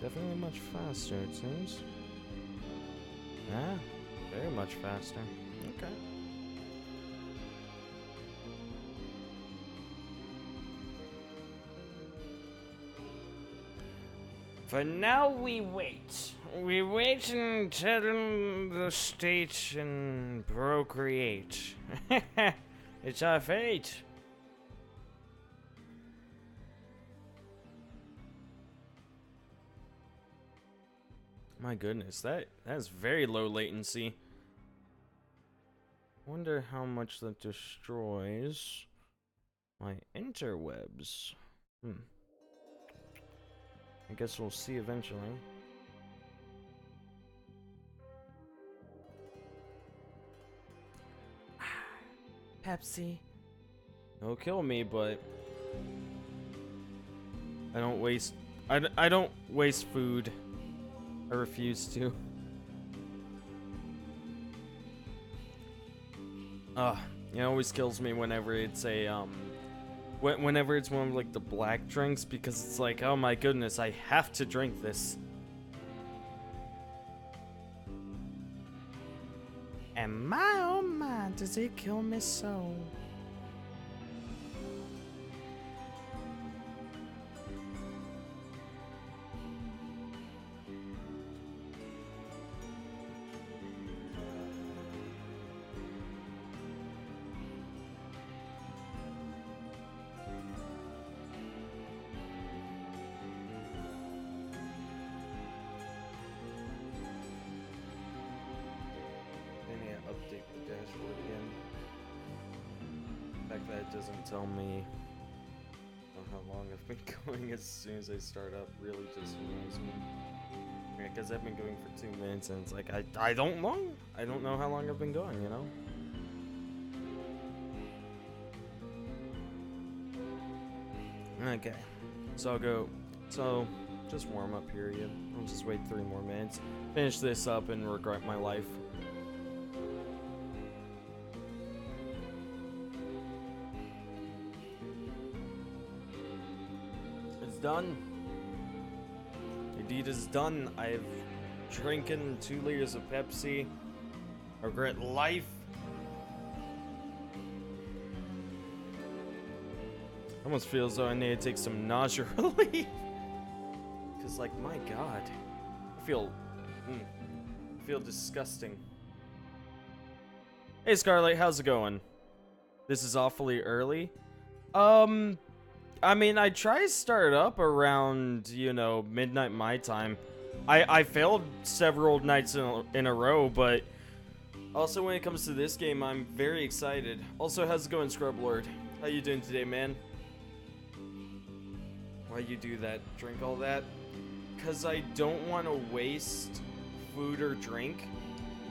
Definitely much faster, it seems. Yeah, very much faster. Okay. For now, we wait. We wait until the state and procreate. It's our fate. My goodness, that's very low latency. Wonder how much that destroys my interwebs. I guess we'll see eventually. Pepsi. It'll kill me, but I don't waste. I don't waste food. I refuse to. It always kills me whenever it's a whenever it's one of like the black drinks, because it's like, oh my goodness, I have to drink this. And my oh my, does it kill me so? Update the dashboard again. The fact that it doesn't tell me how long I've been going as soon as I start up really just annoys me. Because I've been going for 2 minutes and it's like, I don't know. I don't know how long I've been going, you know? Okay. So I'll go. So, just warm up period. I'll just wait 3 more minutes. Finish this up and regret my life. Done. Indeed is done. I've drinking 2 liters of Pepsi. I regret life. Almost feels though I need to take some nausea relief. Cause like, my god, I feel disgusting. Hey Scarlet, how's it going? This is awfully early. I mean, I try to start up around, midnight my time. I failed several nights in a row, but also when it comes to this game, I'm very excited. Also, how's it going, Scrub Lord? How you doing today, man? Why you do that? Drink all that? Because I don't want to waste food or drink.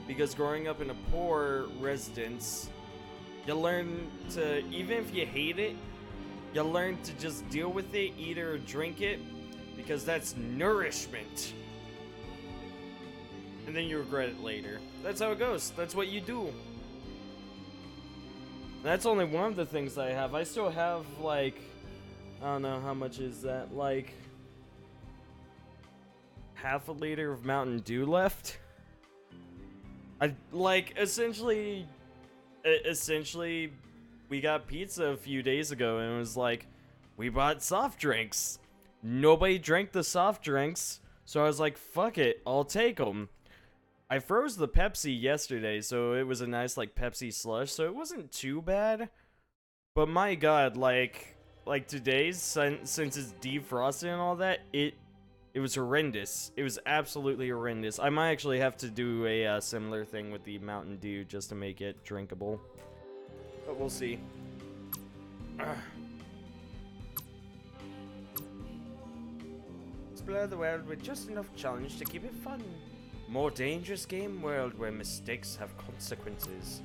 Because growing up in a poor residence, you learn to, even if you hate it, you learn to just deal with it, eat or drink it, because that's nourishment. And then you regret it later. That's how it goes. That's what you do. That's only one of the things I have. I still have, like, I don't know, how much is that? Like, half a liter of Mountain Dew left? Essentially, we got pizza a few days ago, and it was like, we bought soft drinks. Nobody drank the soft drinks, so I was like, fuck it, I'll take them. I froze the Pepsi yesterday, so it was a nice, like, Pepsi slush, so it wasn't too bad. But my god, like today's, since it's defrosted and all that, it was horrendous. It was absolutely horrendous. I might actually have to do a similar thing with the Mountain Dew just to make it drinkable. But we'll see. Explore the world with just enough challenge to keep it fun. More dangerous game world where mistakes have consequences.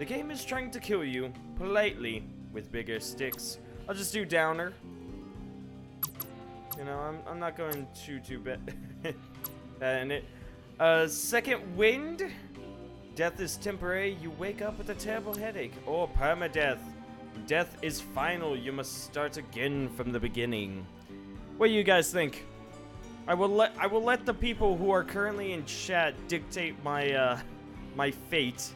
The game is trying to kill you, politely, with bigger sticks. I'll just do downer. I'm not going too bad in it. Second wind. Death is temporary, you wake up with a terrible headache. Or permadeath. Death is final, you must start again from the beginning. What do you guys think? I will let the people who are currently in chat dictate my my fate.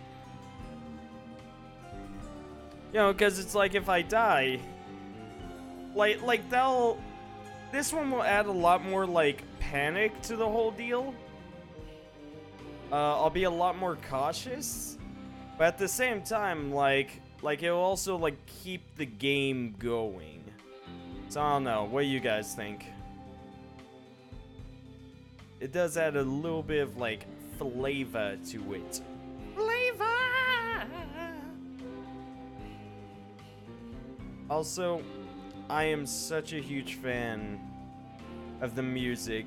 You know, because it's like if I die, like they'll. This one will add a lot more like panic to the whole deal. I'll be a lot more cautious, but at the same time, like it'll also like keep the game going. So I don't know. What do you guys think? It does add a little bit of like flavor to it. Flavor. Also, I am such a huge fan of the music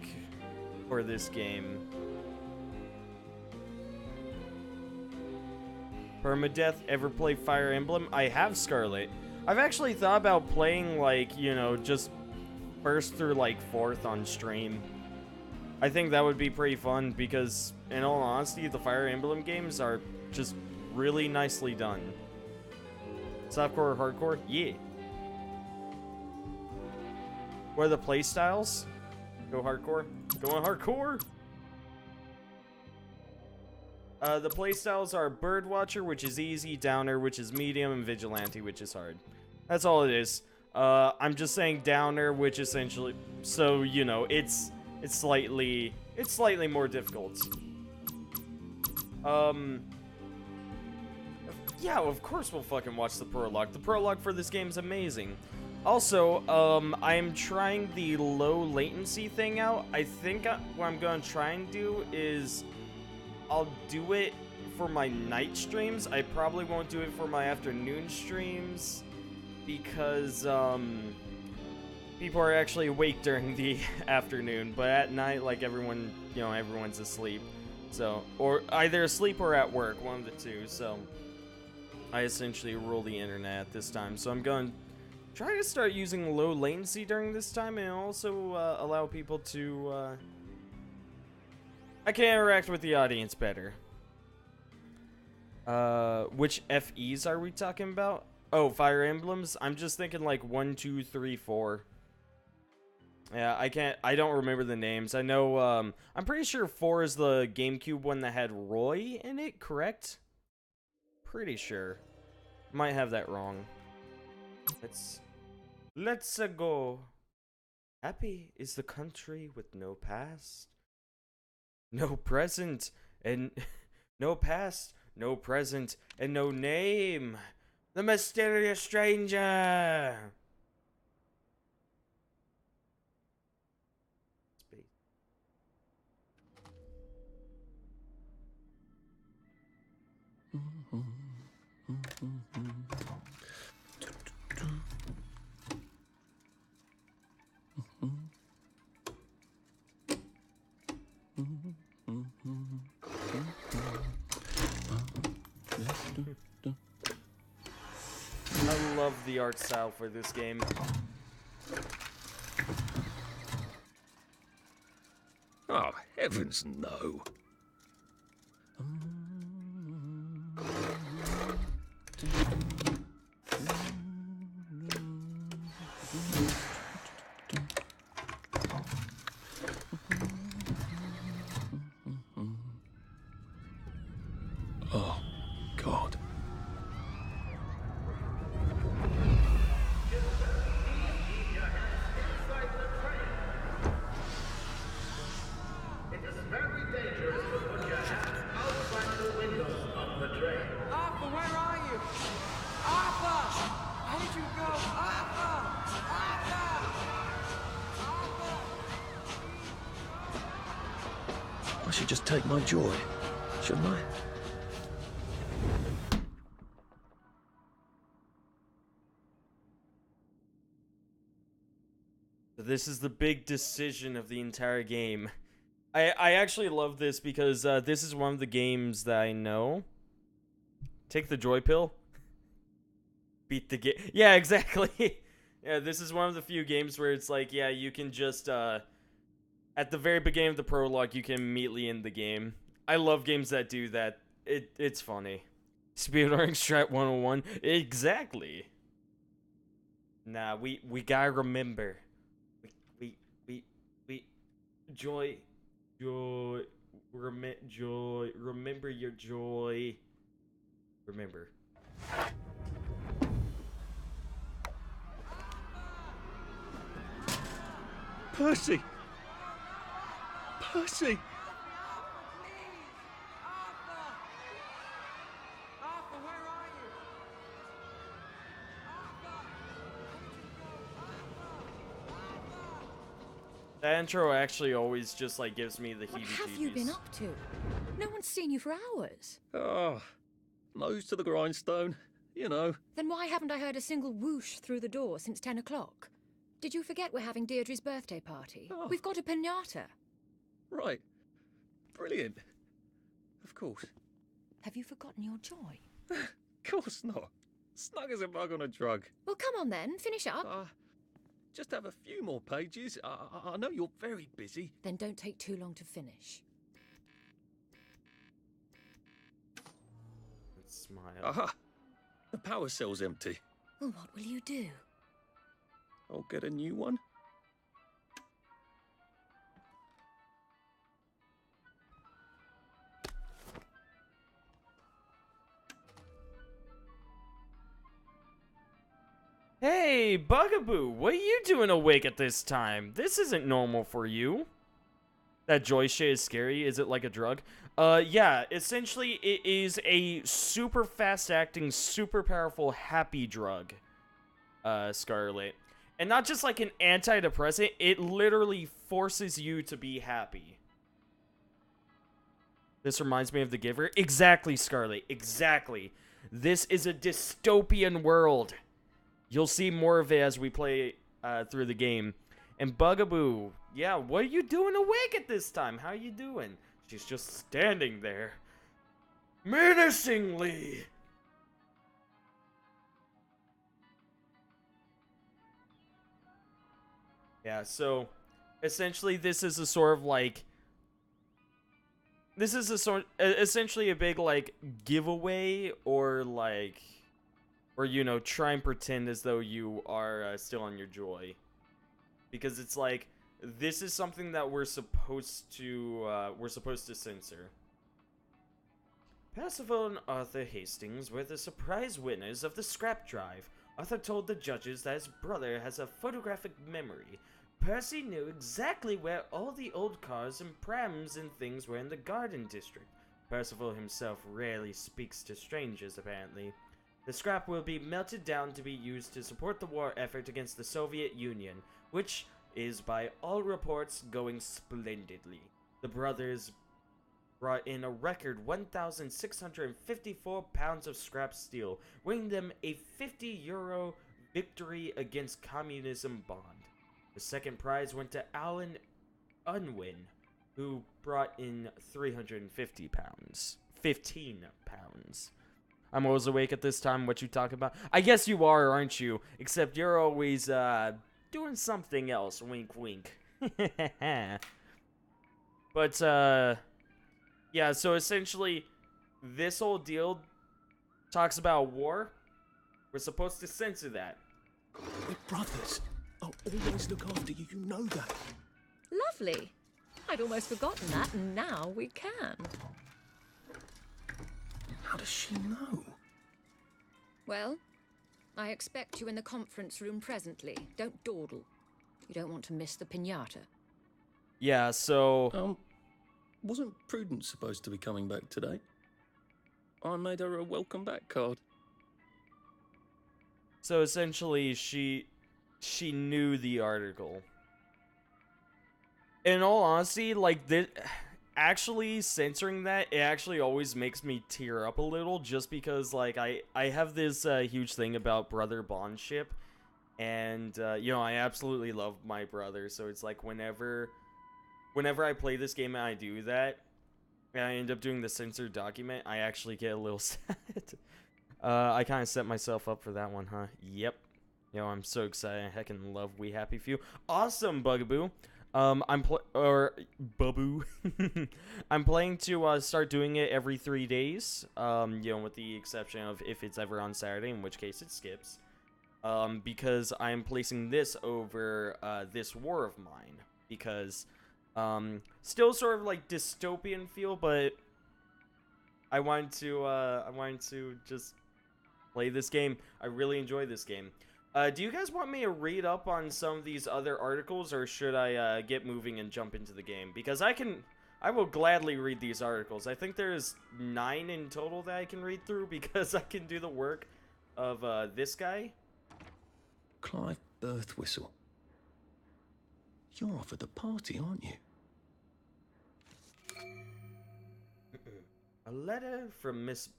for this game. Permadeath, ever play Fire Emblem? I have, Scarlet. I've actually thought about playing, like, you know, just first through, like, fourth on stream. I think that would be pretty fun because, in all honesty, the Fire Emblem games are just really nicely done. Softcore or hardcore? Yeah. What are the playstyles? Go hardcore. Going hardcore! The playstyles are Birdwatcher, which is easy, Downer, which is medium, and Vigilante, which is hard. That's all it is. I'm just saying Downer, which essentially... So, you know, it's slightly more difficult. Yeah, of course we'll fucking watch the prologue. The prologue for this game is amazing. Also, I'm trying the low latency thing out. I think what I'm gonna try and do is I'll do it for my night streams. I probably won't do it for my afternoon streams because people are actually awake during the afternoon, but at night, like everyone, you know, everyone's asleep. So, or either asleep or at work, one of the two. So, I essentially rule the internet at this time. So I'm going to try to start using low latency during this time and also allow people to I can interact with the audience better. Which FEs are we talking about? Oh, Fire Emblems? I'm just thinking like 1, 2, 3, 4. Yeah, I don't remember the names. I know, I'm pretty sure 4 is the GameCube one that had Roy in it, correct? Pretty sure. Might have that wrong. Let's go. Happy is the country with no past, no present, and no past, no present, and no name. The mysterious stranger. Space. I love the art style for this game. Oh, heavens no. Oh, God. I should just take my joy, shouldn't I? This is the big decision of the entire game. I actually love this because this is one of the games that I know. Take the joy pill. Beat the game. Yeah, exactly. Yeah, this is one of the few games where it's like, yeah, you can just at the very beginning of the prologue, you can immediately end the game. I love games that do that. It's funny. Speedrunning Strat 101. Exactly. Nah, we gotta remember. We Joy, joy, joy, remember your joy. Remember. Percy! Percy! Arthur, where are you? That intro actually always just like gives me the What heebie-jeebies. have you been up to? No one's seen you for hours. Oh, nose to the grindstone, you know. Then why haven't I heard a single whoosh through the door since 10 o'clock? Did you forget we're having Deirdre's birthday party? Oh. We've got a piñata. Right. Brilliant. Of course. Have you forgotten your joy? Of course not. Snug as a bug on a drug. Well, come on then, finish up. Just have a few more pages. I know you're very busy. Then don't take too long to finish. Smile. Aha! The power cell's empty. Well, what will you do? I'll get a new one. Hey, Bugaboo, what are you doing awake at this time? This isn't normal for you. That joy shit is scary. Is it like a drug? Yeah, essentially it is a super fast-acting, super powerful happy drug, Scarlet. And not just like an antidepressant, it literally forces you to be happy. This reminds me of The Giver. Exactly, Scarlet, exactly. This is a dystopian world. You'll see more of it as we play through the game. And Bugaboo, yeah, what are you doing awake at this time? How are you doing? She's just standing there. Menacingly! Yeah, so essentially this is a sort of like... This is a sort... essentially a big, like, giveaway or, like... Or, you know, try and pretend as though you are still on your joy. Because it's like, this is something that we're supposed to censor. Percival and Arthur Hastings were the surprise winners of the scrap drive. Arthur told the judges that his brother has a photographic memory. Percy knew exactly where all the old cars and prams and things were in the Garden District. Percival himself rarely speaks to strangers, apparently. The scrap will be melted down to be used to support the war effort against the Soviet Union, which is, by all reports, going splendidly. The brothers brought in a record 1,654 pounds of scrap steel, winning them a €50 victory against communism bond. The second prize went to Alan Unwin, who brought in 350 pounds. 15 pounds. I'm always awake at this time. What you talking about? I guess you are, aren't you? Except you're always, doing something else. Wink, wink. But, yeah, so essentially, this whole deal talks about war. We're supposed to censor that. We're brothers. I'll always look after you. You know that. Lovely. I'd almost forgotten that, and now we can. How does she know? Well, I expect you in the conference room presently. Don't dawdle. You don't want to miss the piñata. Yeah, so... Wasn't Prudence supposed to be coming back today? I made her a welcome back card. So essentially, she knew the article. In all honesty, like, actually censoring that, it actually always makes me tear up a little, just because, like, I have this huge thing about brother bondship, and, you know, I absolutely love my brother, so it's like, whenever I play this game and I do that, and I end up doing the censored document, I actually get a little sad. I kind of set myself up for that one, huh? Yep. You know, I'm so excited. I heckin' love We Happy Few. Awesome, Bugaboo. Buboo. I'm planning to start doing it every 3 days. You know, with the exception of if it's ever on Saturday, in which case it skips. Because I'm placing this over this war of mine. Because Still sort of like dystopian feel, but I wanted to just play this game. I really enjoy this game. Do you guys want me to read up on some of these other articles, or should I get moving and jump into the game? Because I will gladly read these articles. I think there's 9 in total that I can read through because I can do the work of this guy. Clive Birthwhistle. You're off at the party, aren't you? A letter from Miss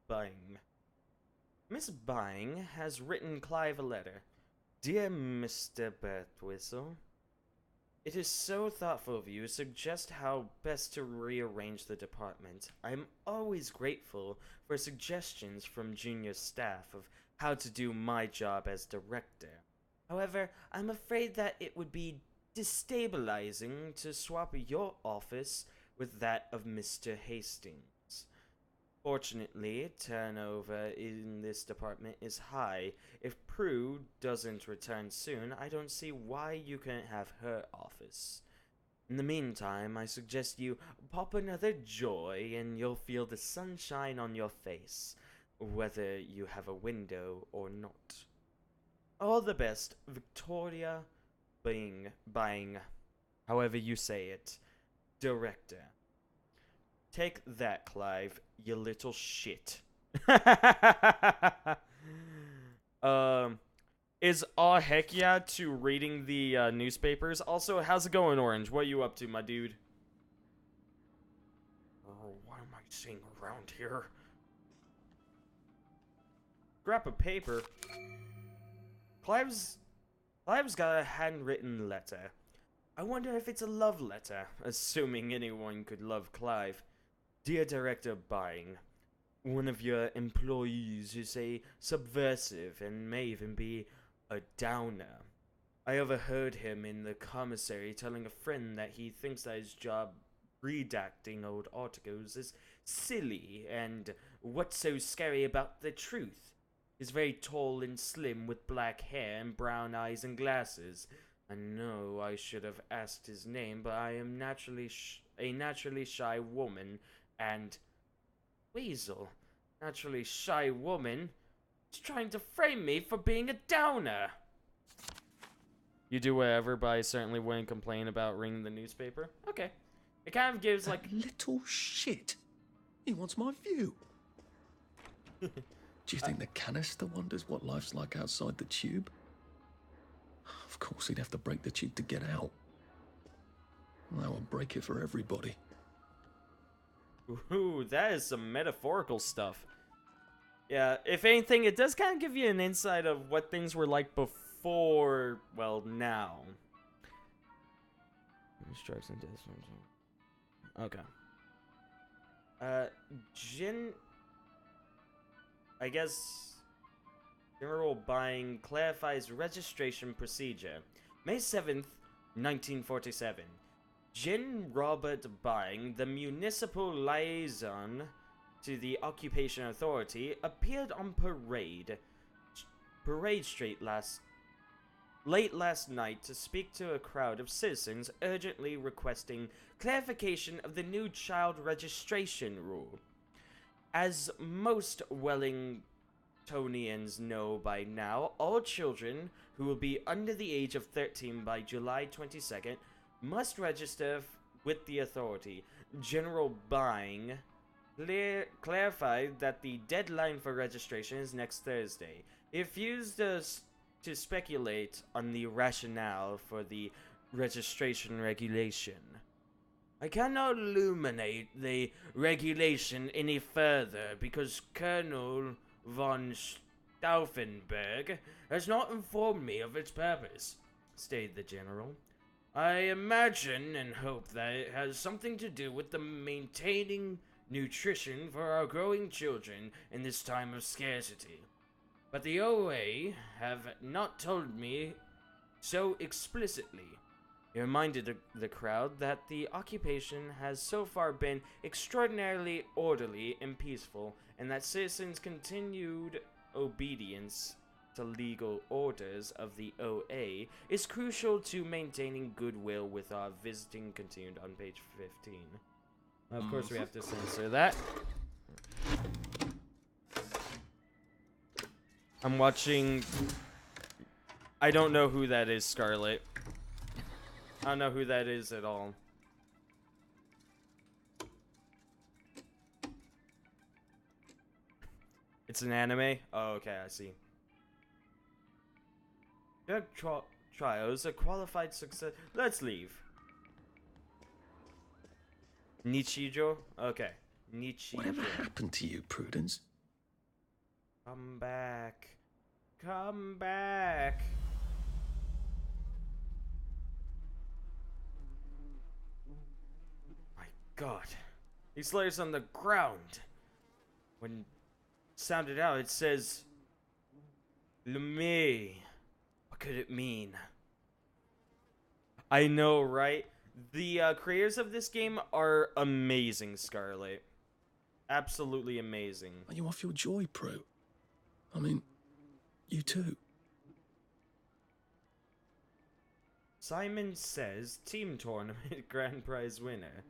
Byng. Miss Byng has written Clive a letter. Dear Mr. Birthwhistle, it is so thoughtful of you to suggest how best to rearrange the department. I am always grateful for suggestions from junior staff of how to do my job as director. However, I'm afraid that it would be destabilizing to swap your office with that of Mr. Hastings. Fortunately, turnover in this department is high. If Prue doesn't return soon, I don't see why you can't have her office. In the meantime, I suggest you pop another joy and you'll feel the sunshine on your face, whether you have a window or not. All the best, Victoria Byng, however you say it, Director. Take that, Clive, you little shit. Is aw heck yeah to reading the newspapers. Also, how's it going, Orange? What are you up to, my dude? Oh, what am I seeing around here? Scrap of paper. Clive's got a handwritten letter. I wonder if it's a love letter, assuming anyone could love Clive. Dear Director Byng, one of your employees is a subversive and may even be a downer. I overheard him in the commissary telling a friend that he thinks that his job redacting old articles is silly, and what's so scary about the truth? He's very tall and slim with black hair and brown eyes and glasses. I know I should have asked his name, but I am a naturally shy woman, and Weasel, naturally shy woman, is trying to frame me for being a downer. You do whatever, but I certainly wouldn't complain about reading the newspaper. Okay. It kind of gives like... Little shit. He wants my view. Do you think the canister wonders what life's like outside the tube? Of course he'd have to break the tube to get out. That would break it for everybody. Ooh, that is some metaphorical stuff. Yeah, if anything, it does kind of give you an insight of what things were like before, well, now. Strikes and deaths. Okay. I guess General Byng clarifies registration procedure. May 7th, 1947. Jin Robert Byng, the municipal liaison to the Occupation Authority, appeared on Parade Street late last night to speak to a crowd of citizens urgently requesting clarification of the new child registration rule. As most Wellingtonians know by now, all children who will be under the age of 13 by July 22nd must register with the authority. General Byng clarified that the deadline for registration is next Thursday. He refused to speculate on the rationale for the registration regulation. I cannot illuminate the regulation any further because Colonel von Stauffenberg has not informed me of its purpose, stated the general. I imagine and hope that it has something to do with the maintaining nutrition for our growing children in this time of scarcity. But the OA have not told me so explicitly. He reminded the crowd that the occupation has so far been extraordinarily orderly and peaceful, and that citizens' continued obedience after legal orders of the OA is crucial to maintaining goodwill with our visiting, continued on page 15. Of course, we have to censor that. I'm watching... I don't know who that is, Scarlet. I don't know who that is at all. It's an anime? Oh, okay, I see. Drug trials, a qualified success. Let's leave. Nichijou? Okay. Nichijou. Whatever happened to you, Prudence? Come back. Come back. My God. These letters on the ground. When sounded out, it says Lemay. What could it mean? I know, right? The creators of this game are amazing, Scarlet. Absolutely amazing. Are you off your joy, Prue? I mean, you too. Simon Says Team Tournament Grand Prize winner.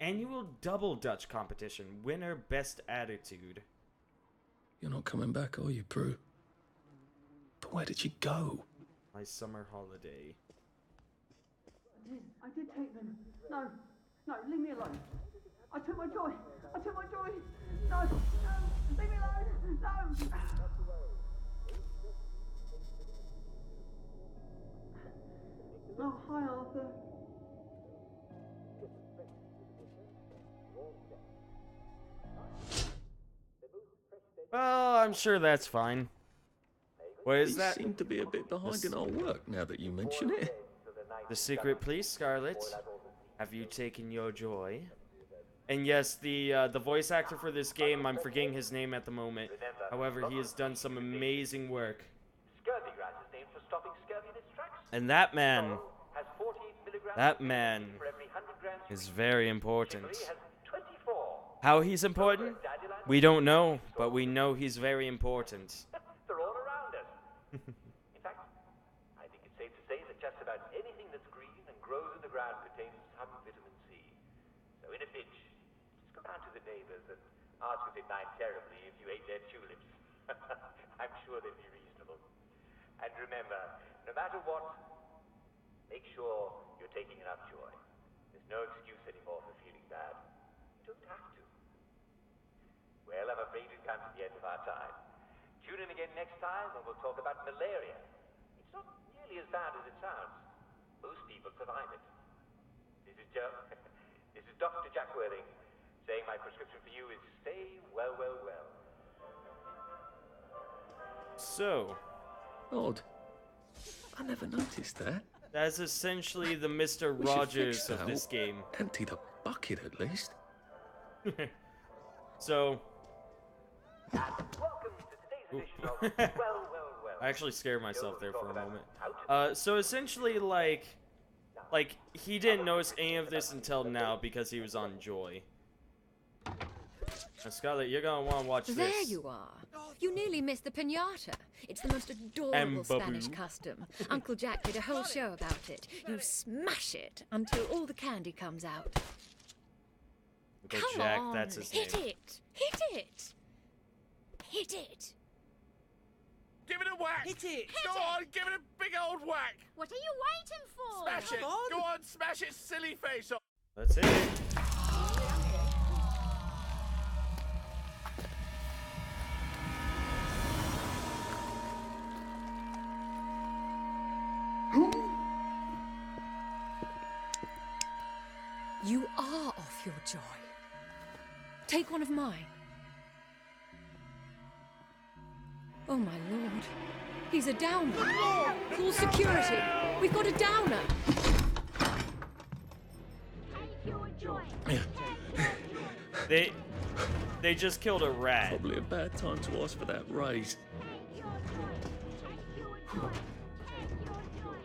Annual Double Dutch competition. Winner Best Attitude. You're not coming back, are you, Prue? But where did you go? My summer holiday. I did take them. No, leave me alone. I took my joy. No, leave me alone. No. Oh, hi, Arthur. Well, I'm sure that's fine. What is You that? seem to be a bit behind in our work now that you mention it. The secret police, Scarlet. Have you taken your joy? And yes, the voice actor for this game, I'm forgetting his name at the moment. However, he has done some amazing work. Scurvy grass is named for stopping scurvy in its tracks. And that man Has 48 milligrams That man for every 100 grams you is eat. very important. Chicory has 24. How he's important? We don't know, but we know he's very important. They're all around us. In fact, I think it's safe to say that just about anything that's green and grows in the ground contains some vitamin C. So in a pinch, just go down to the neighbors and ask if they'd mind terribly if you ate their tulips. I'm sure they'd be reasonable. And remember, no matter what, make sure you're taking enough joy. There's no excuse anymore for feeling bad. You don't have to. Well, I'm afraid we've come to the end of our time. Tune in again next time when we'll talk about malaria. It's not nearly as bad as it sounds. Most people survive it. This is Dr. Jack Worthing saying my prescription for you is stay well, well, well. So, Odd. I never noticed that. that's essentially the Mr. We should Rogers fix of that. this game. Empty the bucket at least. So, And welcome to today's edition of Well, Well, Well. I actually scared myself there for a moment. So essentially, like he didn't notice any of this until now because he was on Joy. Now, Scarlet, you're gonna want to watch this. There you are. You nearly missed the piñata. It's the most adorable And Spanish Babu. custom. Uncle Jack did a whole show about it. You smash it until all the candy comes out. Uncle Come Jack, on, that's his hit name. it! Hit it! Hit it! Give it a whack! Hit it! Go on, give it a big old whack! What are you waiting for? Smash it! Come on. Go on, smash its silly face off! That's it. You are off your joy. Take one of mine. Oh my lord. He's a downer. Call security. We've got a downer. Take your joy. They just killed a rat. Probably a bad time to ask for that raise. Take your joy. Take your joy. Take your joy.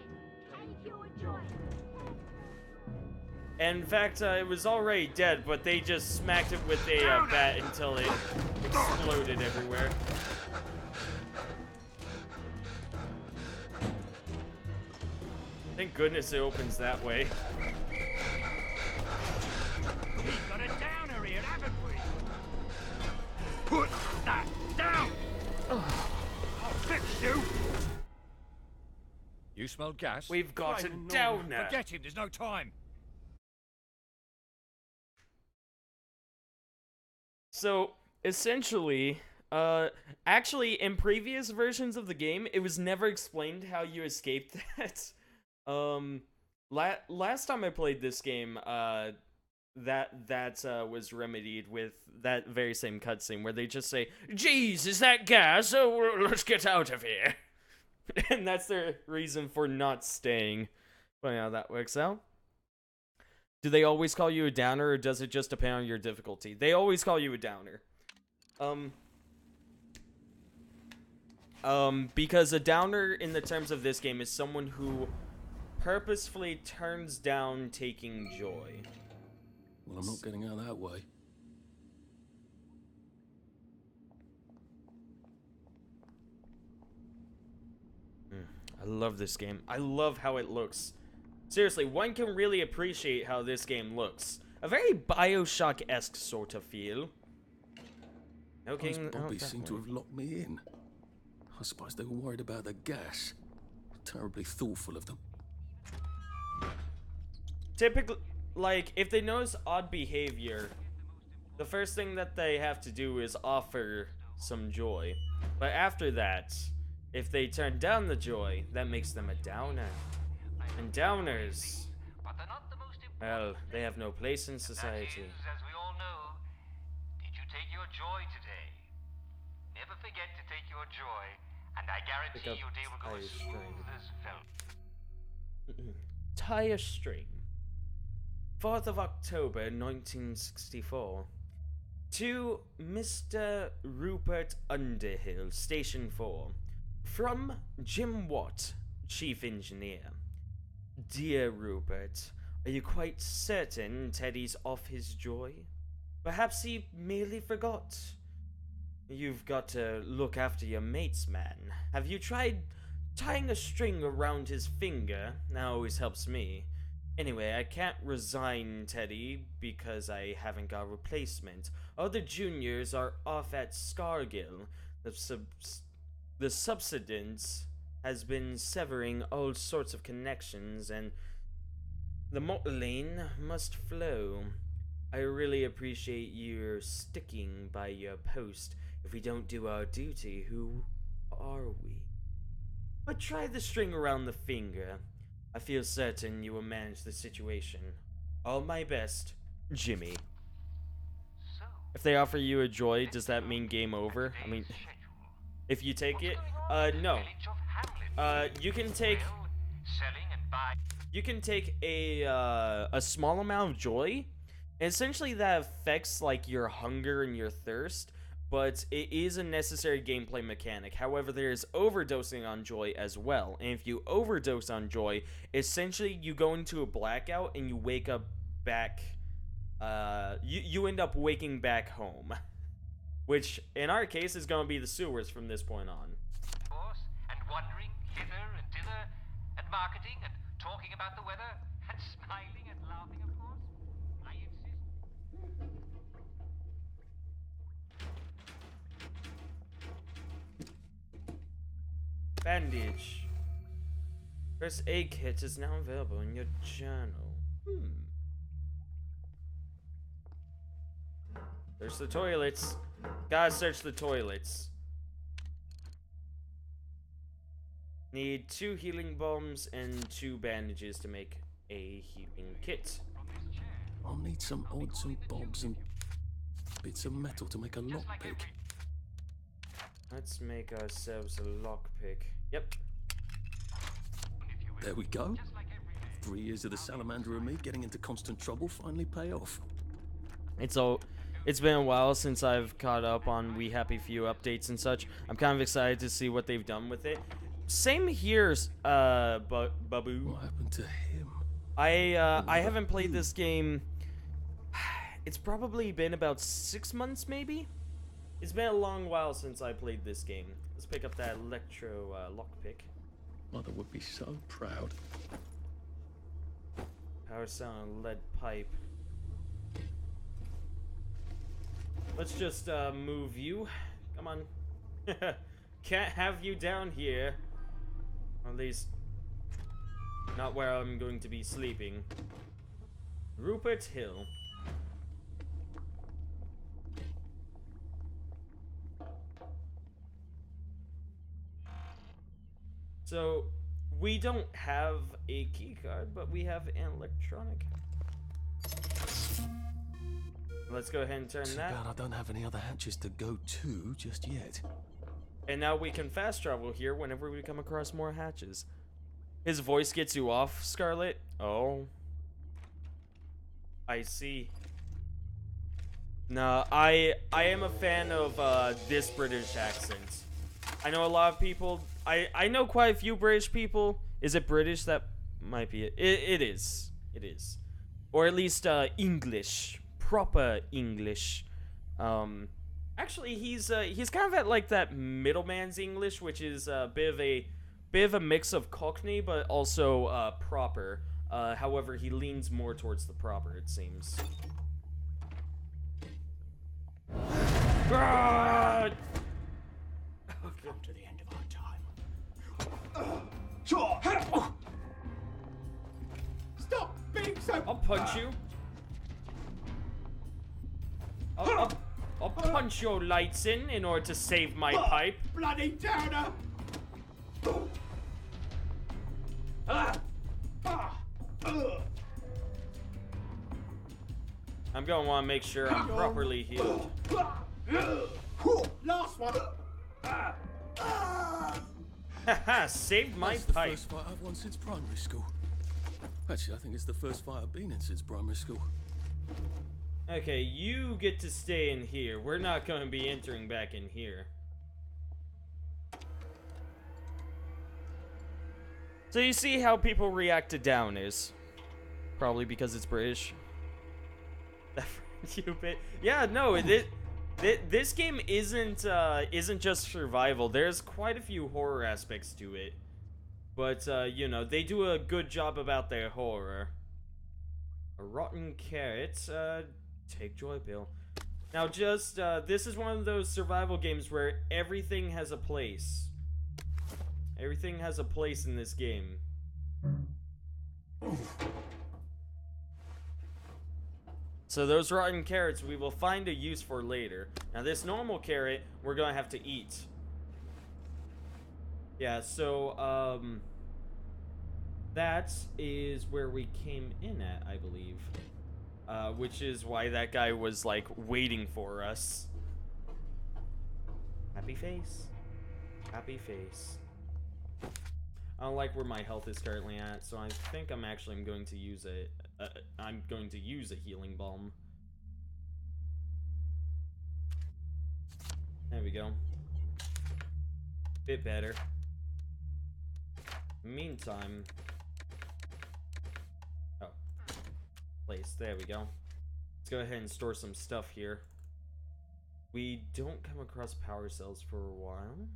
Take your joy. And in fact, it was already dead, but they just smacked it with a bat until it exploded everywhere. Thank goodness it opens that way. We've got a downer here, haven't we? Put that down! I'll fix you! You smell gas? We've got a No, downer. Forget him, there's no time. So, essentially, actually, in previous versions of the game, it was never explained how you escaped that. Last time I played this game, that was remedied with that very same cutscene where they just say, "Jeez, is that gas? Oh, well, let's get out of here." And that's their reason for not staying. Funny how that works out. Do they always call you a downer, or does it just depend on your difficulty? They always call you a downer. Because a downer in the terms of this game is someone who purposefully turns down taking joy. Well, I'm not getting out that way. I love this game. I love how it looks. Seriously, one can really appreciate how this game looks. A very Bioshock-esque sort of feel. Okay, Those Bobbies seem to have locked me in. I suppose they were worried about the gas. Terribly thoughtful of them. Typically, like, if they notice odd behavior, the first thing that they have to do is offer some joy. But after that, if they turn down the joy, that makes them a downer. And downers, well, they have no place in society. As we all know, did you take your joy today? Never forget to take your joy, and I guarantee your day will go as smooth as felt. Tire string. 4th of October, 1964. To Mr. Rupert Underhill, Station 4. From Jim Watt, Chief Engineer. Dear Rupert, are you quite certain Teddy's off his joy? Perhaps he merely forgot. You've got to look after your mates, man. Have you tried tying a string around his finger? That always helps me. Anyway, I can't resign Teddy because I haven't got a replacement. Other juniors are off at Scargill. The subsidence has been severing all sorts of connections, and the Mortallane must flow. I really appreciate your sticking by your post. If we don't do our duty, who are we? But try the string around the finger. I feel certain you will manage the situation. All my best, Jimmy. If they offer you a joy, does that mean game over? I mean, if you take it, no. You can take a small amount of joy. And essentially that affects like your hunger and your thirst, but it is a necessary gameplay mechanic. However, there is overdosing on joy as well. And if you overdose on joy, essentially you go into a blackout and you wake up back you end up waking back home. Which in our case is going to be the sewers from this point on. And wandering hither and thither, and marketing, and talking about the weather, and smiling and laughing, of course. I insist. Bandage. First aid kit is now available in your journal. Search the toilets. Gotta search the toilets. Need 2 healing bombs and 2 bandages to make a healing kit. I'll need some odds and bobs and bits of metal to make a lockpick. Let's make ourselves a lockpick. Yep. There we go. 3 years of the salamander and me getting into constant trouble finally pay off. It's been a while since I've caught up on We Happy Few updates and such. I'm kind of excited to see what they've done with it. Same here, Babu. What happened to him? I haven't played this game. It's probably been about 6 months, maybe? It's been a long while since I played this game. Let's pick up that electro lockpick. Mother would be so proud. Power cell and lead pipe. Let's just move you. Come on. Can't have you down here. Or at least not where I'm going to be sleeping. Rupert Hill. So, we don't have a key card, but we have an electronic. Let's go ahead and turn Too that. bad I don't have any other hatches to go to just yet. And now we can fast travel here whenever we come across more hatches. His voice gets you off, Scarlet? Oh. I see. No, I am a fan of this British accent. I know a lot of people. I know quite a few British people. Is it British? That might be it. It is. It is. Or at least English. Proper English. Actually, he's kind of at like that middleman's English, which is a bit of a mix of Cockney, but also proper. However, he leans more towards the proper, it seems. God! We've come to the end of our time. Stop being so. I'll punch you. I'll punch your lights in order to save my pipe. Bloody downer! I'm gonna want to make sure I'm properly healed. Last one. Haha, saved my That's the pipe. first fight I've won since primary school. Actually, I think it's the first fight I've been in since primary school. Okay, you get to stay in here. We're not going to be entering back in here. So you see how people react to downers. Probably because it's British. You bit. Yeah, no, this game isn't just survival. There's quite a few horror aspects to it. But, you know, they do a good job about their horror. A rotten carrot, take joy, Bill. Now, just, this is one of those survival games where everything has a place. Everything has a place in this game. So those rotten carrots we will find a use for later. Now, this normal carrot, we're gonna have to eat. Yeah, so, that is where we came in at, I believe. Which is why that guy was, like, waiting for us. Happy face. Happy face. I don't like where my health is currently at, so I think I'm actually going to use a healing balm. There we go. Bit better. Meantime, place. There we go. Let's go ahead and store some stuff here. We don't come across power cells for a while.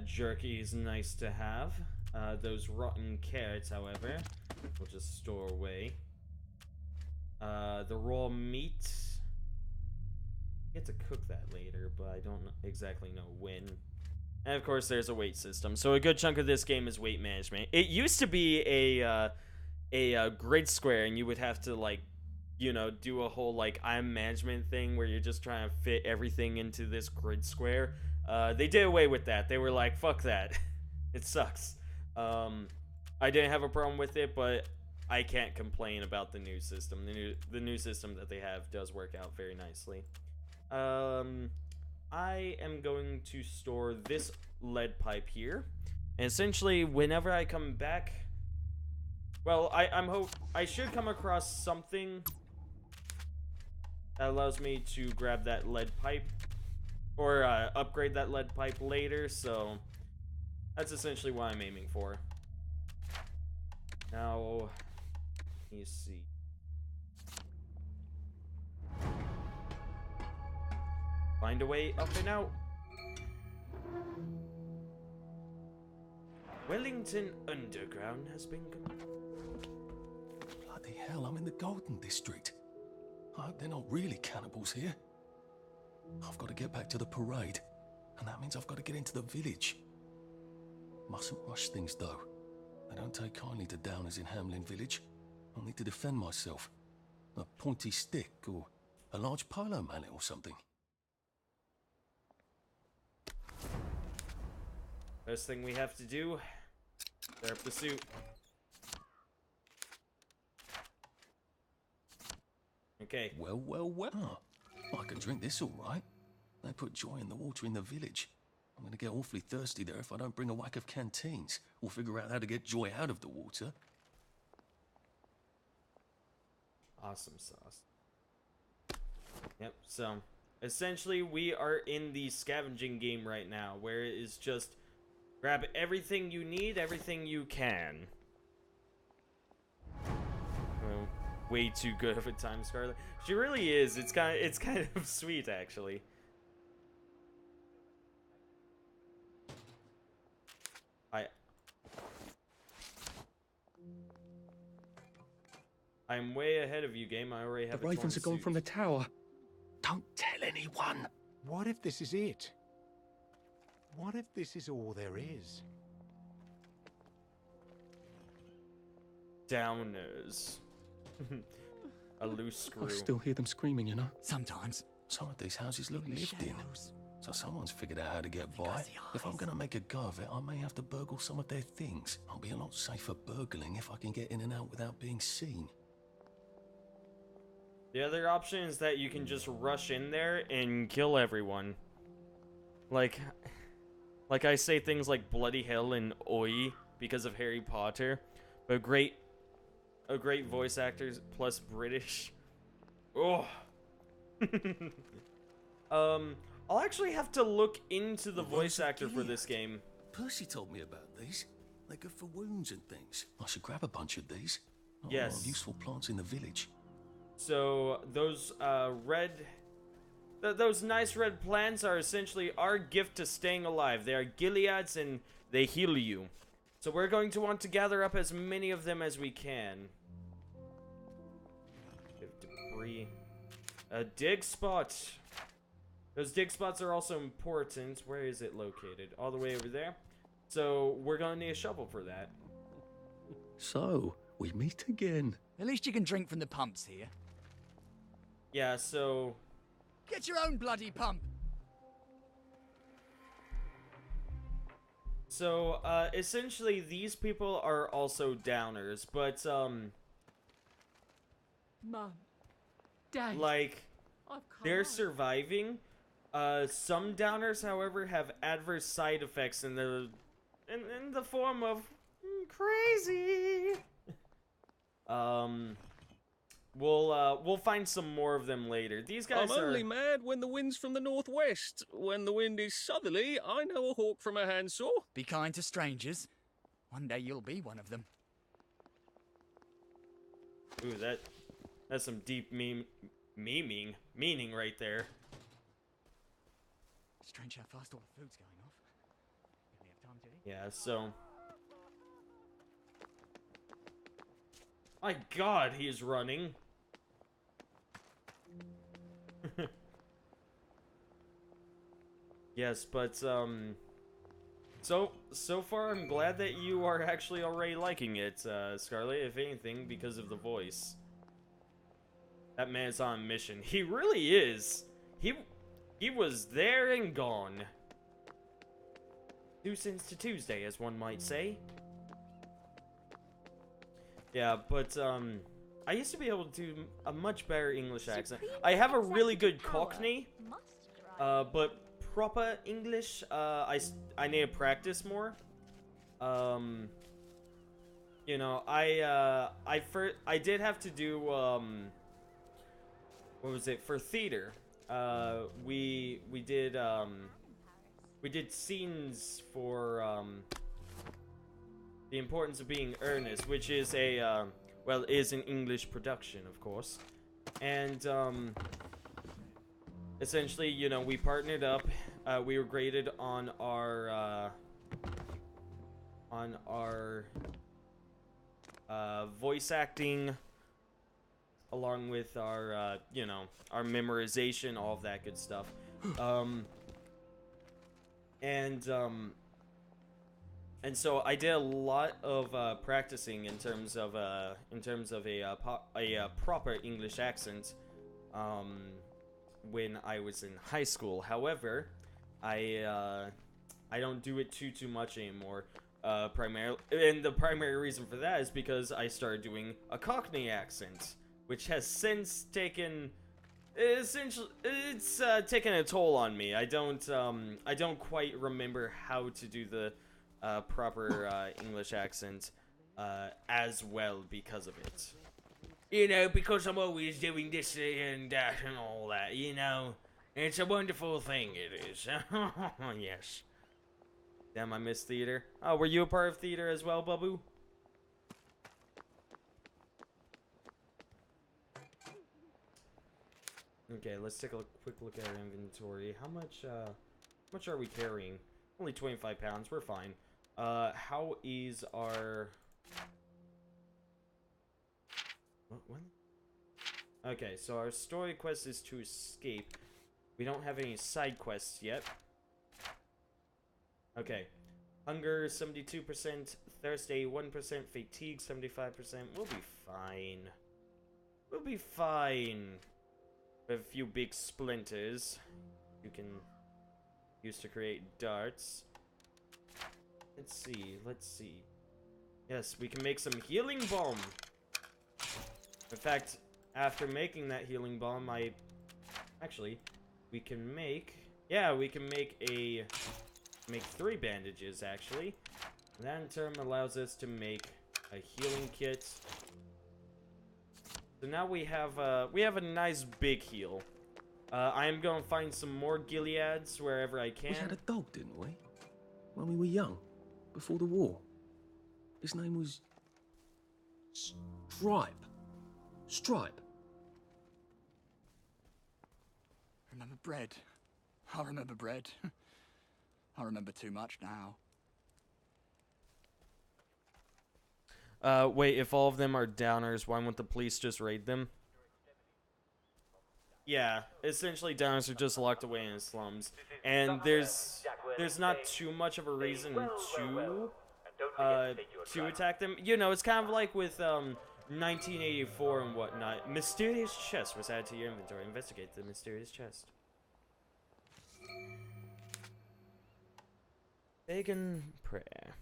Jerky is nice to have. Those rotten carrots, however, we'll just store away. The raw meat. Get to cook that later, but I don't exactly know when. And of course, there's a weight system. So a good chunk of this game is weight management. It used to be a grid square, and you would have to, like, you know, do a whole, like, item management thing where you're just trying to fit everything into this grid square. They did away with that. They were like, fuck that. It sucks. I didn't have a problem with it, but I can't complain about the new system. The new system that they have does work out very nicely. I am going to store this lead pipe here. And essentially, whenever I come back... Well, I should come across something that allows me to grab that lead pipe. Or upgrade that lead pipe later, so... That's essentially what I'm aiming for. Now... Let me see. Find a way up and out. Wellington Underground has been Bloody hell, I'm in the Golden District. I hope they're not really cannibals here. I've got to get back to the parade, and that means I've got to get into the village. Mustn't rush things, though. I don't take kindly to downers in Hamlin Village. I'll need to defend myself. A pointy stick, or a large polo mallet or something. First thing we have to do, their pursuit. Okay. Well. I can drink this all right. They put joy in the water in the village. I'm going to get awfully thirsty there if I don't bring a whack of canteens or figure out how to get joy out of the water. Awesome sauce. Yep, so essentially we are in the scavenging game right now, where it is just grab everything you need, everything you can. Well, way too good of a time, Scarlet. She really is. It's kind of sweet, actually. I'm way ahead of you, game. I already have The ravens are gone from the tower. Don't tell anyone. What if this is it? What if this is all there is? Downers. A loose screw. I still hear them screaming, you know. Sometimes. Some of these houses look lived in. So someone's figured out how to get by. If I'm gonna make a go of it, I may have to burgle some of their things. I'll be a lot safer burgling if I can get in and out without being seen. The other option is that you can just rush in there and kill everyone. Like I say things like bloody hell and oi because of Harry Potter, but a great voice actor plus British. Oh. I'll actually have to look into the voice actor for this game. Percy told me about these. They're good for wounds and things. I should grab a bunch of these. Yes. Useful plants in the village. So those those nice red plants are essentially our gift to staying alive. They are Gileads and they heal you. So we're going to want to gather up as many of them as we can. Debris. A dig spot. Those dig spots are also important. Where is it located? All the way over there. So we're going to need a shovel for that. So, we meet again. At least you can drink from the pumps here. Yeah, so... Get your own bloody pump! So, essentially, these people are also downers, but, Mum. Dad. like, I've come they're out. surviving. Some downers, however, have adverse side effects in the form of crazy. We'll find some more of them later. These guys I'm are... only mad when the wind's from the northwest. When the wind is southerly, I know a hawk from a handsaw. Be kind to strangers. One day you'll be one of them. Ooh, that's some deep meaning right there. Strange how fast all the food's going off. We have time to eat. Yeah, so... My god, he is running. Yes, but, so far I'm glad that you are actually already liking it, Scarlet, if anything, because of the voice. That man's on a mission. He really is. He was there and gone. Nuisance to Tuesday, as one might say. Yeah, but, I used to be able to do a much better English accent. I have a really good Cockney, but proper English, I need to practice more. You know, I did have to do, what was it, for theater. We did scenes for, The Importance of Being Earnest, which is a, well, is an English production, of course. And, essentially, you know, we partnered up. We were graded on our voice acting, along with our, you know, our memorization, all of that good stuff. And so I did a lot of practicing in terms of a proper English accent when I was in high school. However, I don't do it too much anymore. Primarily, and the primary reason for that is because I started doing a Cockney accent, which has since taken essentially it's taken a toll on me. I don't quite remember how to do the proper English accent as well because of it. You know, because I'm always doing this and that and all that, you know. It's a wonderful thing, it is. Yes. Damn, I miss theater. Oh, were you a part of theater as well, Babu? Okay, let's take a quick look at our inventory. How much are we carrying? Only 25 pounds, we're fine. How is our... What? Okay, so our story quest is to escape. We don't have any side quests yet. Okay. Hunger, 72%. Thirst, 81%. Fatigue, 75%. We'll be fine. We'll be fine. We have a few big splinters you can use to create darts. Let's see. Yes, we can make some healing balm. In fact, after making that healing balm, we can make 3 bandages, actually. And that in turn allows us to make a healing kit. So now we have a nice big heal. I am going to find some more Gileads wherever I can. We had a dog, didn't we? When we were young, before the war. His name was... Stripe. Remember bread? I remember bread. I remember too much now. Wait, if all of them are downers, why won't the police just raid them? Yeah, essentially downers are just locked away in the slums. And there's not too much of a reason to attack them. You know, it's kind of like with 1984 and whatnot. Mysterious chest was added to your inventory. Investigate the mysterious chest. Pagan prayer.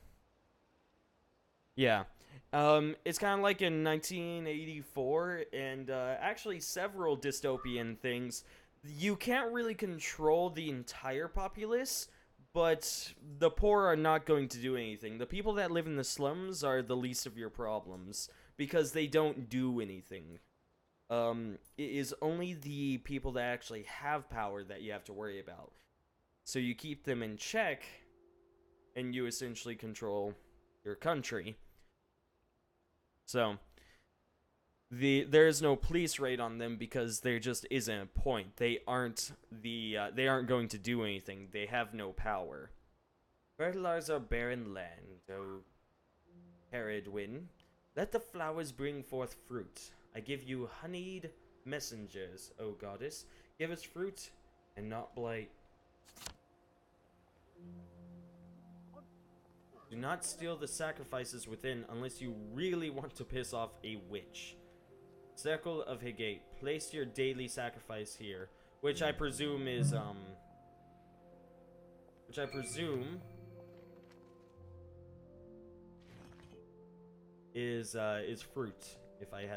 Yeah. It's kind of like in 1984 and actually several dystopian things. You can't really control the entire populace, but the poor are not going to do anything. The people that live in the slums are the least of your problems because they don't do anything. It is only the people that actually have power that you have to worry about. So you keep them in check, and you essentially control your country. So, there is no police raid on them because there just isn't a point. They aren't going to do anything. They have no power. Fertilize our barren land, O Herodwin. Let the flowers bring forth fruit. I give you honeyed messengers, O goddess. Give us fruit and not blight. Do not steal the sacrifices within unless you really want to piss off a witch. Circle of Higate. Place your daily sacrifice here. Which I presume is, is fruit. If I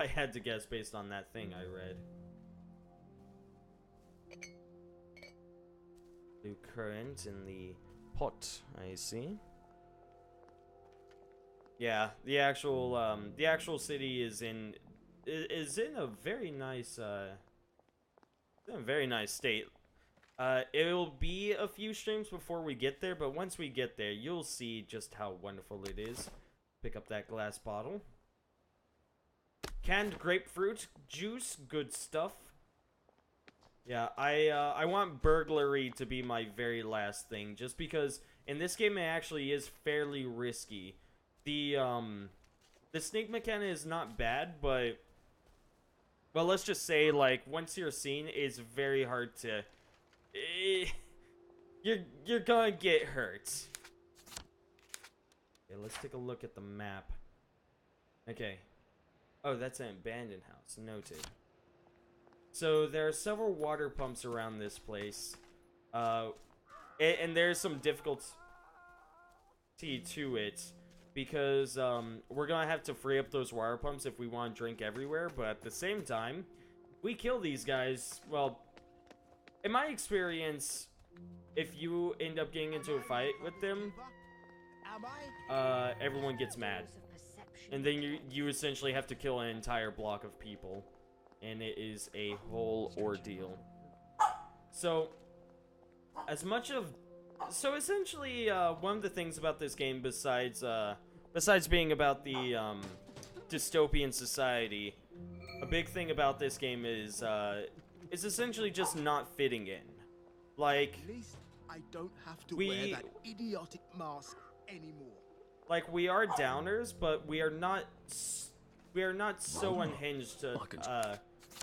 had to guess based on that thing I read. Blue currant in the pot, I see. Yeah, the actual city is in a very nice state. It will be a few streams before we get there, but once we get there, you'll see just how wonderful it is. Pick up that glass bottle. Canned grapefruit juice, good stuff. Yeah, I want burglary to be my very last thing, just because in this game it actually is fairly risky. The sneak mechanic is not bad, but well, let's just say, like, once you're seen, it's very hard to... You're gonna get hurt. Okay, let's take a look at the map. Okay. Oh, that's an abandoned house. Noted. So, there are several water pumps around this place. And there's some difficulty to it. Because, we're gonna have to free up those water pumps if we want to drink everywhere. But at the same time, if we kill these guys, well... In my experience, if you end up getting into a fight with them, everyone gets mad. And then you essentially have to kill an entire block of people. And it is a whole ordeal. So, so essentially, one of the things about this game, besides being about the, dystopian society, a big thing about this game is, it's essentially just not fitting in. Like, At least I don't have to wear wear that idiotic mask anymore. Like, we are downers, but we are not so unhinged to,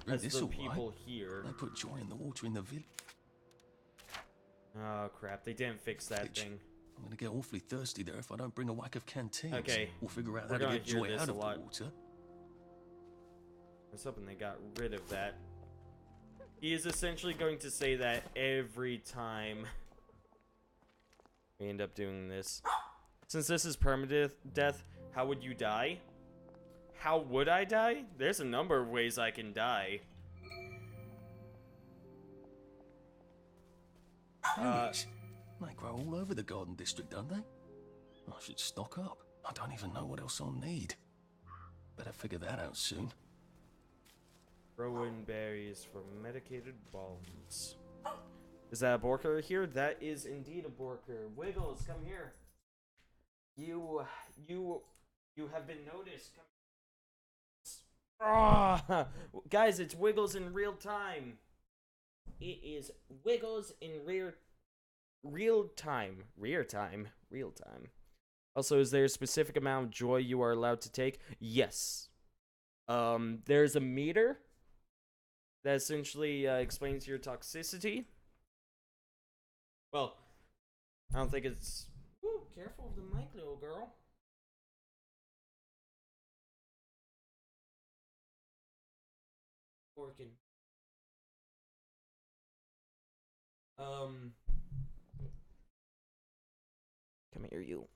as the people here. They put joy in the water in the village. Oh crap, they didn't fix that thing. I'm gonna get awfully thirsty there if I don't bring a whack of canteens. Okay. We'll figure out We're how to gonna get hear joy this out a of the lot. water. I was hoping they got rid of that. He is essentially going to say that every time we end up doing this. Since this is permanent death, how would you die? How would I die? There's a number of ways I can die. Berries. They grow all over the garden district, don't they? I should stock up. I don't even know what else I'll need. Better figure that out soon. Rowan berries for medicated bombs. Is that a Borker here? That is indeed a Borker. Wiggles, come here. You have been noticed. Come. Guys, it's Wiggles in real time. It is Wiggles in real time. Also, is there a specific amount of joy you are allowed to take? Yes. There's a meter that essentially explains your toxicity. Well, I don't think it's... Ooh, careful of the mic, little girl. Orkin. Come here, you.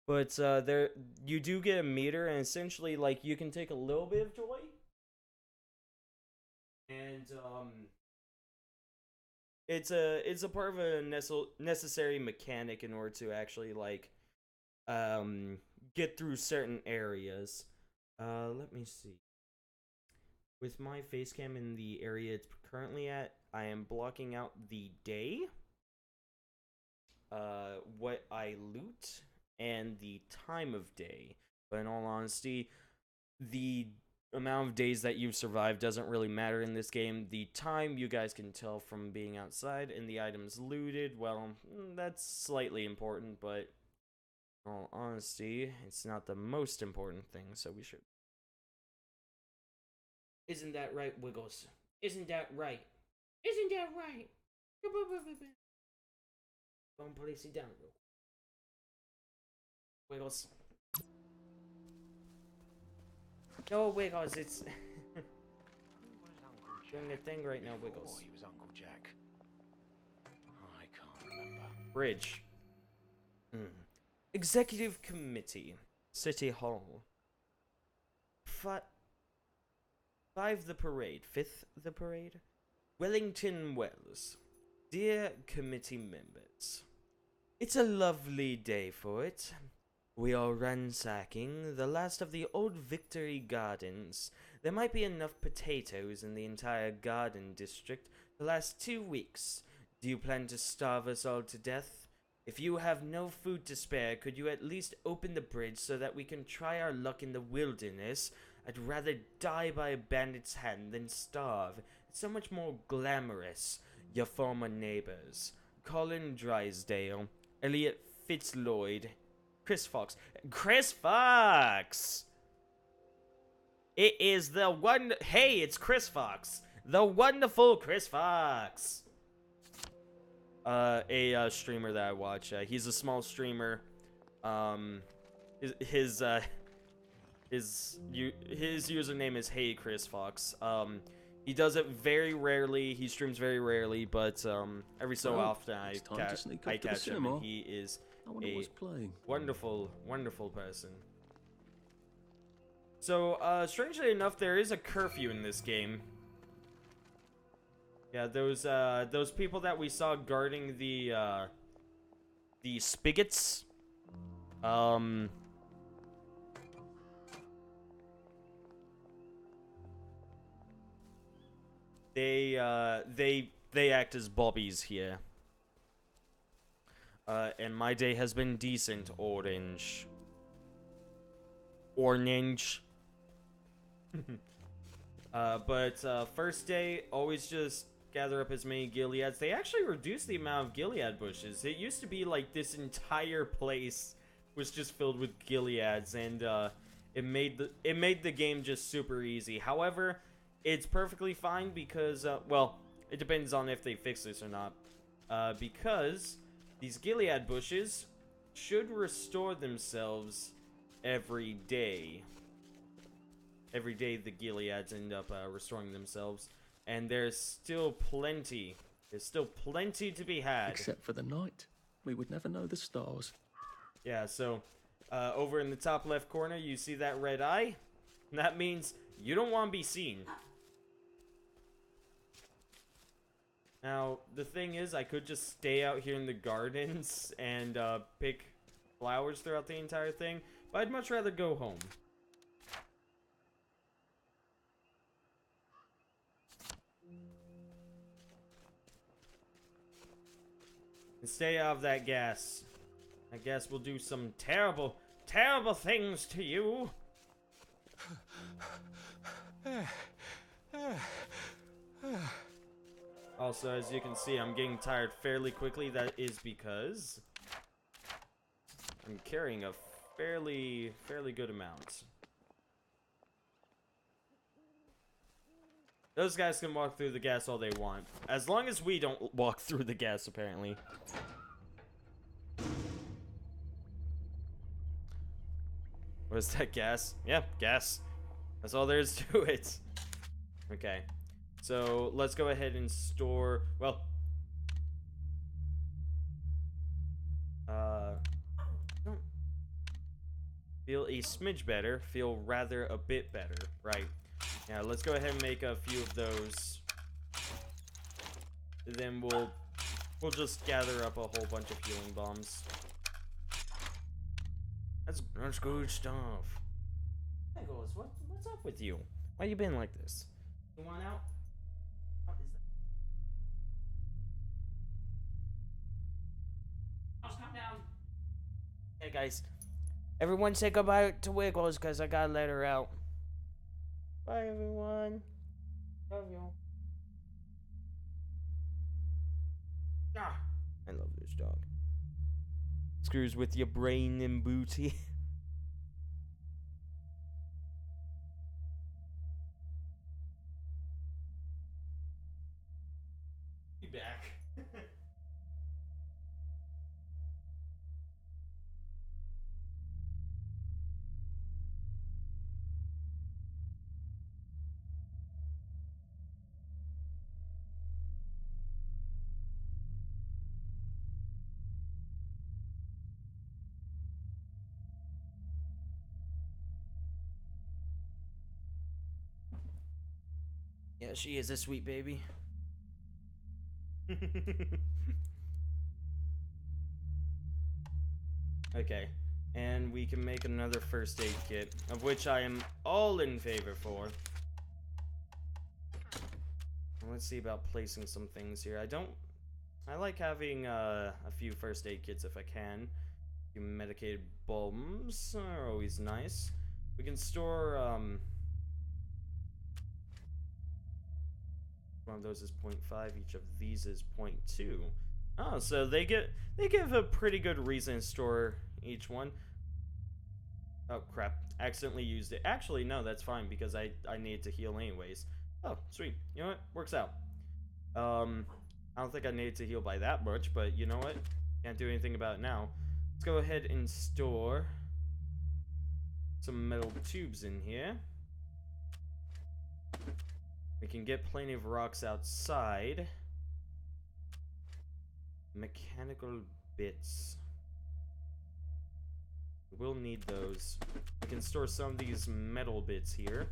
But there, you do get a meter, and essentially, like, you can take a little bit of joy, and it's a part of a necessary mechanic in order to actually, like, get through certain areas. Let me see. With my face cam in the area it's currently at, I am blocking out the day, what I loot, and the time of day. But in all honesty, the amount of days that you've survived doesn't really matter in this game. The time you guys can tell from being outside, and the items looted, well, that's slightly important, but in all honesty, it's not the most important thing, so we should... Isn't that right, Wiggles? Isn't that right? Isn't that right? Go and place it down real quick. Wiggles. No, Wiggles, it's... doing a thing right now, Wiggles. He was Uncle Jack. I can't remember. Bridge. Executive Committee. City Hall. 5 the parade. 5th the parade? Wellington Wells. Dear committee members, it's a lovely day for it. We are ransacking the last of the old Victory Gardens. There might be enough potatoes in the entire garden district to last 2 weeks. Do you plan to starve us all to death? If you have no food to spare, could you at least open the bridge so that we can try our luck in the wilderness? I'd rather die by a bandit's hand than starve. It's so much more glamorous. Your former neighbors, Colin Drysdale, Elliot Fitzloyd, Chris Fox. Chris Fox! It is the one. Hey, it's Chris Fox. The wonderful Chris Fox. A streamer that I watch. He's a small streamer. His username is Hey Chris Fox. He does it very rarely. He streams very rarely, but every so often I catch him, and he is a wonderful, wonderful person. So, strangely enough, there is a curfew in this game. Yeah, those people that we saw guarding the spigots, they act as bobbies here. And my day has been decent, Orange. But first day, always just gather up as many Gileads. They actually reduced the amount of Gilead bushes. It used to be like this entire place was just filled with Gileads, and it made the game just super easy. However, it's perfectly fine because well, it depends on if they fix this or not. Because these Gilead bushes should restore themselves every day. Every day the Gileads end up restoring themselves. And there's still plenty. There's still plenty to be had. Except for the night. We would never know the stars. Yeah, so over in the top left corner, you see that red eye? That means you don't want to be seen. Now, the thing is, I could just stay out here in the gardens and pick flowers throughout the entire thing, but I'd much rather go home. And stay out of that gas. That gas will do some terrible, terrible things to you. Also, as you can see, I'm getting tired fairly quickly. That is because I'm carrying a fairly good amount. Those guys can walk through the gas all they want. As long as we don't walk through the gas, apparently. What is that, gas? Yeah, gas. That's all there is to it. Okay. So, let's go ahead and store... Well... don't feel a smidge better. Feel rather a bit better. Right. Yeah, let's go ahead and make a few of those. Then we'll just gather up a whole bunch of healing bombs. That's good stuff. Hey, Goals, what's up with you? Why you been like this? You want out? What is that? Oh, calm down. Hey guys, everyone say goodbye to Wiggles because I gotta let her out. Bye, everyone. Love you. Ah, I love this dog. Screws with your brain and booty. Be back. Yeah, she is a sweet baby. Okay, and we can make another first aid kit, of which I am all in favor for. Let's see about placing some things here. I like having a few first aid kits if I can. A few medicated bombs are always nice. We can store, one of those is 0.5, each of these is 0.2. Oh, so they give a pretty good reason to store each one. Oh, crap. Accidentally used it. Actually, no, that's fine, because I needed to heal anyways. Oh, sweet. You know what? Works out. I don't think I needed to heal by that much, but you know what? Can't do anything about it now. Let's go ahead and store some metal tubes in here. We can get plenty of rocks outside. Mechanical bits. We'll need those. We can store some of these metal bits here.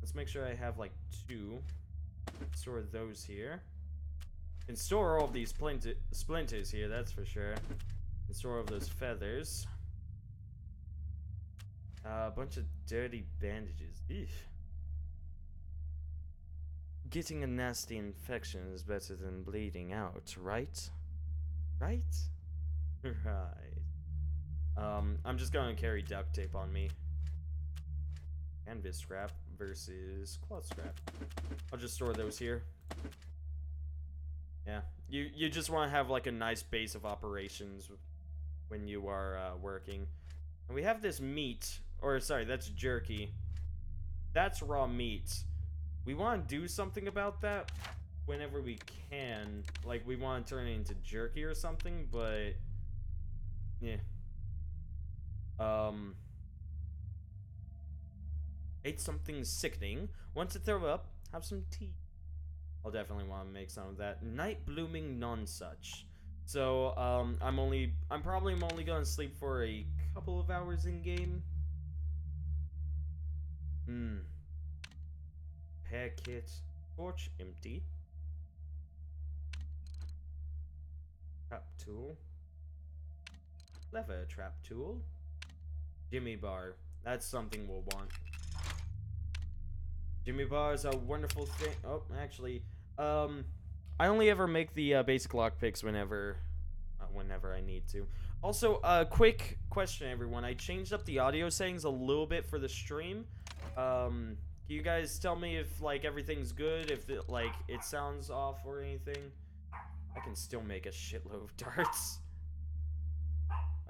Let's make sure I have like 2. Store those here. And store all of these splinters here, that's for sure. And store all of those feathers. A bunch of dirty bandages. Eesh. Getting a nasty infection is better than bleeding out, right? Right? Right. I'm just gonna carry duct tape on me. Canvas scrap versus cloth scrap. I'll just store those here. Yeah, you just want to have like a nice base of operations when you are working. And we have this meat, or sorry, that's jerky. That's raw meat. We want to do something about that whenever we can. Like, we want to turn it into jerky or something, but yeah. Ate something sickening. Want to throw up? Have some tea. I'll definitely want to make some of that. Night blooming nonsuch. So, I'm probably only gonna sleep for a couple of hours in game. Repair kit. Torch empty. Trap tool. Lever trap tool. Jimmy bar. That's something we'll want. Jimmy bar is a wonderful thing. Oh, actually, I only ever make the basic lockpicks whenever I need to. Also, quick question, everyone. I changed up the audio settings a little bit for the stream. Can you guys tell me if like everything's good? If it sounds off or anything? I can still make a shitload of darts.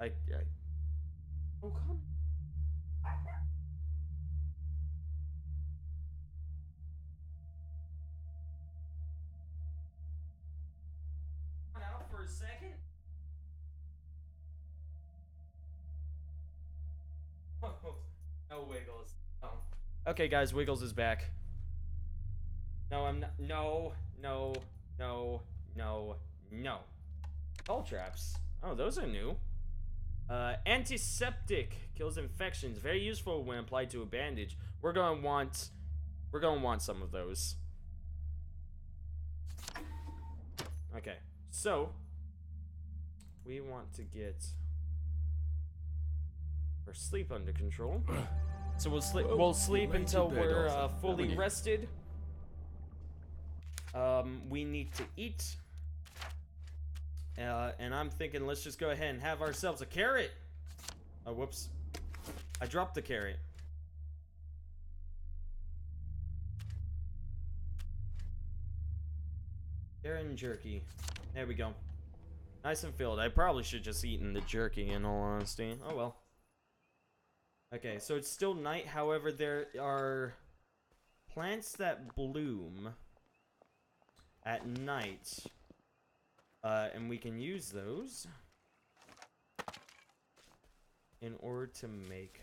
Oh, come. Out for a second. No Wiggles. Oh. Okay, guys, Wiggles is back. No, I'm not. No. Ball traps. Oh, those are new. Antiseptic kills infections. Very useful when applied to a bandage. We're gonna want some of those. Okay, so we want to get our sleep under control. So we'll sleep until we're fully rested. We need to eat. And I'm thinking, let's just go ahead and have ourselves a carrot. Oh, whoops. I dropped the carrot. Carrot and jerky. There we go. Nice and filled. I probably should just eaten the jerky, in all honesty. Oh, well. Okay, so it's still night. However, there are plants that bloom at night. And we can use those in order to make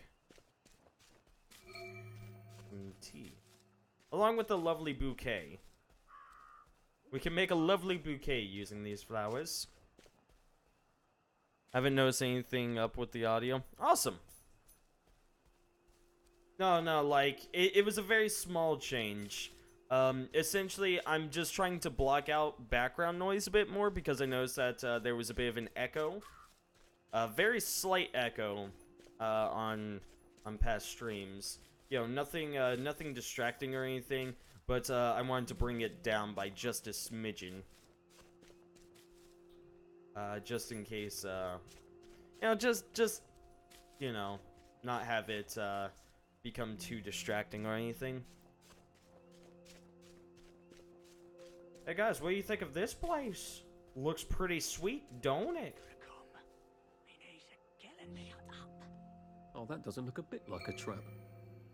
some tea. Along with a lovely bouquet. We can make a lovely bouquet using these flowers. Haven't noticed anything up with the audio. Awesome. No, like, it was a very small change. Essentially, I'm just trying to block out background noise a bit more because I noticed that there was a bit of an echo. A very slight echo on past streams. You know, nothing distracting or anything, but I wanted to bring it down by just a smidgen. Just in case, you know, just, you know, not have it become too distracting or anything. Hey guys, what do you think of this place? Looks pretty sweet, don't it? Oh, that doesn't look a bit like a trap.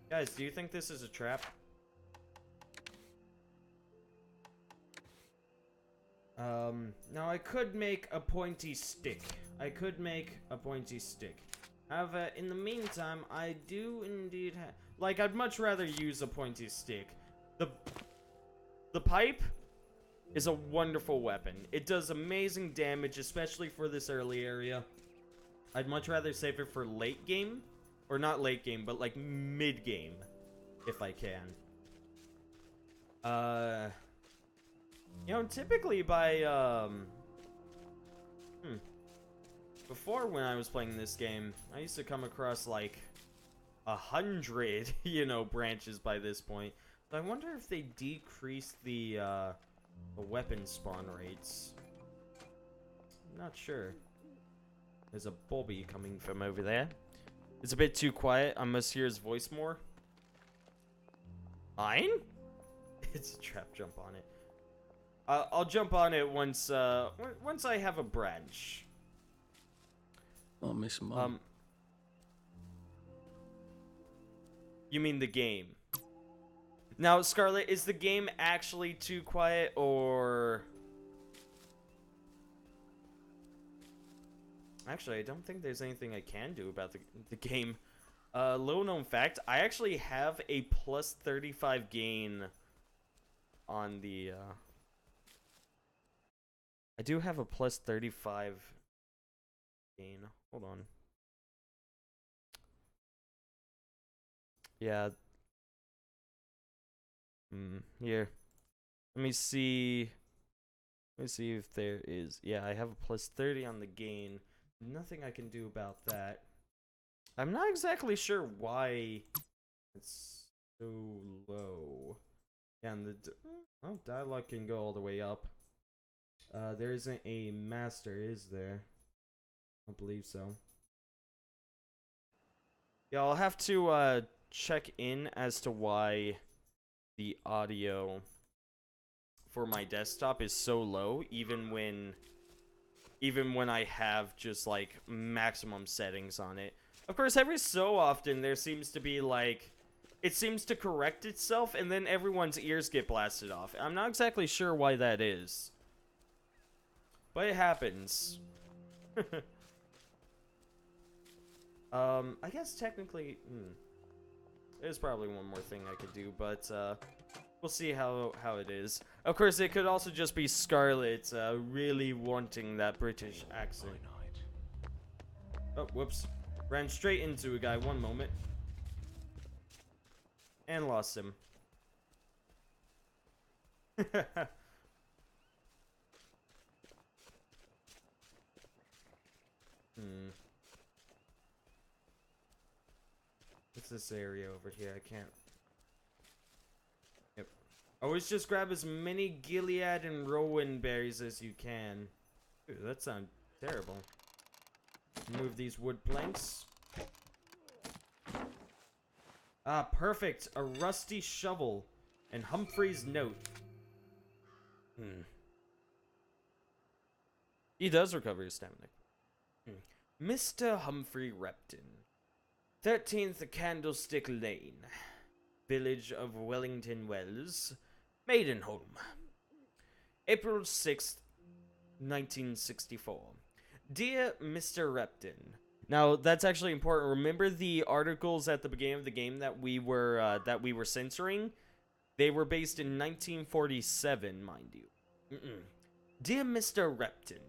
Guys, do you think this is a trap? Now I could make a pointy stick. However, in the meantime, I do indeed have... Like, I'd much rather use a pointy stick. The pipe is a wonderful weapon. It does amazing damage, especially for this early area. I'd much rather save it for late game. Or not late game, but like mid game. If I can. You know, typically by, before, when I was playing this game, I used to come across, like, 100, you know, branches by this point. But I wonder if they decreased the weapon spawn rates. I'm not sure. There's a Bobby coming from over there. It's a bit too quiet. I must hear his voice more. Mine? It's a trap. Jump on it. I'll jump on it once I have a branch. Oh, Miss Mom. You mean the game? Now, Scarlet, is the game actually too quiet, or... Actually, I don't think there's anything I can do about the game. Little known fact, I actually have a plus 35 gain on the... I do have a plus 35 gain. Hold on. Yeah. Here. Let me see. Let me see if there is. Yeah, I have a plus 30 on the gain. Nothing I can do about that. I'm not exactly sure why it's so low. Yeah, and the dialogue can go all the way up. There isn't a master, is there? I don't believe so. Yeah, I'll have to check in as to why the audio for my desktop is so low, even when I have just like maximum settings on it. Of course, every so often there seems to be like, it seems to correct itself and then everyone's ears get blasted off. I'm not exactly sure why that is, but it happens. I guess technically, there's probably one more thing I could do, but we'll see how it is. Of course, it could also just be Scarlet really wanting that British accent. Oh, whoops. Ran straight into a guy, one moment. And lost him. What's this area over here? I can't. Yep. Always just grab as many Gilead and Rowan berries as you can. Ooh, that sounds terrible. Move these wood planks. Ah, perfect. A rusty shovel and Humphrey's note. He does recover his stamina. Mr. Humphrey Repton, 13th Candlestick Lane, village of Wellington Wells, Maidenholm, April 6th, 1964. Dear Mr. Repton. Now, that's actually important. Remember the articles at the beginning of the game that we were censoring? They were based in 1947, mind you. Dear Mr. Repton,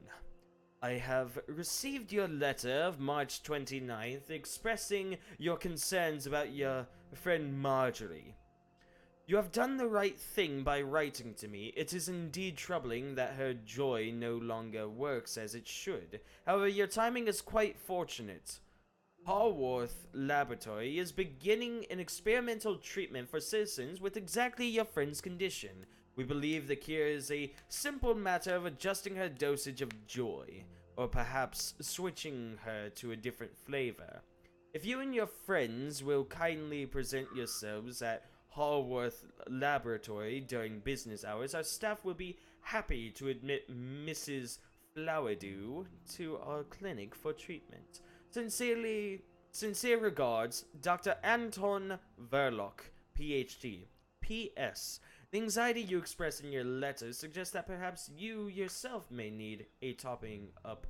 I have received your letter of March 29th expressing your concerns about your friend Marjorie. You have done the right thing by writing to me. It is indeed troubling that her joy no longer works as it should. However, your timing is quite fortunate. Haworth Laboratory is beginning an experimental treatment for citizens with exactly your friend's condition. We believe the cure is a simple matter of adjusting her dosage of joy, or perhaps switching her to a different flavor. If you and your friends will kindly present yourselves at Haworth Laboratory during business hours, our staff will be happy to admit Mrs. Flowerdew to our clinic for treatment. Sincerely, Sincere regards, Dr. Anton Verloc, PhD. P.S. The anxiety you express in your letter suggests that perhaps you yourself may need a topping up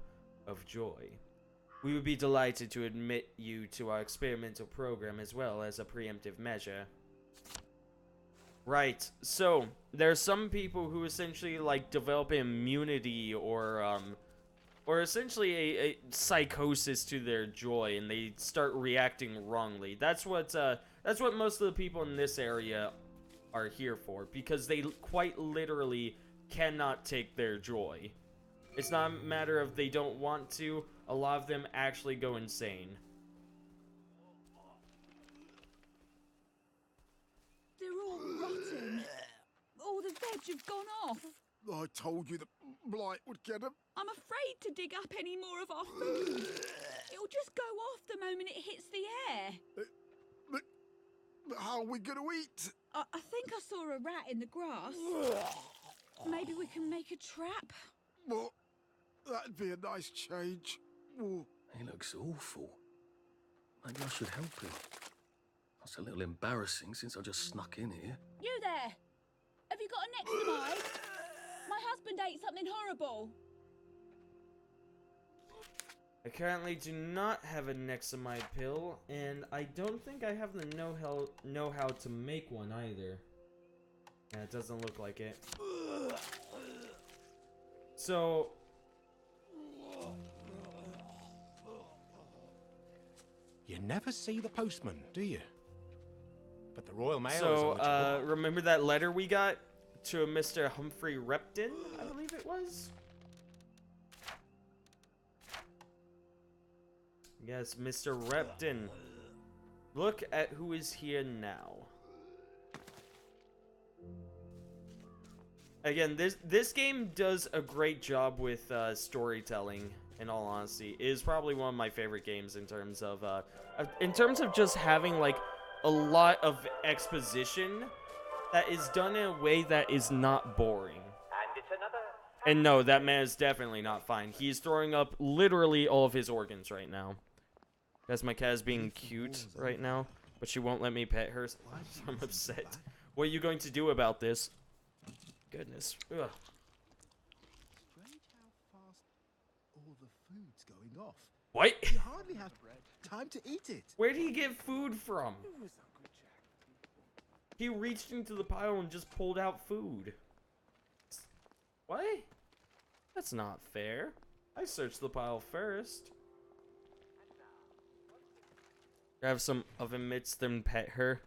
of joy. We would be delighted to admit you to our experimental program as well as a preemptive measure. Right, so there are some people who essentially like develop immunity or essentially a psychosis to their joy, and they start reacting wrongly. That's what most of the people in this area are here for, because they quite literally cannot take their joy. It's not a matter of they don't want to. A lot of them actually go insane. They're all rotten. All the veg have gone off. I told you the blight would get them. I'm afraid to dig up any more of our food. It'll just go off the moment it hits the air. But how are we going to eat? I think I saw a rat in the grass. Maybe we can make a trap? Well, that'd be a nice change. Oh. He looks awful. Maybe I should help him. That's a little embarrassing since I just snuck in here. You there! Have you got a Nexamide? My husband ate something horrible. I currently do not have a Nexamide pill, and I don't think I have the know-how to make one either. Yeah, it doesn't look like it. So... You never see the postman, do you? But the Royal Mail is So, on the job. remember that letter we got to Mr. Humphrey Repton, I believe it was? Yes, Mr. Repton. Look at who is here now. Again, this game does a great job with storytelling. In all honesty, it is probably one of my favorite games in terms of just having like a lot of exposition that is done in a way that is not boring. And it's another... And no, that man is definitely not fine. He's throwing up literally all of his organs right now. That's my cat is being cute right now, but she won't let me pet her, so I'm upset. What are you going to do about this? Goodness. Ugh. Strange how fast all the food's going off. What? You hardly have time to eat it. Where did he get food from? He reached into the pile and just pulled out food. What? That's not fair. I searched the pile first. Grab some oven mitts, then pet her.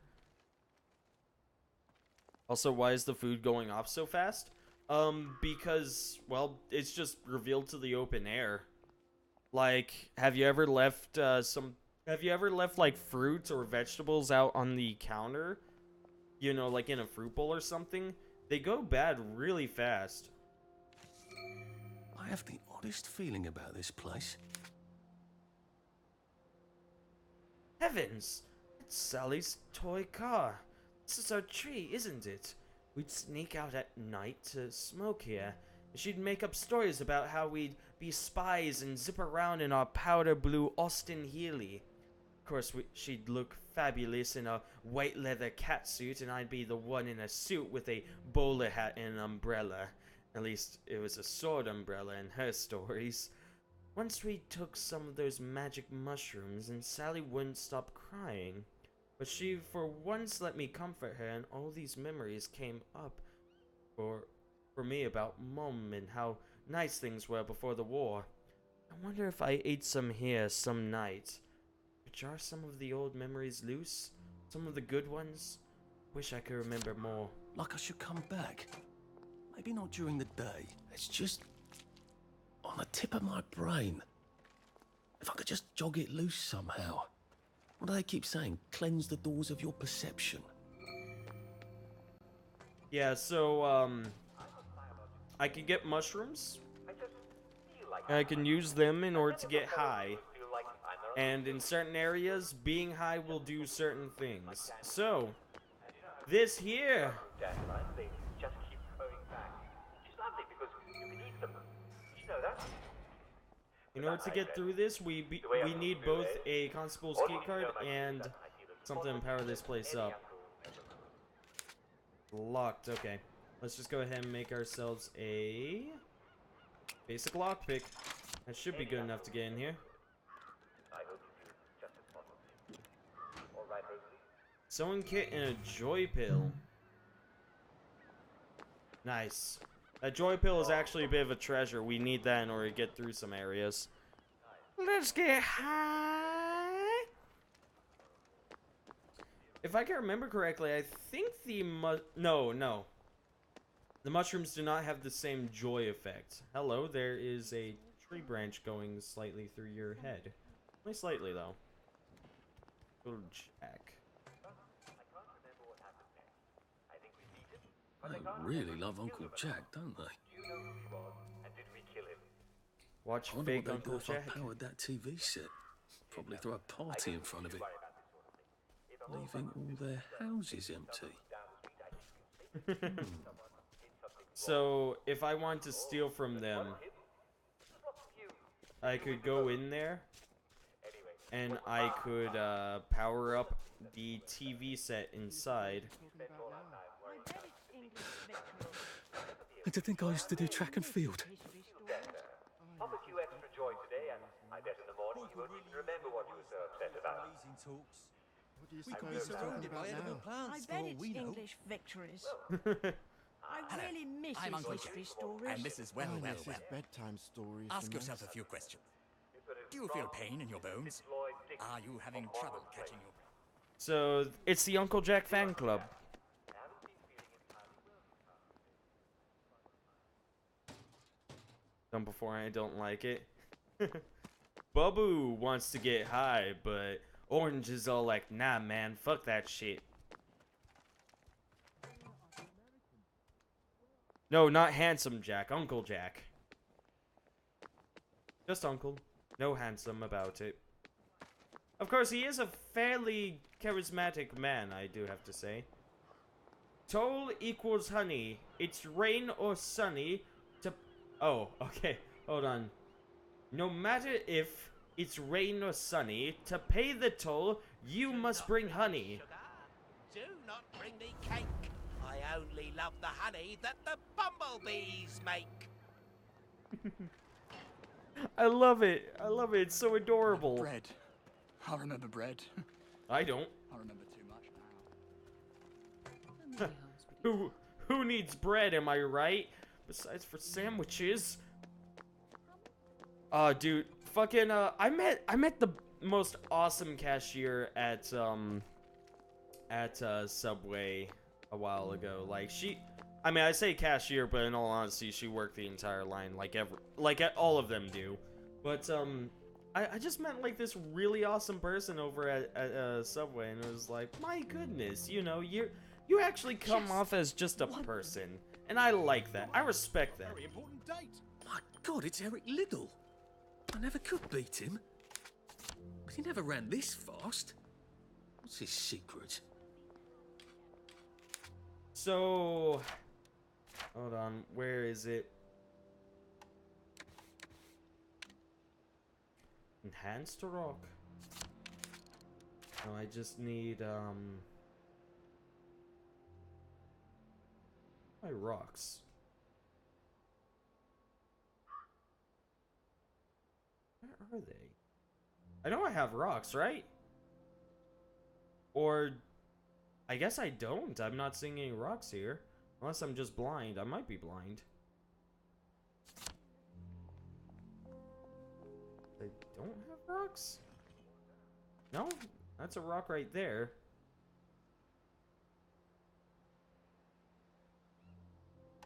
Also, why is the food going off so fast? Because, well, it's just revealed to the open air. Like, have you ever left, like, fruits or vegetables out on the counter? You know, like in a fruit bowl or something? They go bad really fast. I have the oddest feeling about this place. Heavens! It's Sally's toy car. This is our tree, isn't it? We'd sneak out at night to smoke here. And she'd make up stories about how we'd be spies and zip around in our powder blue Austin Healey. Of course, she'd look fabulous in a white leather catsuit, and I'd be the one in a suit with a bowler hat and an umbrella. At least, it was a sword umbrella in her stories. Once we took some of those magic mushrooms, and Sally wouldn't stop crying. But she for once let me comfort her, and all these memories came up for me about Mom and how nice things were before the war. I wonder if I ate some here some night. Could jar some of the old memories loose? Some of the good ones? Wish I could remember more. Like I should come back. Maybe not during the day. It's just on the tip of my brain. If I could just jog it loose somehow. What do they keep saying? Cleanse the doors of your perception. Yeah, so, I can get mushrooms. I can use them in order to get high. And in certain areas, being high will do certain things. So, this here. They just keep going back. Which is lovely because you can eat them. Did you know that? In order to get through this, we need both a constable's key card and something to power this place up. Locked. Okay. Let's just go ahead and make ourselves a basic lockpick. That should be good enough to get in here. Sewing kit and a joy pill. Nice. That joy pill is actually a bit of a treasure. We need that in order to get through some areas. Let's get high. If I can remember correctly, I think the no. The mushrooms do not have the same joy effect. Hello, there is a tree branch going slightly through your head. Only slightly, though. Little Jack. They really love Uncle Jack, don't they? Watch I wonder fake what Uncle they'd do if Jack. I powered that TV set. Probably throw a party in front of it. Leaving all their houses empty. So, if I want to steal from them, I could go in there, and I could power up the TV set inside. And to think I used to do track and field. Promise you extra joy today, and I bet in the morning you won't even remember what you were so upset about. We could be surrounded by edible plants. I bet for all it's we know. English victories. I really miss I'm his Uncle history Jack, stories. and this is well. Bedtime stories. Ask yourself a few questions. Do you feel pain in your bones? Are you having trouble catching your breath? So, it's the Uncle Jack fan club. Done before, I don't like it. Babu wants to get high, but Orange is all like, nah, man, fuck that shit. No, not handsome Jack, Uncle Jack. Just Uncle. No handsome about it. Of course, he is a fairly charismatic man, I do have to say. Toll equals honey. It's rain or sunny to... Oh, okay. Hold on. No matter if it's rain or sunny, to pay the toll, you must bring honey. Do not bring me cake. I only love the honey that the bumblebees make. I love it. I love it. It's so adorable. Bread. I remember bread. I don't. I remember too much now. Who needs bread, am I right? Besides for sandwiches. Dude, fucking I met the most awesome cashier at Subway a while ago. Like I mean, I say cashier, but in all honesty, she worked the entire line, like all of them do. But I just met like this really awesome person over at Subway, and it was like, my goodness, you know, you actually come off as just a person, and I like that. I respect that. Very important date. My God, it's Eric Liddell. I never could beat him. But he never ran this fast. What's his secret? So, hold on, where is it? Enhanced rock. No, I just need my rocks. Where are they? I know I have rocks, right? Or I guess I don't. I'm not seeing any rocks here. Unless I'm just blind. I might be blind. I don't have rocks? No? That's a rock right there.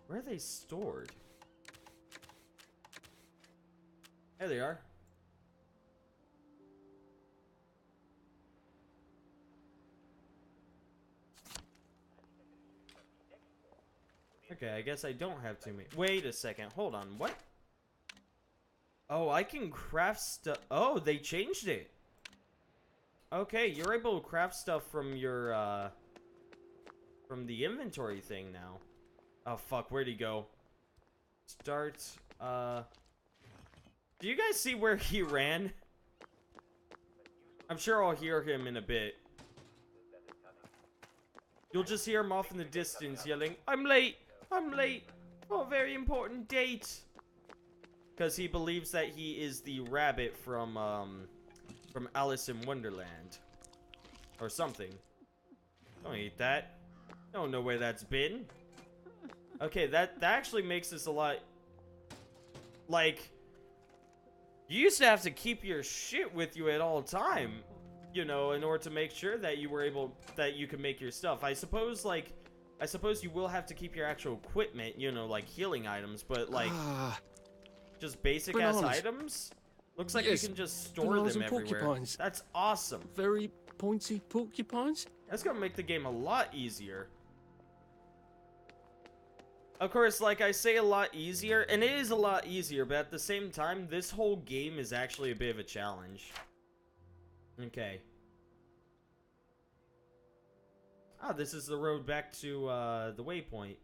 Where are they stored? There they are. Okay, I guess I don't have too many. Wait a second. Hold on. What? Oh, I can craft stuff. Oh, they changed it. Okay, you're able to craft stuff from your, from the inventory thing now. Oh, fuck. Where'd he go? Start, Do you guys see where he ran? I'm sure I'll hear him in a bit. You'll just hear him off in the distance yelling, "I'm late! I'm late! For a very important date!" Because he believes that he is the rabbit from Alice in Wonderland. Or something. Don't eat that. Don't know where that's been. Okay, that actually makes this a lot... Like... You used to have to keep your shit with you at all time, you know, in order to make sure that you were able, that you could make your stuff. I suppose you will have to keep your actual equipment, you know, like healing items, but like, just basic ass items? Looks like you can just store them everywhere. Porcupines. That's awesome. Very pointy porcupines? That's gonna make the game a lot easier. Of course, like I say, a lot easier, and it is a lot easier, but at the same time, this whole game is actually a bit of a challenge. Okay. Ah, this is the road back to, the waypoint.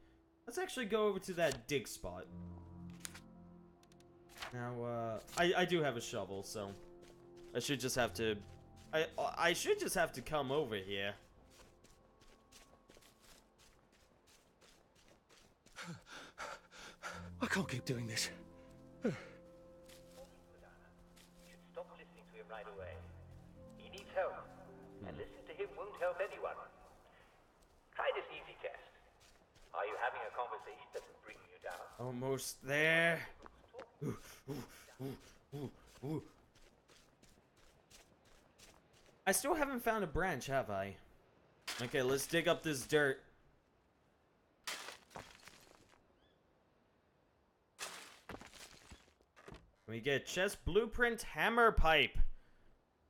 Let's actually go over to that dig spot. Now, I do have a shovel, so I should just have to... I should just have to come over here. I can't keep doing this. You should stop listening to him right away. He needs help, and listening to him won't help anyone. Try this easy test. Are you having a conversation that's bringing you down? Almost there. I still haven't found a branch, have I? Okay, let's dig up this dirt. We get chest blueprint hammer pipe.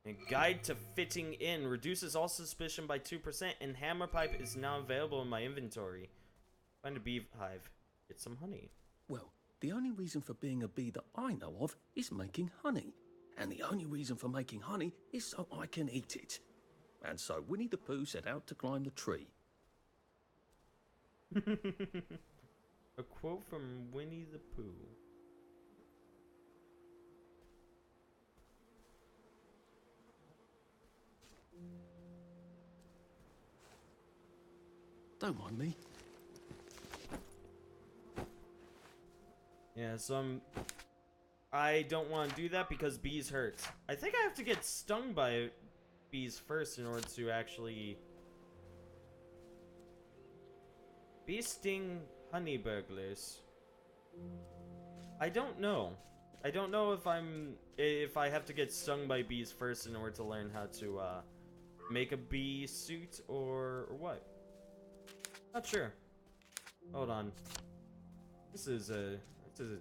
A guide to fitting in reduces all suspicion by 2%, and hammer pipe is now available in my inventory. Find a bee hive. Get some honey. Well, the only reason for being a bee that I know of is making honey. And the only reason for making honey is so I can eat it. And so Winnie the Pooh set out to climb the tree. A quote from Winnie the Pooh. Don't mind me. Yeah, so I don't want to do that because bees hurt. I think I have to get stung by bees first in order to actually... Bee sting honey burglars. I don't know. I don't know if I have to get stung by bees first in order to learn how to make a bee suit or what. Not sure. Hold on. This is a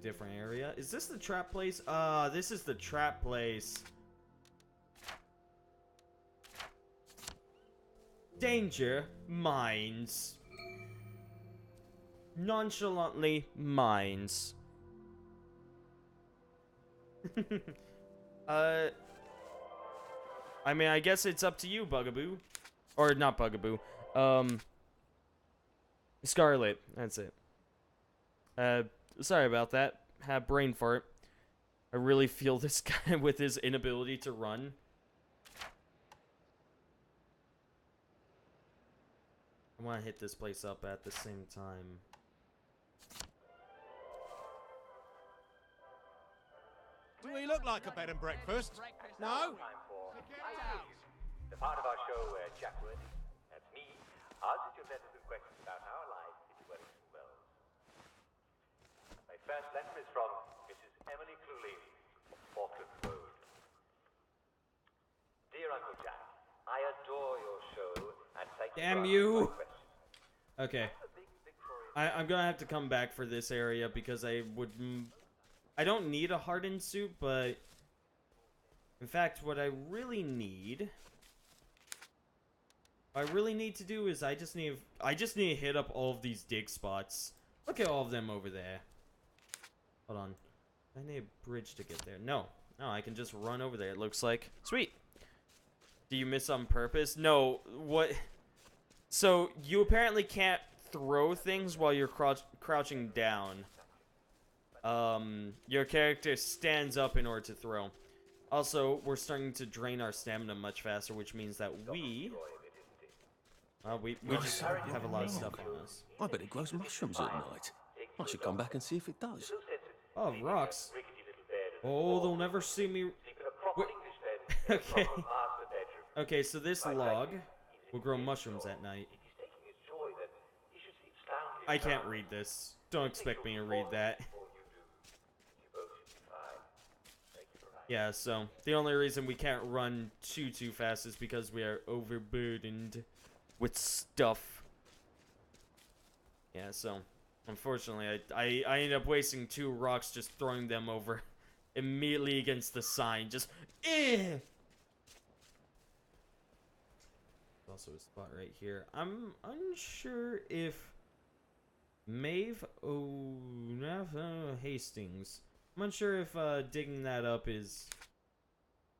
different area. Is this the trap place? This is the trap place. Danger mines. Nonchalantly mines. I mean, I guess it's up to you, Bugaboo. Or not Bugaboo. Scarlet. That's it. Sorry about that. Had brain fart. I really feel this guy with his inability to run. I want to hit this place up at the same time. Do we look like a bed and breakfast? No? Time for the part of our show where Jack Worthy, that's me, answers your letters and questions about our lives in Wellington Wells. My first letter is from Mrs. Emily Cluley of Falkland Road. Dear Uncle Jack, I adore your show and thank you Damn for you! answering my questions. Okay. I'm gonna have to come back for this area because I don't need a hardened suit, but in fact, what I really need to do is I just need to hit up all of these dig spots. Look at all of them over there. Hold on. I need a bridge to get there. No, I can just run over there. It looks like sweet. Do you miss on purpose? No. What? So you apparently can't throw things while you're crouching down. your character stands up in order to throw. Also, we're starting to drain our stamina much faster, which means that we just have a lot of stuff on us. I bet it grows mushrooms at night. I should come back and see if it does. Oh, rocks. Oh, they'll never see me. Okay. Okay, so this log will grow mushrooms at night. I can't read this. Don't expect me to read that. Yeah, so the only reason we can't run too fast is because we are overburdened with stuff. Yeah, so unfortunately I ended up wasting 2 rocks just throwing them over immediately against the sign. Just There's also a spot right here. I'm unsure if Maeve Hastings. I'm unsure if digging that up is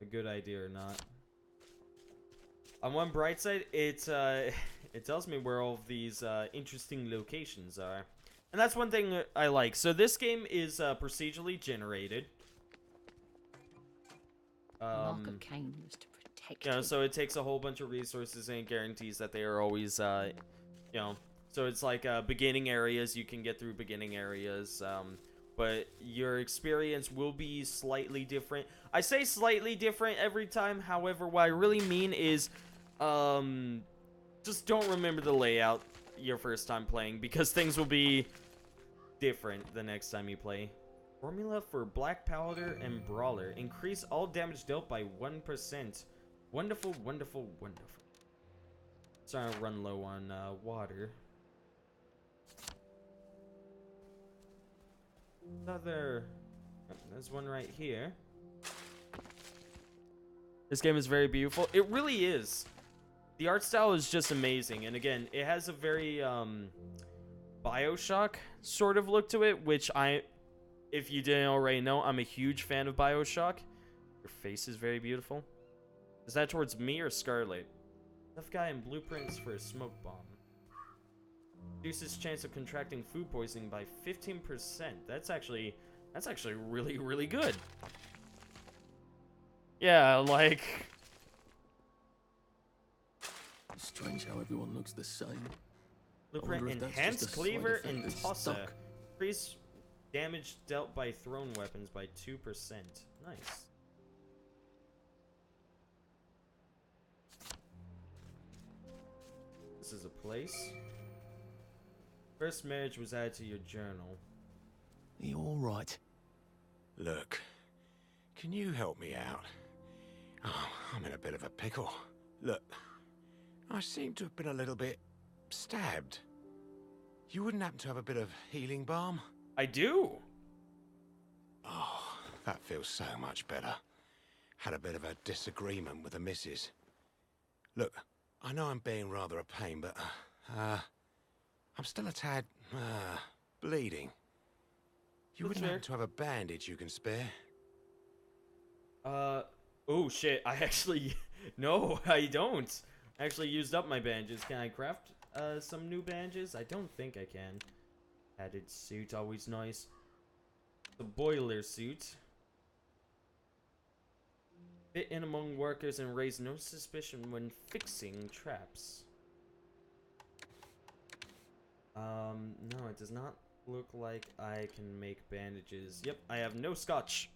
a good idea or not. On one bright side, it tells me where all of these interesting locations are. And that's one thing I like. So this game is procedurally generated. Mark of Cain was to protect you. you. So it takes a whole bunch of resources and guarantees that they are always, you know, so it's like beginning areas. You can get through beginning areas, but your experience will be slightly different. I say slightly different every time. However, what I really mean is, just don't remember the layout your first time playing, because things will be different the next time you play. Formula for Black Powder and Brawler. Increase all damage dealt by 1%. Wonderful, wonderful, wonderful. Starting to run low on water. There's one right here. This game is very beautiful. It really is. The art style is just amazing. And again, it has a very BioShock sort of look to it, which if you didn't already know, I'm a huge fan of BioShock. Your face is very beautiful. Is that towards me or Scarlet? Tough guy in blueprints for a smoke bomb. Reduces chance of contracting food poisoning by 15%. That's actually really, really good. Yeah, like... Strange how everyone looks the same. Blueprint enhanced cleaver and tosser. Increase damage dealt by thrown weapons by 2%. Nice. This is a place. First marriage was added to your journal. Are you all right? Look, can you help me out? Oh, I'm in a bit of a pickle. Look, I seem to have been a little bit stabbed. You wouldn't happen to have a bit of healing balm? I do. Oh, that feels so much better. Had a bit of a disagreement with the missus. Look, I know I'm being rather a pain, but I'm still a tad bleeding. You wouldn't happen to have a bandage you can spare? Oh shit, I actually... No, I don't. I actually used up my bandages. Can I craft some new bandages? I don't think I can. Added suit, always nice. The boiler suit. Fit in among workers and raise no suspicion when fixing traps. No, it does not look like I can make bandages. Yep, I have no scotch.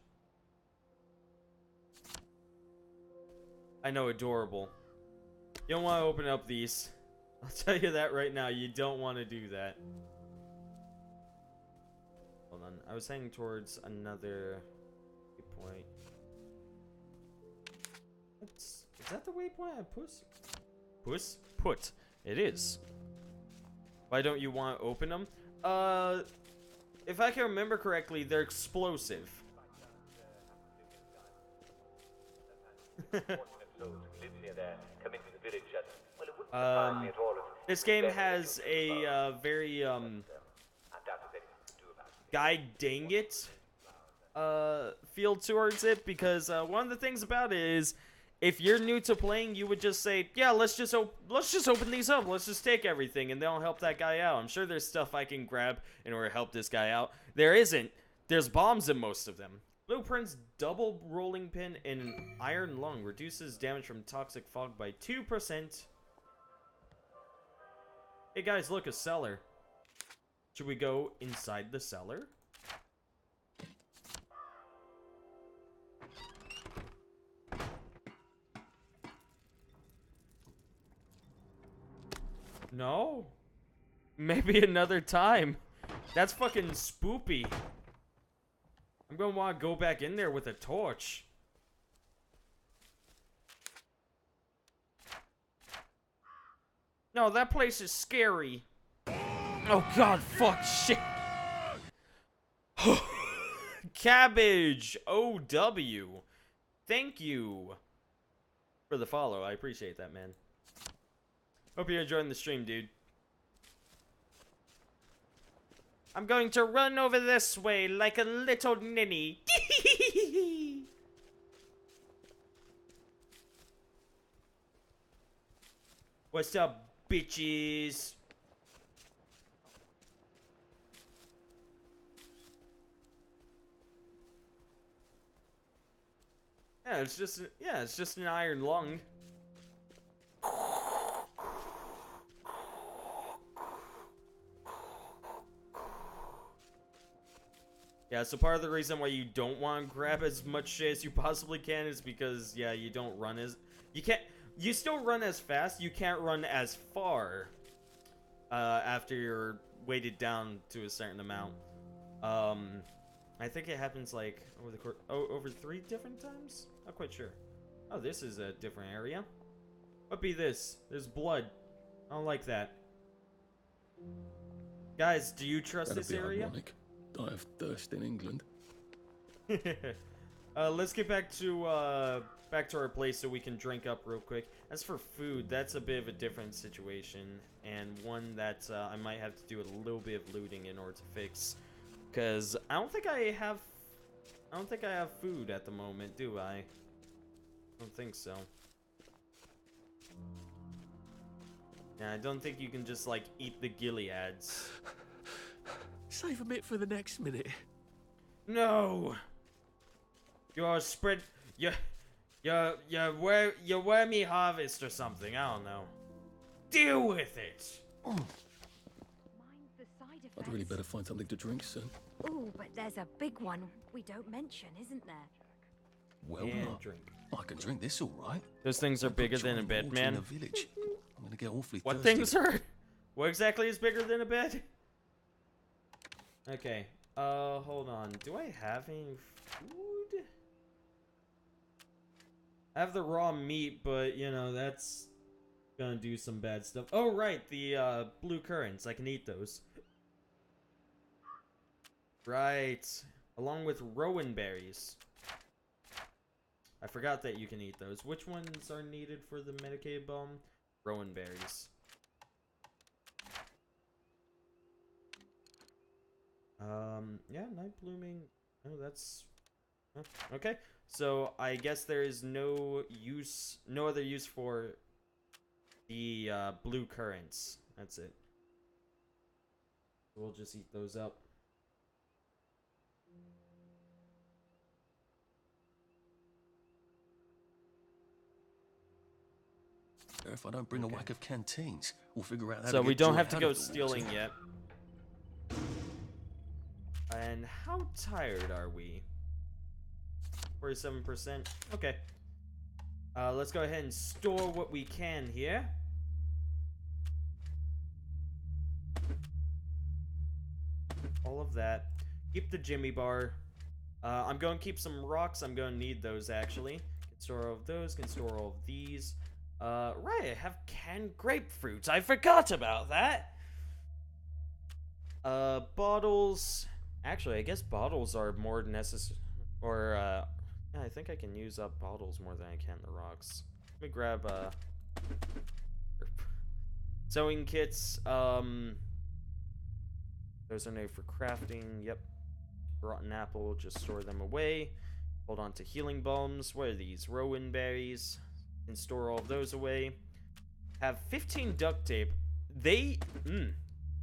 I know, adorable. You don't want to open up these. I'll tell you that right now. You don't want to do that. Hold on. I was heading towards another waypoint. Is that the waypoint I put? It is. Why don't you want to open them? If I can remember correctly, they're explosive. This game has a very guy dang it feel towards it, because one of the things about it is, if you're new to playing, you would just say, yeah, let's just open these up, let's just take everything, and they'll help that guy out. I'm sure there's stuff I can grab in order to help this guy out. There isn't. There's bombs in most of them. Blueprint's double rolling pin and iron lung reduces damage from toxic fog by 2%. Hey guys, look, a cellar. Should we go inside the cellar? No? Maybe another time. That's fucking spoopy. I'm gonna want to go back in there with a torch. No, that place is scary. Oh god, fuck, shit. Cabbage OW. Thank you for the follow. I appreciate that, man. Hope you're enjoying the stream, dude. I'm going to run over this way like a little ninny. What's up, bitches? Yeah, it's just an iron lung. Yeah, so part of the reason why you don't want to grab as much shit as you possibly can is because, yeah, you don't run as... You still run as fast, you can't run as far after you're weighted down to a certain amount. I think it happens, like, over 3 different times? Not quite sure. Oh, this is a different area. What be this? There's blood. I don't like that. Guys, do you trust That'd this area? Ironic. Die of thirst in England. Let's get back to our place so we can drink up real quick. As for food, that's a bit of a different situation, and one that I might have to do a little bit of looting in order to fix, because I don't think I have food at the moment, do I? I don't think so. Yeah, I don't think you can just like eat the Gileads. Save a bit for the next minute. No. You're wormy harvest or something. I don't know. Deal with it. Mind the side effects. I'd really better find something to drink soon. Ooh, but there's a big one we don't mention, isn't there? Well, And drink. I can drink this all right. Those things are bigger than a bed, In man. the village. I'm gonna get awfully What thirsty. things are? What exactly is bigger than a bed? Okay. Hold on. Do I have any food? I have the raw meat, but you know that's gonna do some bad stuff. Oh right, the blue currants. I can eat those. Right, along with rowan berries. I forgot that you can eat those. Which ones are needed for the medicated bomb? Rowan berries. Yeah, night blooming. Oh, that's okay. So I guess there is no other use for the blue currants. That's it. We'll just eat those up. If I don't bring a whack of canteens, we'll figure out how So to we get don't Joy have to out go of the stealing water. yet. And how tired are we? 47%. Okay. Let's go ahead and store what we can here. All of that. Keep the Jimmy bar. I'm going to keep some rocks. I'm going to need those, actually. Can store all of those. Can store all of these. Right, I have canned grapefruits. I forgot about that. Bottles. Actually, I guess bottles are more necessary. Or, yeah, I think I can use up bottles more than I can the rocks. Let me grab, sewing kits. Those are made for crafting. Yep. Rotten apple, just store them away. Hold on to healing bombs. What are these? Rowan berries. Can store all of those away. Have 15 duct tape.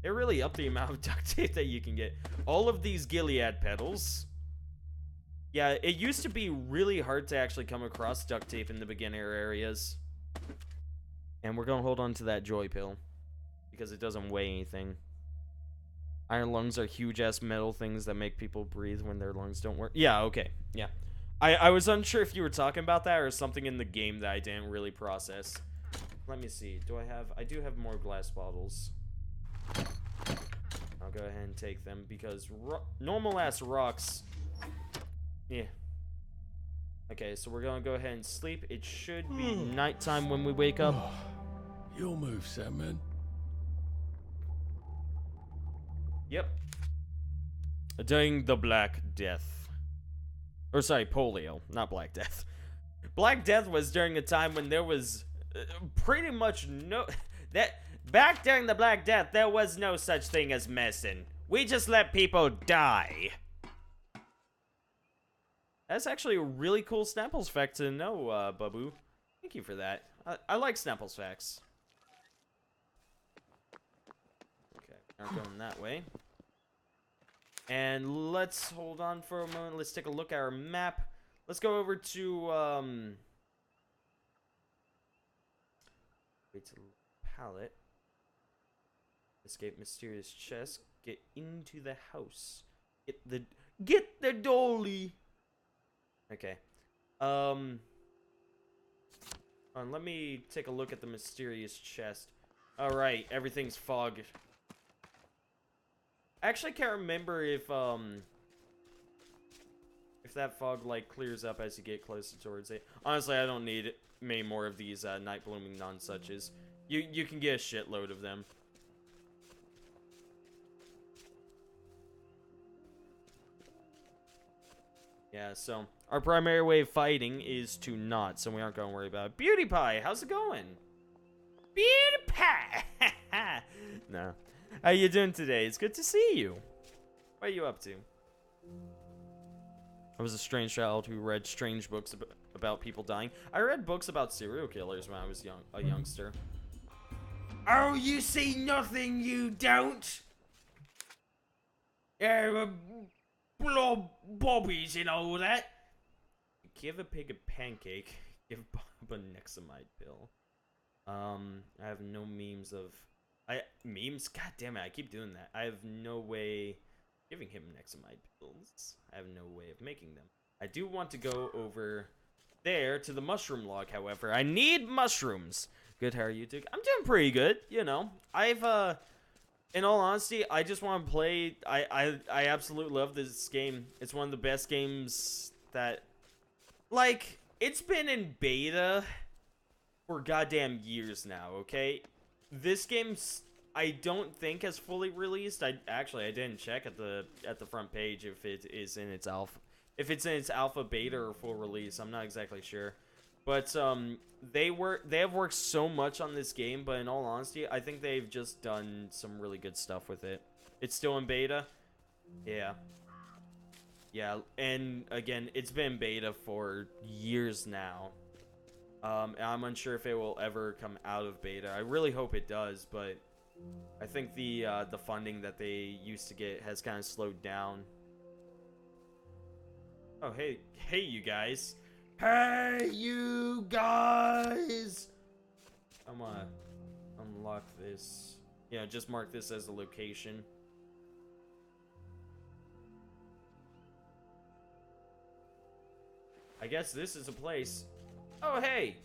They really up the amount of duct tape that you can get. All of these Gilead petals. Yeah, it used to be really hard to actually come across duct tape in the beginner areas. And we're gonna hold on to that joy pill. Because it doesn't weigh anything. Iron lungs are huge-ass metal things that make people breathe when their lungs don't work. Yeah, okay. Yeah. I was unsure if you were talking about that or something in the game that I didn't really process. Let me see. I do have more glass bottles. I'll go ahead and take them because normal-ass rocks... Yeah. Okay, so we're gonna go ahead and sleep. It should be nighttime when we wake up. Your move, Sandman. Yep. During the Black Death. Or sorry, polio, not Black Death. Black Death was during a time when there was pretty much no... Back during the Black Death, there was no such thing as medicine. We just let people die. That's actually a really cool Snapples fact to know, Babu. Thank you for that. I like Snapples facts. Okay, now going that way. And let's hold on for a moment. Let's take a look at our map. Let's go over to, wait to pallet. Escape mysterious chest. Get into the house. Get the dolly. Okay. Let me take a look at the mysterious chest. Alright, everything's fog. I actually can't remember if that fog, like, clears up as you get closer towards it. Honestly, I don't need many more of these, night blooming nonsuches. You can get a shitload of them. Yeah, so our primary way of fighting is to not, so we aren't going to worry about it. Beauty Pie, how's it going? Beauty Pie! No. How you doing today? It's good to see you. What are you up to? I was a strange child who read strange books about people dying. I read books about serial killers when I was a youngster. Oh, you see nothing, you don't? Blob bobbies and all that. Give a pig a pancake. Give Bob a Nexamide pill. I have no memes of... Memes? God damn it, I keep doing that. I have no way giving him Nexamide pills. I have no way of making them. I do want to go over there to the mushroom log, however. I need mushrooms. Good, how are you, Duke? I'm doing pretty good, you know. In all honesty, I just want to play. I absolutely love this game. It's one of the best games that... Like, it's been in beta for goddamn years now, okay? This game, I don't think has fully released. I didn't check at the front page if it is in its alpha. If it's in its alpha, beta, or full release. I'm not exactly sure. But they have worked so much on this game, but in all honesty, I think they've just done some really good stuff with it. It's still in beta. Yeah. Yeah, and again, it's been beta for years now. I'm unsure if it will ever come out of beta. I really hope it does, but I think the funding that they used to get has kind of slowed down. Oh, hey, you guys. Hey, you guys! I'm gonna unlock this. Yeah, just mark this as a location. I guess this is a place. Oh, hey!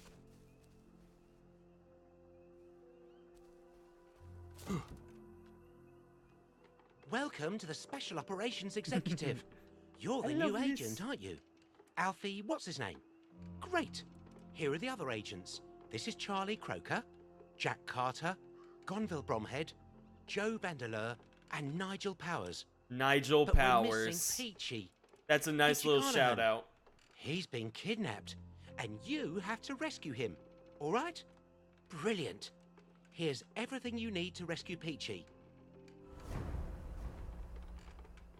Welcome to the Special Operations Executive. You're the new agent, aren't you? Alfie, what's his name? Great. Here are the other agents. This is Charlie Croker, Jack Carter, Gonville Bromhead, Joe Vandeleur, and Nigel Powers. Nigel but Powers. We're missing Peachy. That's a nice little shout out. He's been kidnapped, and you have to rescue him. All right? Brilliant. Here's everything you need to rescue Peachy.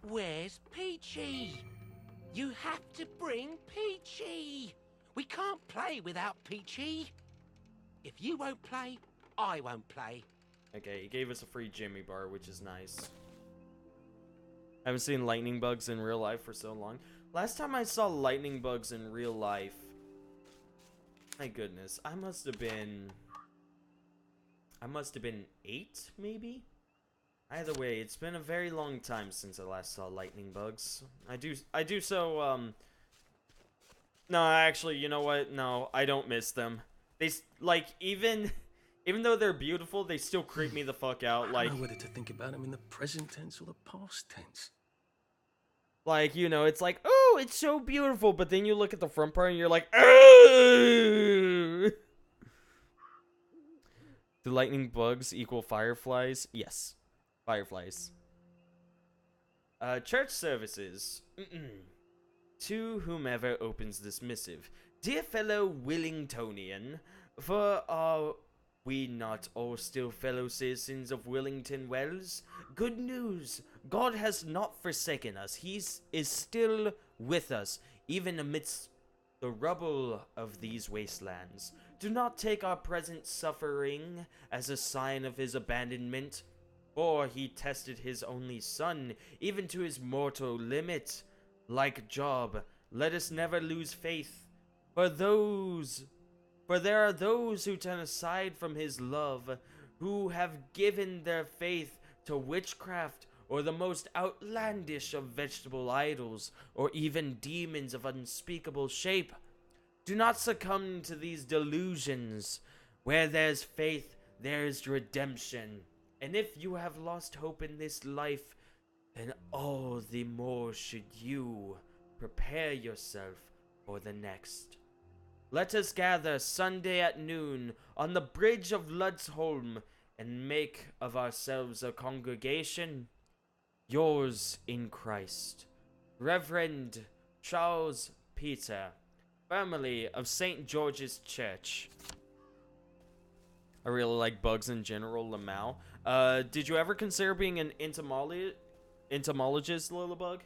Where's Peachy? You have to bring Peachy. We can't play without Peachy. If you won't play, I won't play. Okay, he gave us a free Jimmy bar, which is nice. I haven't seen lightning bugs in real life for so long. Last time I saw lightning bugs in real life, my goodness, I must have been 8, maybe? Either way, it's been a very long time since I last saw lightning bugs. I do so, no, actually, you know what? No, I don't miss them. They, like, even though they're beautiful, they still creep me the fuck out. I Like, don't know whether to think about them in the present tense or the past tense. like, you know, it's like, oh, it's so beautiful, but then you look at the front part and you're like, oh! Do lightning bugs equal fireflies? Yes. Fireflies. Church services. To whomever opens this missive. Dear fellow Willingtonian, for are we not all still fellow citizens of Willington Wells? Good news! God has not forsaken us. He is still with us, even amidst the rubble of these wastelands. Do not take our present suffering as a sign of his abandonment, for he tested his only son, even to his mortal limit. Like Job, let us never lose faith, for there are those who turn aside from his love, who have given their faith to witchcraft, or the most outlandish of vegetable idols, or even demons of unspeakable shape. Do not succumb to these delusions. Where there's faith, there's redemption. And if you have lost hope in this life, then all the more should you prepare yourself for the next. Let us gather Sunday at noon on the bridge of Ludsholm and make of ourselves a congregation. Yours in Christ, Reverend Charles Peter, family of St. George's Church. I really like bugs in general, Lamau. Did you ever consider being an entomologist, Lilybug?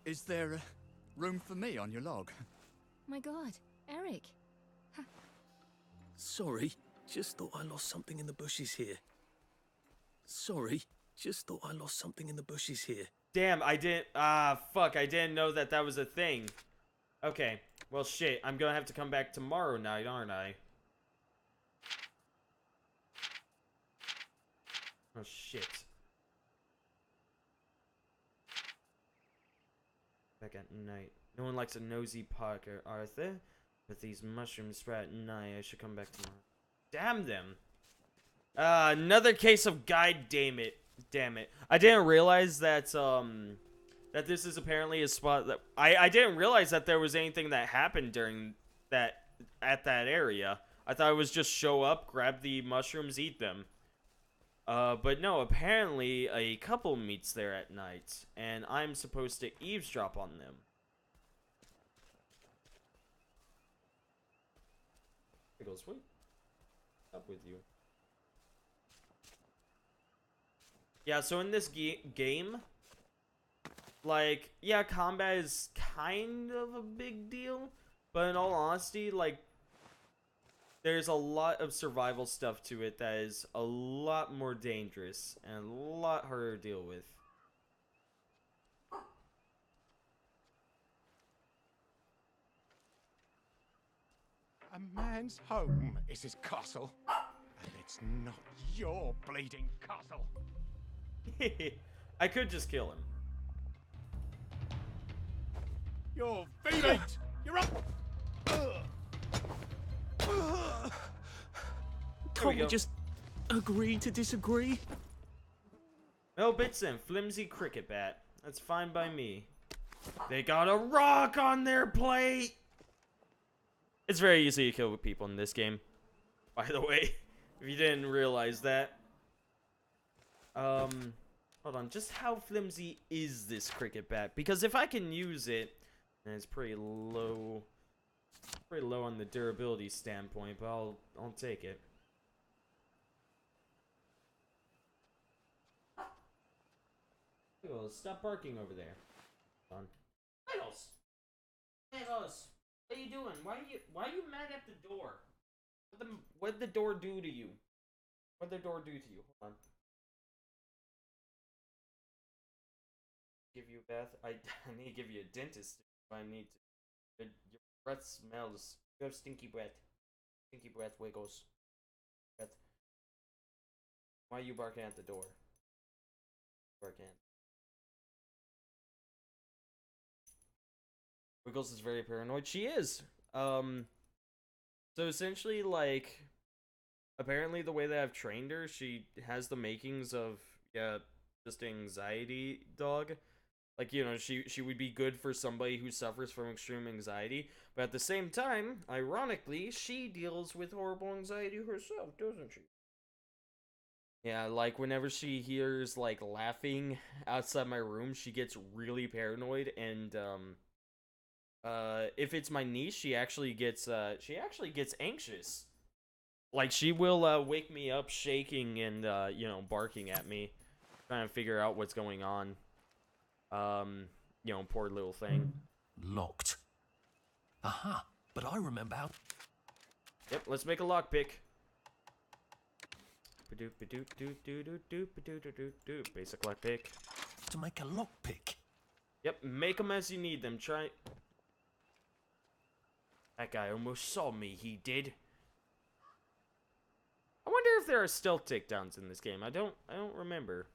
Is there room for me on your log? My God, Eric. Sorry, just thought I lost something in the bushes here. Sorry, just thought I lost something in the bushes here. Damn, I didn't, fuck, I didn't know that that was a thing. Okay, well shit, I'm gonna have to come back tomorrow night, aren't I? Oh shit. Back at night. No one likes a nosy Parker, Arthur. But these mushrooms sprout at night. I should come back tomorrow. Damn them. Another case of damn it. Damn it. I didn't realize that, that this is apparently a spot that... I didn't realize that there was anything that happened during that... at that area. I thought it was just show up, grab the mushrooms, eat them. But no, apparently a couple meets there at night, and I'm supposed to eavesdrop on them. It goes, what? Up with you. Yeah, so in this game, like, yeah, combat is kind of a big deal, but in all honesty, like, there's a lot of survival stuff to it that is a lot more dangerous and a lot harder to deal with. A man's home is his castle, and it's not your bleeding castle. I could just kill him. You're V8! You're up! Can't we just agree to disagree? Mel Bitson, flimsy cricket bat. That's fine by me. They got a rock on their plate! It's very easy to kill people in this game, by the way, if you didn't realize that. Hold on, just how flimsy is this cricket bat? Because if I can use it, and it's pretty low on the durability standpoint, but I'll take it. Pickles, stop barking over there. Hold on. Pickles! Pickles! What are you doing? Why are you mad at the door? What'd the door do to you? What'd the door do to you? Hold on. give you a bath. I need to give you a dentist if I need to. Your breath smells. You have stinky breath. Stinky breath, Wiggles. Breath. Why are you barking at the door? Barking. Wiggles is very paranoid. She is. So essentially, like, apparently the way that I've trained her, she has the makings of, yeah, just anxiety dog. Like, you know, she would be good for somebody who suffers from extreme anxiety. But at the same time, ironically, she deals with horrible anxiety herself, doesn't she? Yeah, like, whenever she hears, like, laughing outside my room, she gets really paranoid, and, if it's my niece, she actually gets anxious. Like, she will, wake me up shaking and, you know, barking at me, trying to figure out what's going on. You know, poor little thing. Locked. Aha, but I remember how... Yep, let's make a lockpick. Basic lockpick. To make a lockpick. Yep, make them as you need them. Try... That guy almost saw me, he did. I wonder if there are stealth takedowns in this game. I don't remember.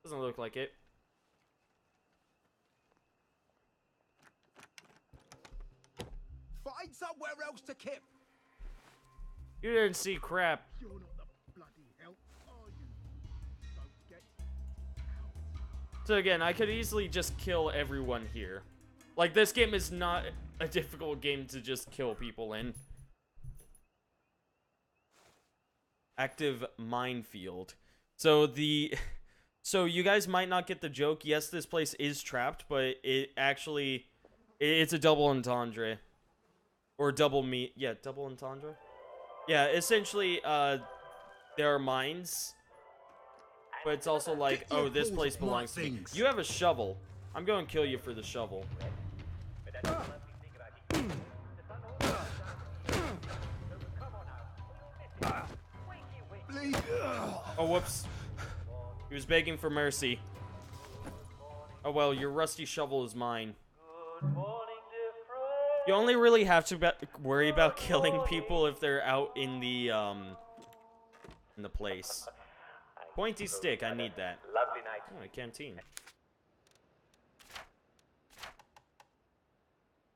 Doesn't look like it. Find somewhere else to kip. You didn't see crap. You're not the bloody help, are you? Don't get out. So again, I could easily just kill everyone here. Like, this game is not a difficult game to just kill people in. Active minefield. So you guys might not get the joke. Yes, this place is trapped, but it's a double entendre. Or double entendre? Yeah, essentially, there are mines. But it's also like, oh, this place belongs to me. You have a shovel. I'm going to kill you for the shovel. Oh, whoops. He was begging for mercy. Oh, well, your rusty shovel is mine. You only really have to worry about killing people if they're out in the place. Pointy stick, I need that. Lovely night. Oh, a canteen.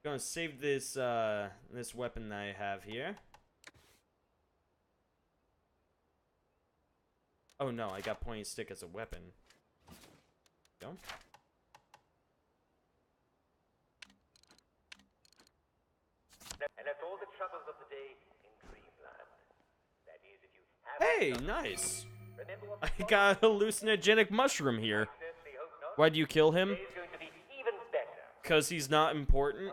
Gonna save this this weapon that I have here. Oh no, I got pointy stick as a weapon. Go. And that's all the troubles of the day in Dreamland. That is, if you have... Hey, nice. I got a hallucinogenic mushroom here. Why'd you kill him? Because he's not important.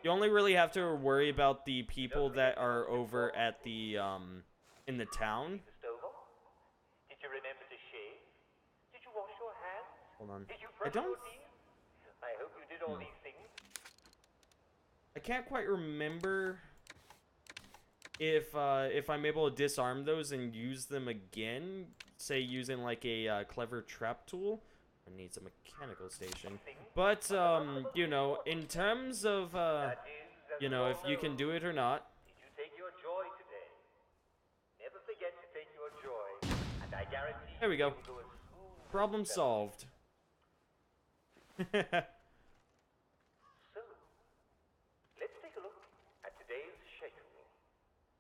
You only really have to worry about the people that are over at the, in the town. Did you remember to shave? Did you wash your hands? Hold on. Did you I brush your don't... teeth? I hope you did all these things. I can't quite remember if I'm able to disarm those and use them again, say using like a clever trap tool. I need some mechanical station. But you know, in terms of you know, if you can do it or not. Did you take your joy today? Never forget to take your joy, and I guarantee There we go. you will go as smooth Problem as solved. So, let's take a look at today's schedule.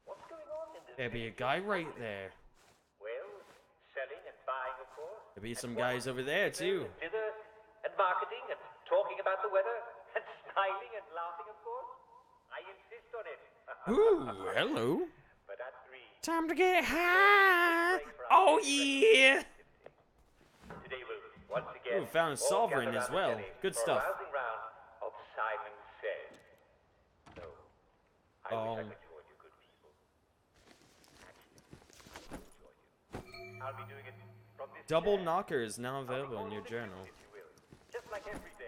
What's going on in this There'd be a village? guy right there. Well, selling and buying, of course. There'd be some guys over there too. Dinner and marketing and talking about the weather and smiling and laughing, of course. I insist on it. Ooh, hello. But at 3, Time to get high. Oh yeah. today we'll once again Ooh, found a all sovereign gather as round well. the Kelly Good for a stuff. rousing round of Simon Says. So, I wish I could join you, good people. Actually, join you. I'll be doing it from this Double chair. knocker is now available in your journal. If you will. Just like every day.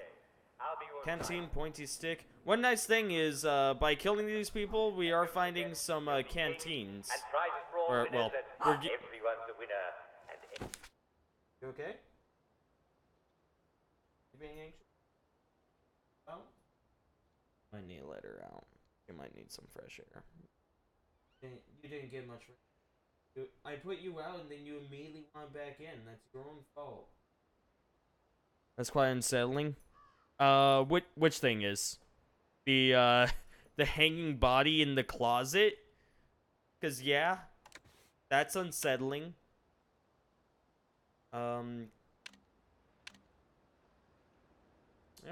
I'll be your Canteen, pointy stick. One nice thing is, by killing these people, we are finding some canteens. and prizes for all Or, winners well, and we're everyone's a winner. And You okay? I need to let her out. You might need some fresh air. You didn't get much. I put you out and then you immediately went back in. That's your own fault. That's quite unsettling. Which thing is? The hanging body in the closet? 'Cause yeah, that's unsettling. And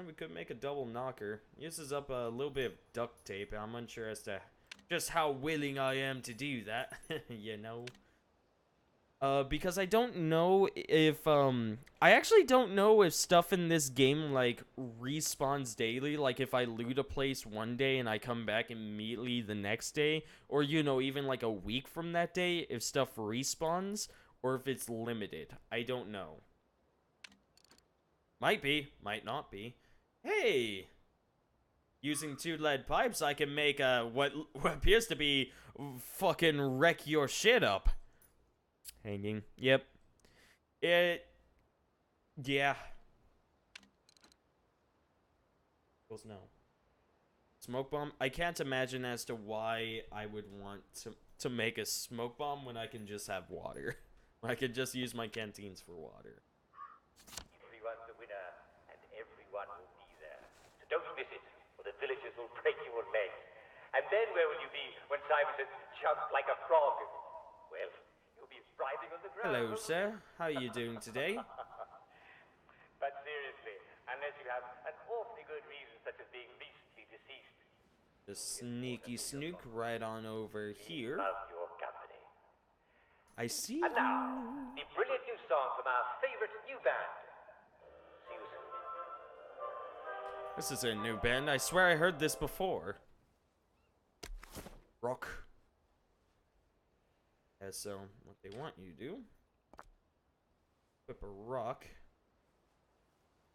we could make a double knocker. Uses up a little bit of duct tape. I'm unsure as to just how willing I am to do that. You know? Because I don't know if, I actually don't know if stuff in this game, like, respawns daily. Like, if I loot a place one day and I come back immediately the next day. Or, you know, even, like, a week from that day, if stuff respawns. Or if it's limited. I don't know. Might be. Might not be. Hey! Using 2 lead pipes, I can make, what appears to be fucking wreck your shit up. Hanging. Yep. Yeah. No. Smoke bomb? I can't imagine as to why I would want to make a smoke bomb when I can just have water. I could just use my canteens for water. Everyone's a winner, and everyone will be there. So don't miss it, or the villagers will break your legs. And then where will you be when Simon says jump like a frog? Well, you'll be writhing on the ground. Hello, sir. How are you doing today? But seriously, unless you have an awfully good reason, such as being recently deceased. Just sneaky snook right on over here. Love your company. I see. And now, the brilliant new song from our favorite new band. See you soon. This is a new band. I swear I heard this before. Rock. Yeah, so what they want you to do, equip a rock.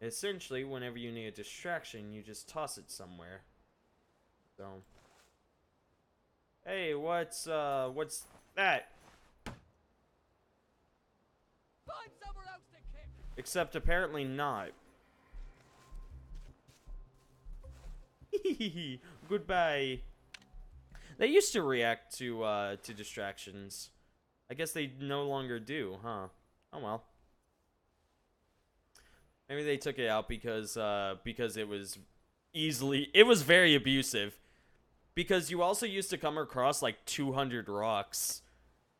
Essentially, whenever you need a distraction, you just toss it somewhere. So, hey, what's that? Find somewhere else to kick. Except apparently not. Goodbye. They used to react to distractions. I guess they no longer do, huh? Oh well. Maybe they took it out because it was very abusive. Because you also used to come across like 200 rocks.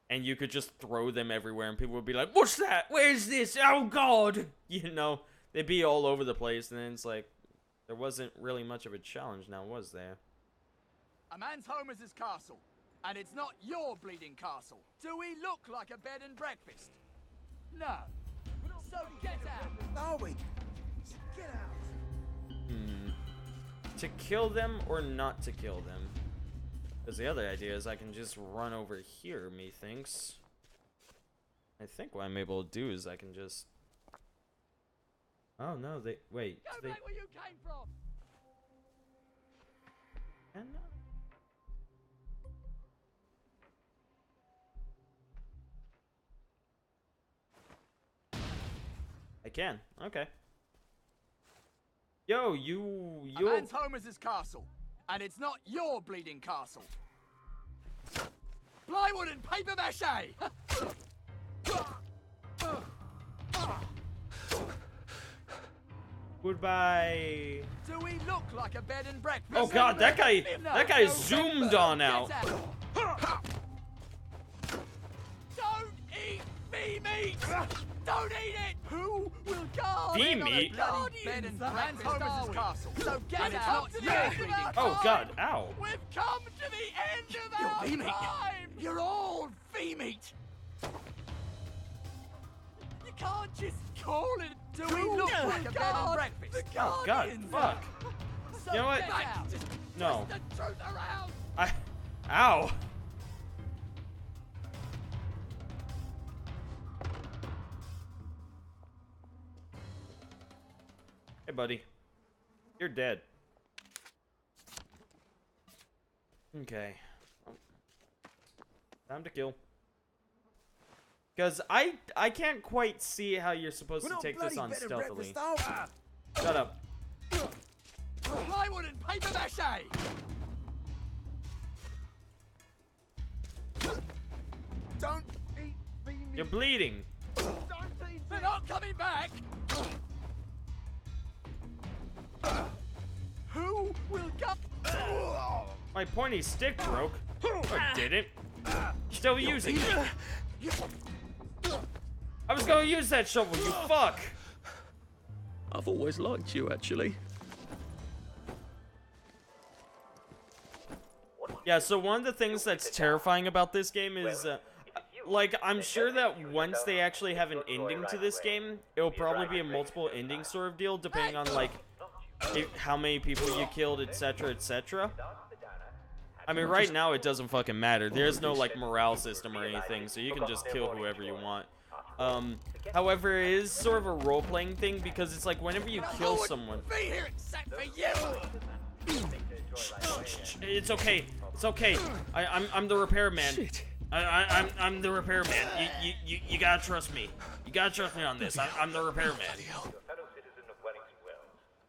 And you could just throw them everywhere and people would be like, what's that? Where's this? Oh god! You know, they'd be all over the place and then it's like, there wasn't really much of a challenge now, was there? A man's home is his castle, and it's not your bleeding castle. Do we look like a bed and breakfast? No. So get out. Are we? Get out. To kill them or not to kill them? Because the other idea is I can just run over here, methinks. I think what I'm able to do is I can just... Oh no, wait. Go back where you came from. And I can. Okay. Yo, you. A man's home is his castle, and it's not your bleeding castle. Plywood and paper mache. Goodbye. Do we look like a bed and breakfast? Oh god, that guy zoomed on out. Don't eat bee meat. Don't eat it. Who will guard bee meat? Bed and breakfast home is his castle. So get out. Oh god, ow. We've come to the end of our time. You're all bee meat. You can't just call it. Do we look like a bed and breakfast? Oh god, fuck. So you know what? No. The truth around. Ow. Hey, buddy. You're dead. Okay. Time to kill. Because I can't quite see how you're supposed to take this on stealthily. Shut up. Plywood and paper mache! Don't eat me. You're bleeding. They're not coming back! Who will come? My pointy stick broke. I didn't. Still using it. I was gonna use that shovel, you fuck! I've always liked you, actually. Yeah, so one of the things that's terrifying about this game is, like, I'm sure that once they actually have an ending to this game, it'll probably be a multiple ending sort of deal, depending on, like, how many people you killed, etc., etc. I mean, right now it doesn't fucking matter. There's no, like, morale system or anything, so you can just kill whoever you want. However, it is sort of a role-playing thing, because it's like, whenever you kill someone... Be here except for you! It's okay. It's okay. I'm the repairman. Shit. I'm the repairman. You gotta trust me. You gotta trust me on this. I'm the repairman.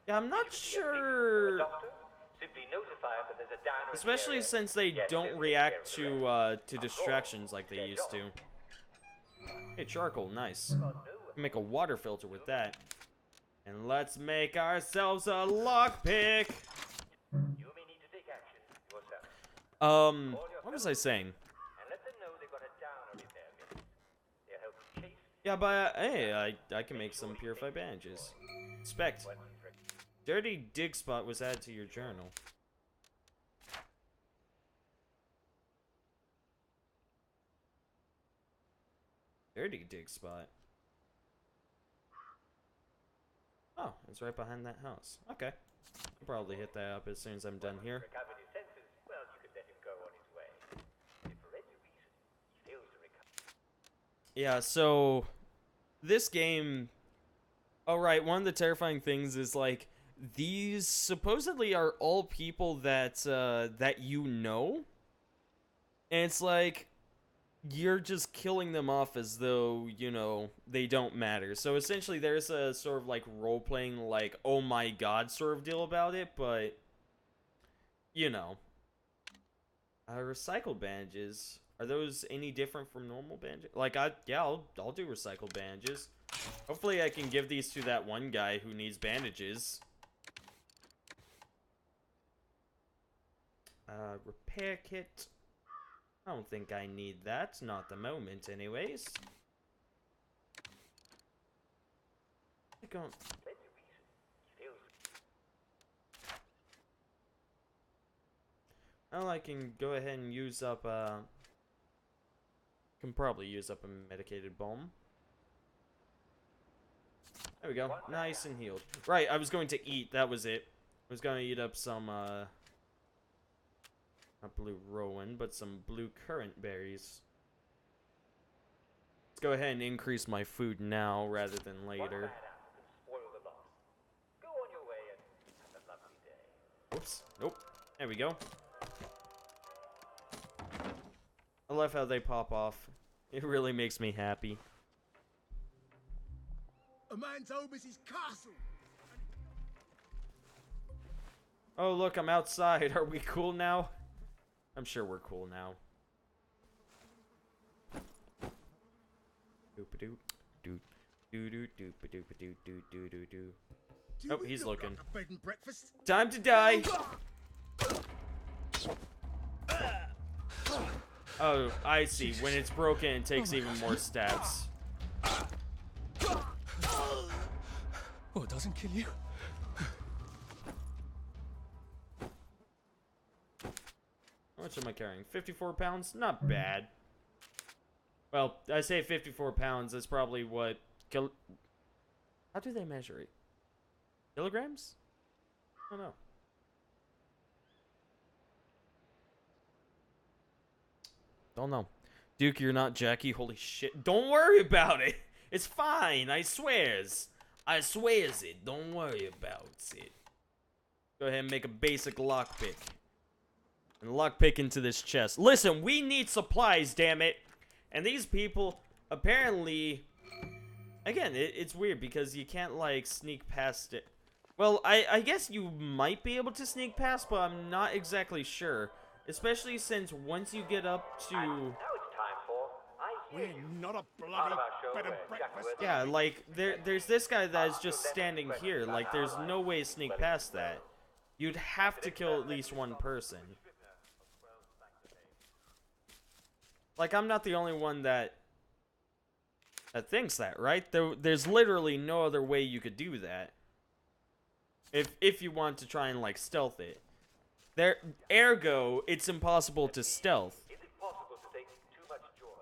Yeah, I'm not sure. Especially since they don't react to distractions like they used to. Hey, charcoal, nice. Make a water filter with that. And let's make ourselves a lockpick. What was I saying? Yeah, but hey, I can make some purified bandages. Inspect. Dirty dig spot was added to your journal. Dirty dig spot. Oh, it's right behind that house. Okay. I'll probably hit that up as soon as I'm done here. Yeah, so this game, alright, one of the terrifying things is, like, these supposedly are all people that, that you know, and it's like, you're just killing them off as though, you know, they don't matter. So essentially there's a sort of, like, role-playing, like, oh my god sort of deal about it, but, you know. Recycled bandages. Are those any different from normal bandages? Like, I'll do recycled bandages. Hopefully I can give these to that one guy who needs bandages. Repair kit. I don't think I need that. Not the moment, anyways. I don't... Well, I can go ahead and use up, can probably use up a medicated bomb. There we go. Nice and healed. Right, I was going to eat. That was it. I was going to eat up some, not blue rowan, but some blue currant berries. Let's go ahead and increase my food now rather than later. Oops. Nope. There we go. I love how they pop off. It really makes me happy. A man's home is his castle. Oh, look, I'm outside. Are we cool now? I'm sure we're cool now. Doop-a-doop. Doop. Doo-doo-doop-a-doop-a-doop-a-doop-a-doo-doo-doo-doo. Oh, he's looking. Bed and breakfast. Time to die! Oh, I see. When it's broken, it takes even more stabs. Oh, it doesn't kill you. How much am I carrying? 54 pounds? Not bad. Well, I say 54 pounds. That's probably what... How do they measure it? Kilograms? I don't know. Don't know. Duke, you're not Jackie. Holy shit. Don't worry about it. It's fine. I swears. I swears it. Don't worry about it. Go ahead and make a basic lockpick. And lockpick into this chest. Listen, we need supplies, damn it. And these people, apparently... Again, it's weird because you can't, like, sneak past it. Well, I guess you might be able to sneak past, but I'm not exactly sure. Especially since once you get up to... Now it's time for I Hear You. Not a Part bloody of our show bed and where Jack breakfast. Worthy Yeah, like, there's this guy that is just standing here. Like, there's no way to sneak past that. You'd have to kill at least one person. Like, I'm not the only one that thinks that, right? There's literally no other way you could do that. If you want to try and, like, stealth it. Ergo, it's impossible to stealth. Is it possible to take too much joy?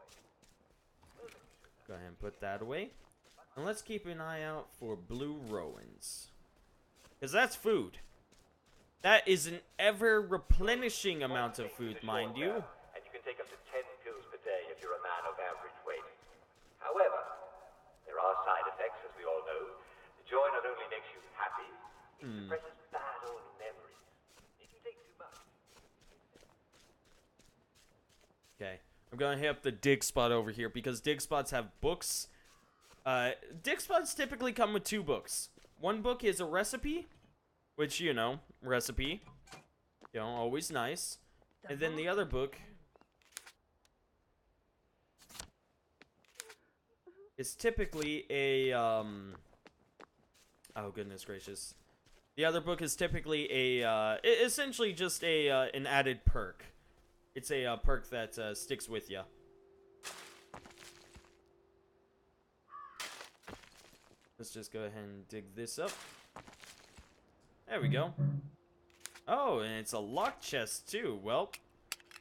Go ahead and put that away. And let's keep an eye out for blue Rowans. Because that's food. That is an ever-replenishing amount of food, mind you. And you can take up to 10 pills per day if you're a man of average weight. However, there are side effects, as we all know. The joy not only makes you happy, it suppresses bad old memories. If you take too much. Okay, I'm gonna hit up the dig spot over here because dig spots have books. Dig spots typically come with 2 books. One book is a recipe, which, you know, recipe, you know, always nice. And then the other book is typically a, oh goodness gracious. The other book is typically a, essentially just a, an added perk. It's a perk that sticks with you. Let's just go ahead and dig this up. There we go. Oh, and it's a lock chest too. Well,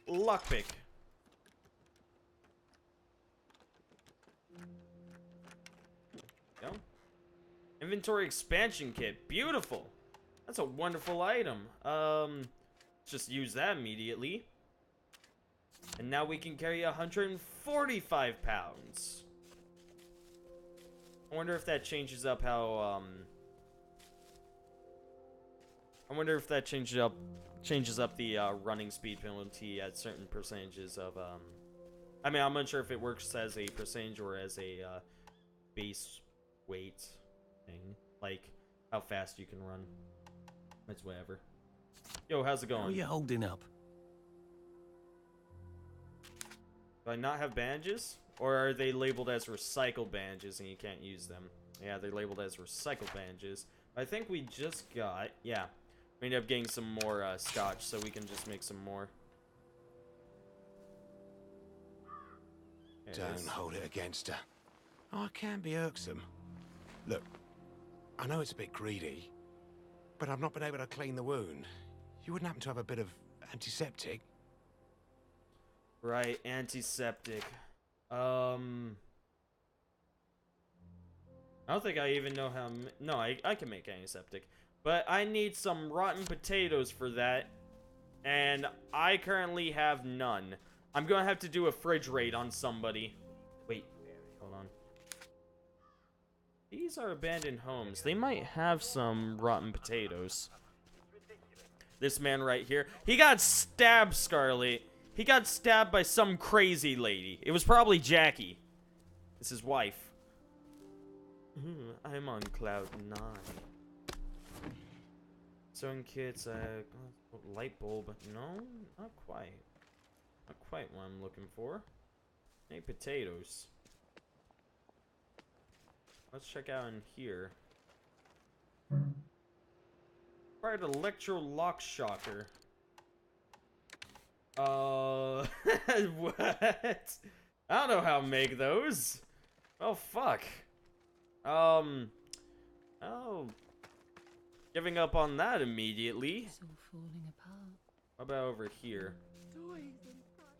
lockpick. Go. Inventory expansion kit. Beautiful. That's a wonderful item. Just use that immediately. And now we can carry 145 pounds. I wonder if that changes up how, I wonder if that changes up the running speed penalty at certain percentages of, I mean, I'm unsure if it works as a percentage or as a base weight thing. Like, how fast you can run. It's whatever. Yo, how's it going? How are you holding up? Do I not have bandages? Or are they labeled as recycled bandages and you can't use them? Yeah, they're labeled as recycled bandages. I think we just got... Yeah. We ended up getting some more scotch, so we can just make some more. Don't hold it against her. Oh, it can be irksome. Look, I know it's a bit greedy, but I've not been able to clean the wound. You wouldn't happen to have a bit of antiseptic? Right, antiseptic. I don't think I even know how... No, I can make antiseptic. But I need some rotten potatoes for that. And I currently have none. I'm going to have to do a fridge raid on somebody. Wait, hold on. These are abandoned homes. They might have some rotten potatoes. This man right here. He got stabbed, Scarlet. He got stabbed by some crazy lady. It was probably Jackie. It's his wife. I'm on cloud 9. Sewing kits, light bulb. No, not quite. Not quite what I'm looking for. Any potatoes. Let's check out in here. Right, electro lock shocker. What? I don't know how to make those. Oh, fuck. Oh. Giving up on that immediately. It's all falling apart. What about over here?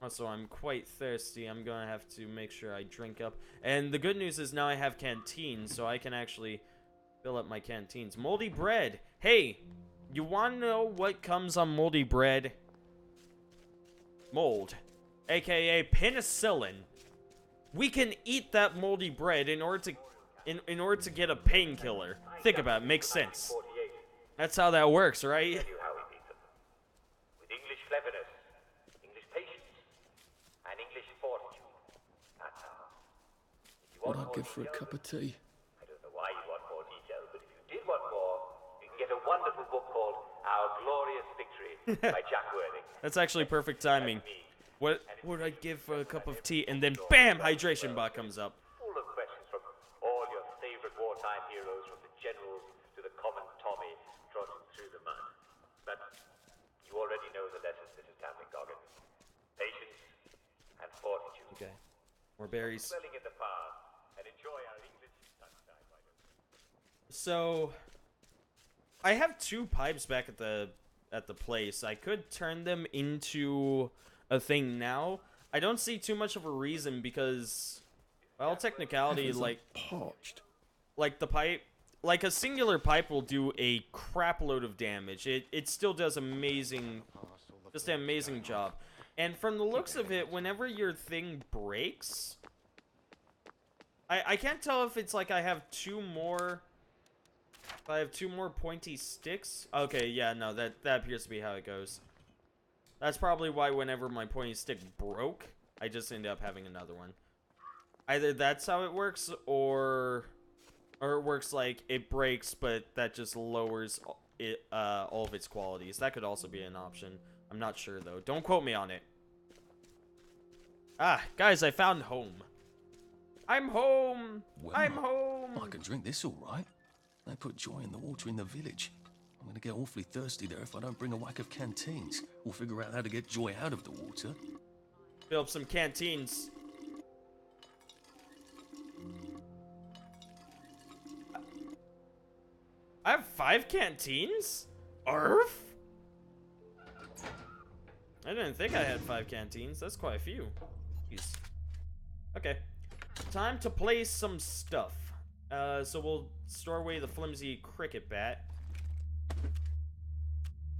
Also, I'm quite thirsty. I'm gonna have to make sure I drink up. And the good news is now I have canteens, so I can actually fill up my canteens. Moldy bread. Hey, you want to know what comes on moldy bread? Mold, aka penicillin. We can eat that moldy bread in order to get a painkiller. Think about it, makes sense. That's how that works, right? Tell you how we beat them. With English cleverness, English patience, and English fortitude. That's how. If you What want I'd more give for a detail, cup of tea. I don't know why you want more detail, but if you did want more, you can get is a wonderful book called Our Glorious Victory by Jack Worthing. That's actually perfect timing. What would I give for a cup of tea? And then BAM! Hydration bot comes up. Full of questions from all your favorite wartime heroes, from the generals to the common Tommy trotting through the mud. But you already know the lessons, Mrs. Tamlin Goggins. Patience and fortitude. Okay. More berries. Dwelling in the past and enjoy our English sunshine, why don't you? So, I have 2 pipes back at the place. I could turn them into a thing now. I don't see too much of a reason because, well, technicality, like parched. Like the pipe, like a singular pipe will do a crap load of damage. It still does amazing, just an amazing job. And from the looks of it, whenever your thing breaks, I can't tell if it's like I have 2 more. If I have 2 more pointy sticks. Okay, yeah, no, that appears to be how it goes. That's probably why whenever my pointy stick broke, I just ended up having another one. Either that's how it works, or it works like it breaks, but that just lowers it, all of its qualities. That could also be an option. I'm not sure, though. Don't quote me on it. Ah, guys, I found home. I'm home! Well, I'm home! I can drink this all right. They put joy in the water in the village. I'm gonna get awfully thirsty there if I don't bring a whack of canteens. We'll figure out how to get joy out of the water. Fill up some canteens. I have 5 canteens? Arf? I didn't think I had 5 canteens. That's quite a few. Jeez. Okay. Time to play some stuff. So we'll store away the flimsy cricket bat.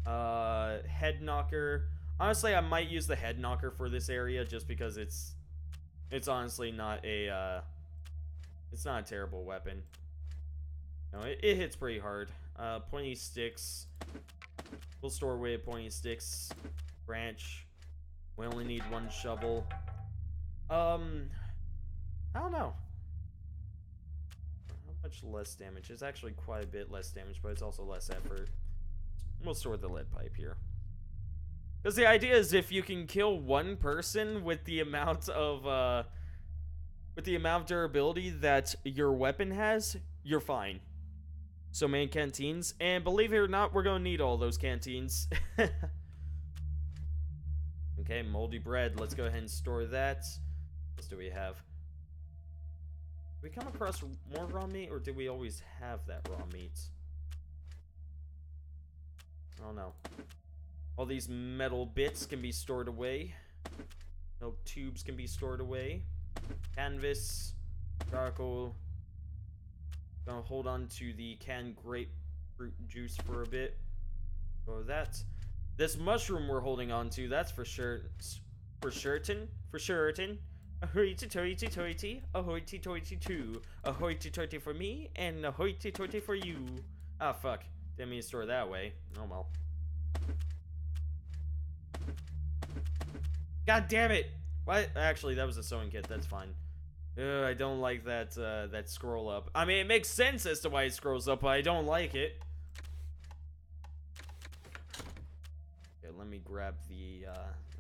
Head knocker. Honestly, I might use the head knocker for this area just because it's honestly not a it's not a terrible weapon. No, it hits pretty hard. Pointy sticks. We'll store away pointy sticks. Branch. We only need 1 shovel. I don't know. How much less damage? It's actually quite a bit less damage, but it's also less effort. We'll store the lead pipe here. Because the idea is if you can kill 1 person with the amount of durability that your weapon has, you're fine. So main canteens, and believe it or not, we're gonna need all those canteens. Okay, moldy bread. Let's go ahead and store that. What else do we have? Did we come across more raw meat, or did we always have that raw meat? I don't know. All these metal bits can be stored away. Milk tubes can be stored away. Canvas. Charcoal. Gonna hold on to the canned grapefruit juice for a bit. Go with that. This mushroom we're holding on to, that's for sure. For certain. For certain. Ahoity-toity-toity. Ahoity-toity-too. Ahoity-toity for me, and ahoity-toity for you. Ah, fuck. Didn't mean to store that way. Oh well. God damn it! What? Actually, that was a sewing kit. That's fine. I don't like that that scroll up. I mean, it makes sense as to why it scrolls up, but I don't like it. Okay, let me grab the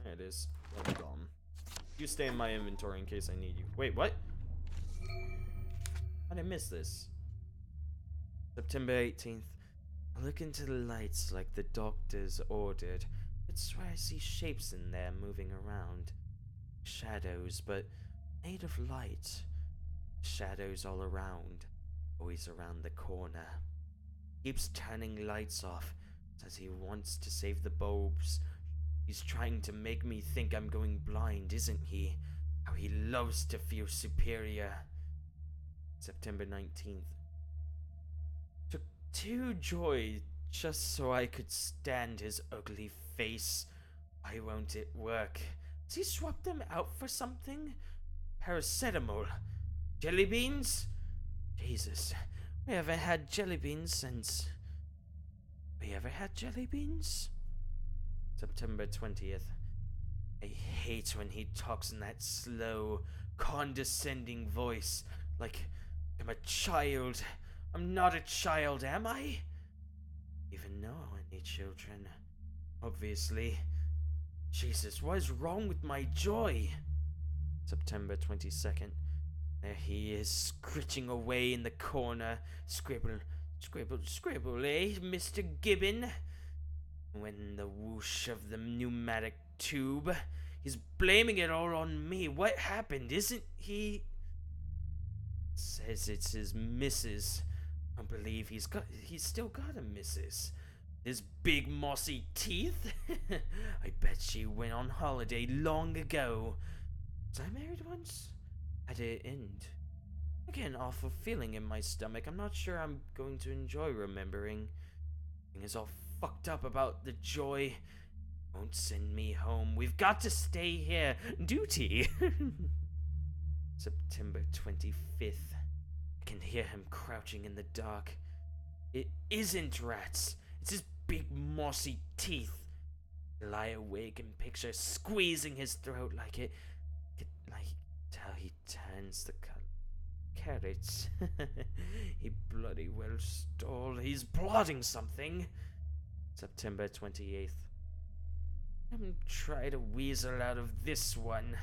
there it is. You stay in my inventory in case I need you. Wait, what? How did I miss this? September 18th. I look into the lights like the doctors ordered. I swear I see shapes in there moving around. Shadows, but made of light. Shadows all around. Always around the corner. Keeps turning lights off. Says he wants to save the bulbs. He's trying to make me think I'm going blind, isn't he? How he loves to feel superior. September 19th. Took 2 joy just so I could stand his ugly face. Why won't it work? Has he swapped them out for something? Paracetamol? Jelly beans? Jesus, we haven't had jelly beans since... We ever had jelly beans? September 20th. I hate when he talks in that slow, condescending voice, like I'm a child. I'm not a child, am I? even know any children. Obviously. Jesus, what is wrong with my joy? September 22nd. There he is, scritching away in the corner. Scribble, scribble, scribble, eh, Mr. Gibbon? When the whoosh of the pneumatic tube. He's blaming it all on me. What happened? Isn't he... Says it's his missus. I believe he's still got a missus. His big mossy teeth. I bet she went on holiday long ago. Was I married once? How'd it end? I get an awful feeling in my stomach. I'm not sure I'm going to enjoy remembering. Thing is all fucked up about the joy. Won't send me home. We've got to stay here. Duty. September 25th. I can hear him crouching in the dark. It isn't rats. It's his big mossy teeth. I lie awake and picture squeezing his throat like how he turns the color. Carrots. He bloody well stole. He's plotting something. September 28th. Try to weasel out of this one.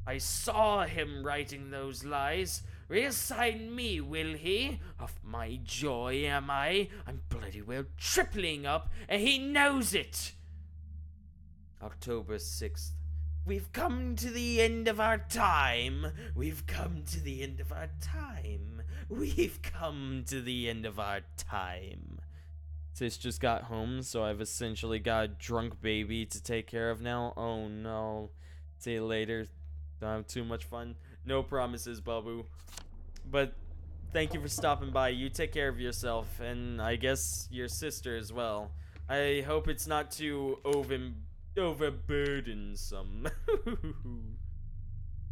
I saw him writing those lies. Reassign me, will he? Of my joy, am I? I'm bloody well tripling up, and he knows it. October 6th. We've come to the end of our time. We've come to the end of our time. We've come to the end of our time. Sis just got home, so I've essentially got a drunk baby to take care of now. Oh no. See you later. Don't have too much fun. No promises, Babu. But thank you for stopping by. You take care of yourself, and I guess your sister as well. I hope it's not too overburdensome.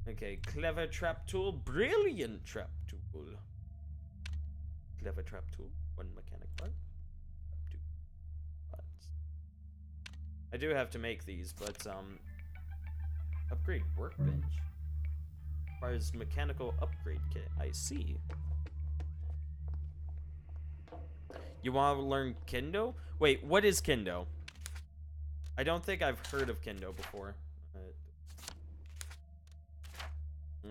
Okay, clever trap tool, brilliant trap tool. Clever trap tool, one mechanic part. I do have to make these, but upgrade workbench. Requires mechanical upgrade kit. I see. You want to learn Kendo? Wait, what is Kendo? I don't think I've heard of Kendo before.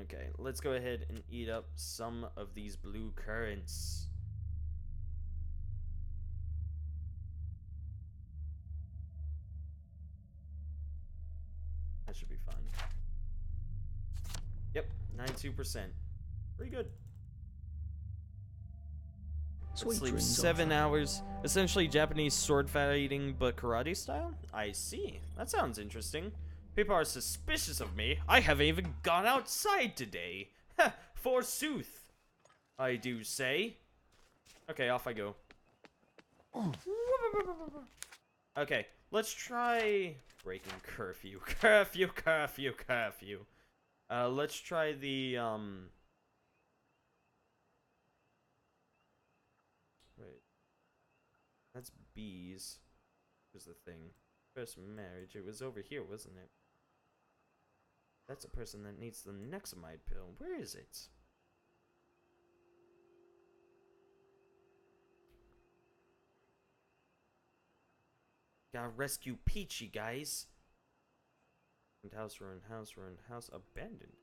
Okay, let's go ahead and eat up some of these blue currants. That should be fun. Yep, 92%. Pretty good. Sleep 7 hours. Essentially Japanese sword fighting, but karate style? I see. That sounds interesting. People are suspicious of me. I haven't even gone outside today. Heh, forsooth. I do say. Okay, off I go. Okay, let's try breaking curfew. Curfew. Let's try the, wait. That's bees. Was the thing. First marriage. It was over here, wasn't it? That's a person that needs the Nexamide pill. Where is it? Gotta rescue Peachy, guys. Ruined house, abandoned.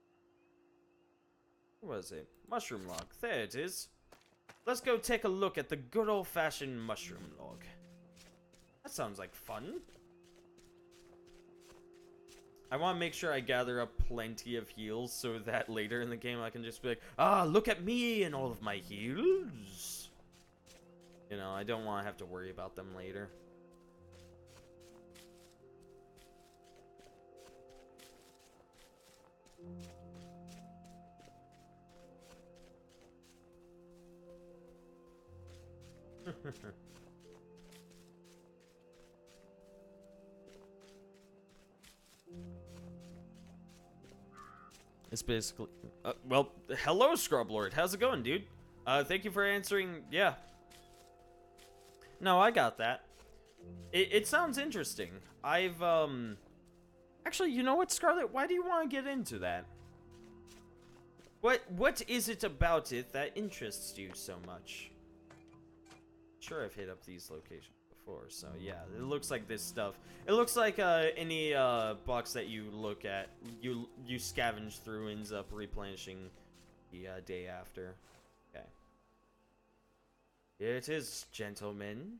Where was it? Mushroom log. There it is. Let's go take a look at the good old-fashioned mushroom log. That sounds like fun. I want to make sure I gather up plenty of heals so that later in the game I can just be like, ah, look at me and all of my heals. You know, I don't want to have to worry about them later. It's basically well, hello Scrublord, how's it going, dude? Thank you for answering. Yeah, no, I got that. It sounds interesting. I've actually, you know what, Scarlet, why do you want to get into that? What is it about it that interests you so much? Sure, I've hit up these locations before. before. So yeah, it looks like this stuff. It looks like any box that you look at, you scavenge through, ends up replenishing the day after. Okay. Here it is, gentlemen.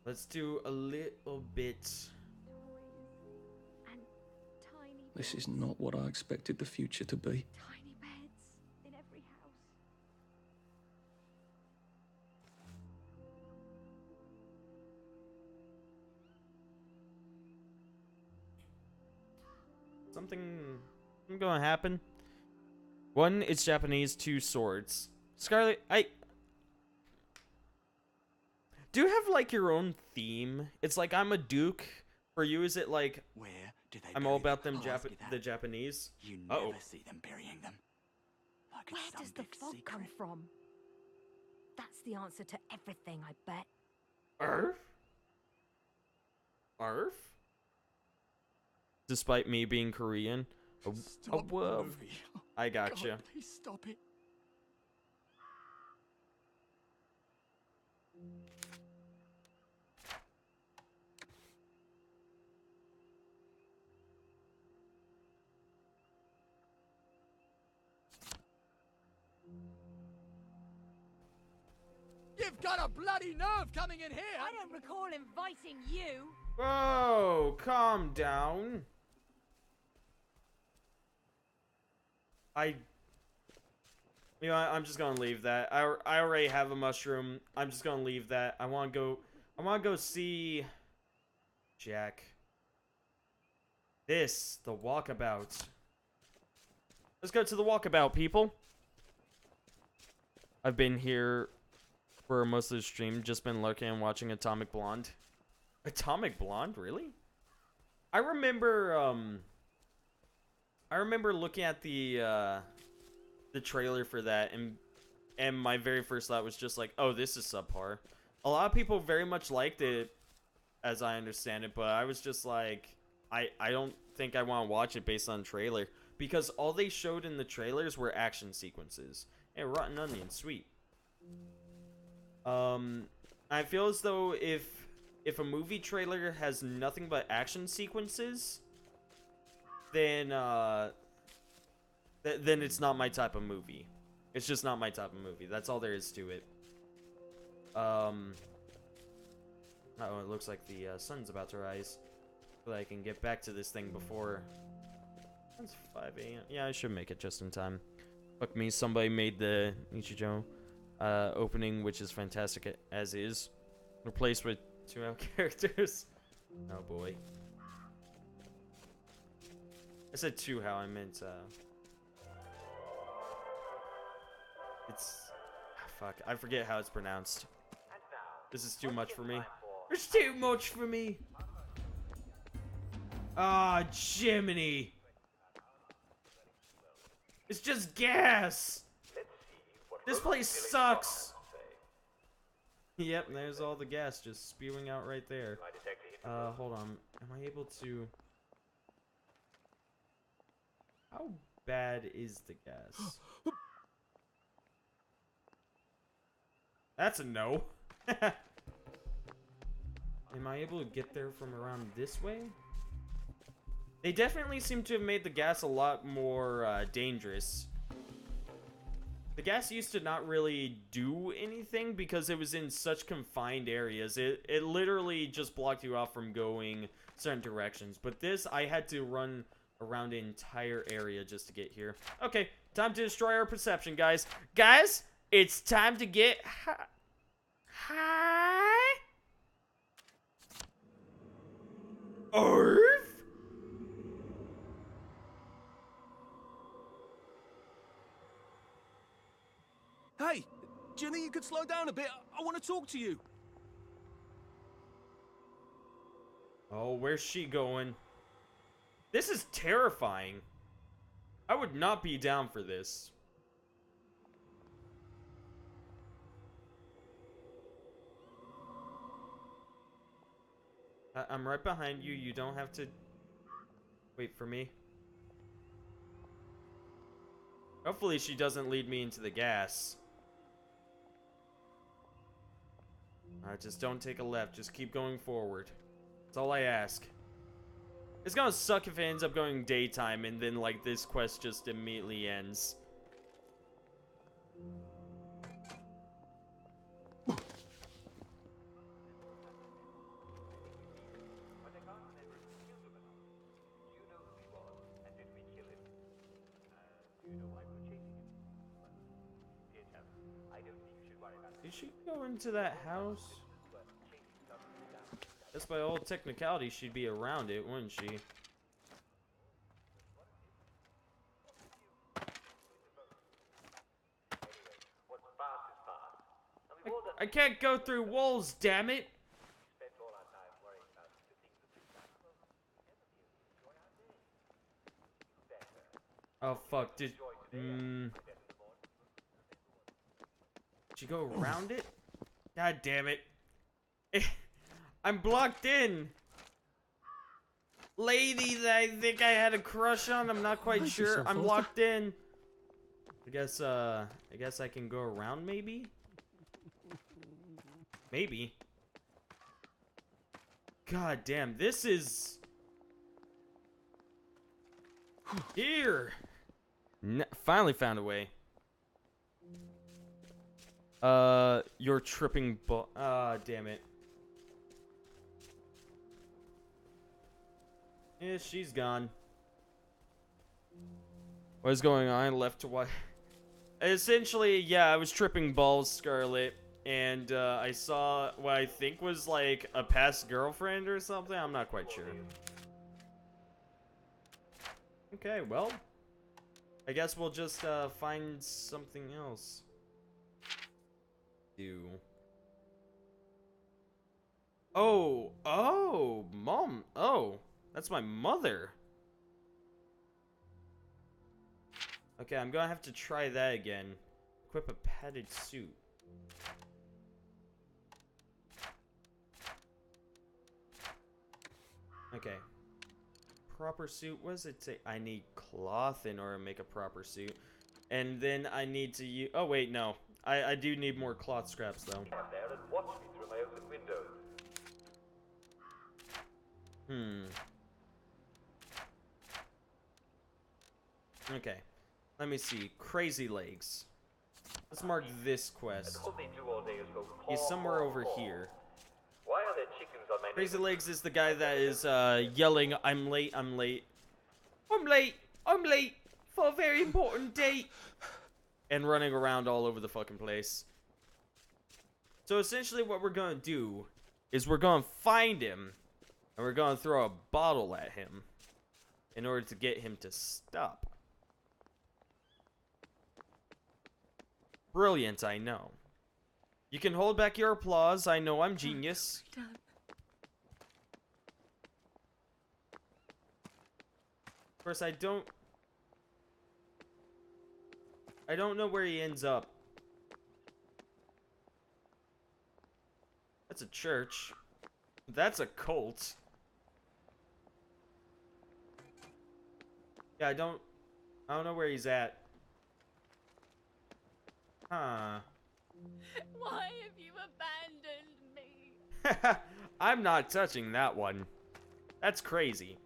Let's do a little bit. And tiny This is not what I expected the future to be. tiny beds in every house. Something gonna happen. One, it's Japanese. Two, swords. Scarlet, do you have like your own theme? It's like I'm a duke. For you, is it like Where do they I'm all bury about them? them I'll ask you that. the Japanese? You Uh-oh. never see them burying them. Like Where it's some does the big fog secret. come from? That's the answer to everything, I bet. Earth? Earth? Despite me being Korean. Stop the movie. I gotcha. God, please stop it. You've got a bloody nerve coming in here! I don't recall inviting you. Whoa, calm down. You know, I'm just gonna leave that. I already have a mushroom. I'm just gonna leave that. I wanna go see Jack. The walkabout. Let's go to the walkabout, people. I've been here for most of the stream, just been lurking and watching Atomic Blonde. Atomic Blonde, really? I remember looking at the trailer for that, and my very first thought was just like, oh, this is subpar. A lot of people very much liked it, as I understand it, but I was just like, I don't think I want to watch it based on trailer, because all they showed in the trailers were action sequences. Hey, rotten onion, sweet. I feel as though if a movie trailer has nothing but action sequences, then then it's not my type of movie. It's just not my type of movie. That's all there is to it. Oh, it looks like the sun's about to rise, so that I can get back to this thing before. It's 5 a.m. Yeah, I should make it just in time. Fuck me, somebody made the Nichijou opening, which is fantastic as is, replaced with 2 out characters. Oh boy. I said 2 how, I meant it's fuck, I forget how it's pronounced. This is too much for me. It's too much for me. Ah, Jiminy. It's just gas. This place sucks. Yep, there's all the gas just spewing out right there. Hold on. Am I able to... How bad is the gas? That's a no. Am I able to get there from around this way? They definitely seem to have made the gas a lot more dangerous. The gas used to not really do anything because it was in such confined areas. It literally just blocked you off from going certain directions. But this, I had to run around an entire area just to get here. Okay, time to destroy our perception, guys. Guys, it's time to get high. Earth? Hey, do you think you could slow down a bit? I want to talk to you. Oh, where's she going? This is terrifying. I would not be down for this. I'm right behind you. You don't have to... Wait for me. Hopefully she doesn't lead me into the gas. Alright, just don't take a left. Just keep going forward. That's all I ask. It's gonna suck if it ends up going daytime and then, like, this quest just immediately ends. Did she go into that house? Guess by all technicality, she'd be around it, wouldn't she? I can't go through walls, damn it! Oh fuck, did you go around it? God damn it. I'm blocked in. Lady that I think I had a crush on, I'm not quite sure. I'm locked in. I guess I can go around maybe? Maybe. God damn, this is here. Finally found a way. You're tripping damn it. Yeah, she's gone. What's going on? Left to what? Essentially, yeah, I was tripping balls, Scarlet, and I saw what I think was like a past girlfriend or something. I'm not quite sure. Okay, well, I guess we'll just find something else. Oh, Mom. Oh, that's my mother. Okay, I'm gonna have to try that again. Equip a padded suit. Okay. Proper suit. What does it say? I need cloth in order to make a proper suit. And then I need to use... Oh, wait, no. I do need more cloth scraps, though. Stand there and watch me through my open window. Okay. Let me see. Crazy Legs. Let's mark this quest. And all they do all day is go He's somewhere over here. Why are there chickens on my Crazy Legs is the guy that is yelling, I'm late, I'm late. I'm late for a very important date. And running around all over the fucking place. So essentially what we're gonna do is we're gonna find him and we're gonna throw a bottle at him in order to get him to stop. Brilliant, I know. You can hold back your applause. I know I'm genius. Of course, I don't know where he ends up. That's a church. That's a cult. Yeah, I don't know where he's at. Huh. Why have you abandoned me? I'm not touching that one. That's crazy.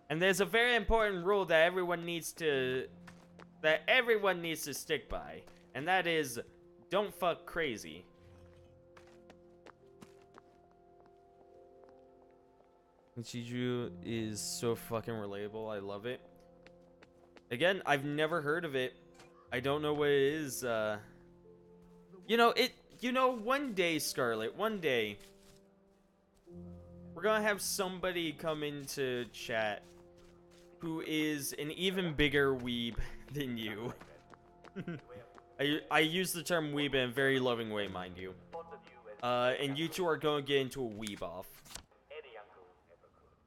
And there's a very important rule that everyone needs to stick by, and that is don't fuck crazy. Ichiju is so fucking relatable. I love it. Again, I've never heard of it. I don't know what it is. One day, Scarlet, one day, we're gonna have somebody come into chat who is an even bigger weeb than you. I use the term weeb in a very loving way, mind you. And you two are gonna get into a weeb off.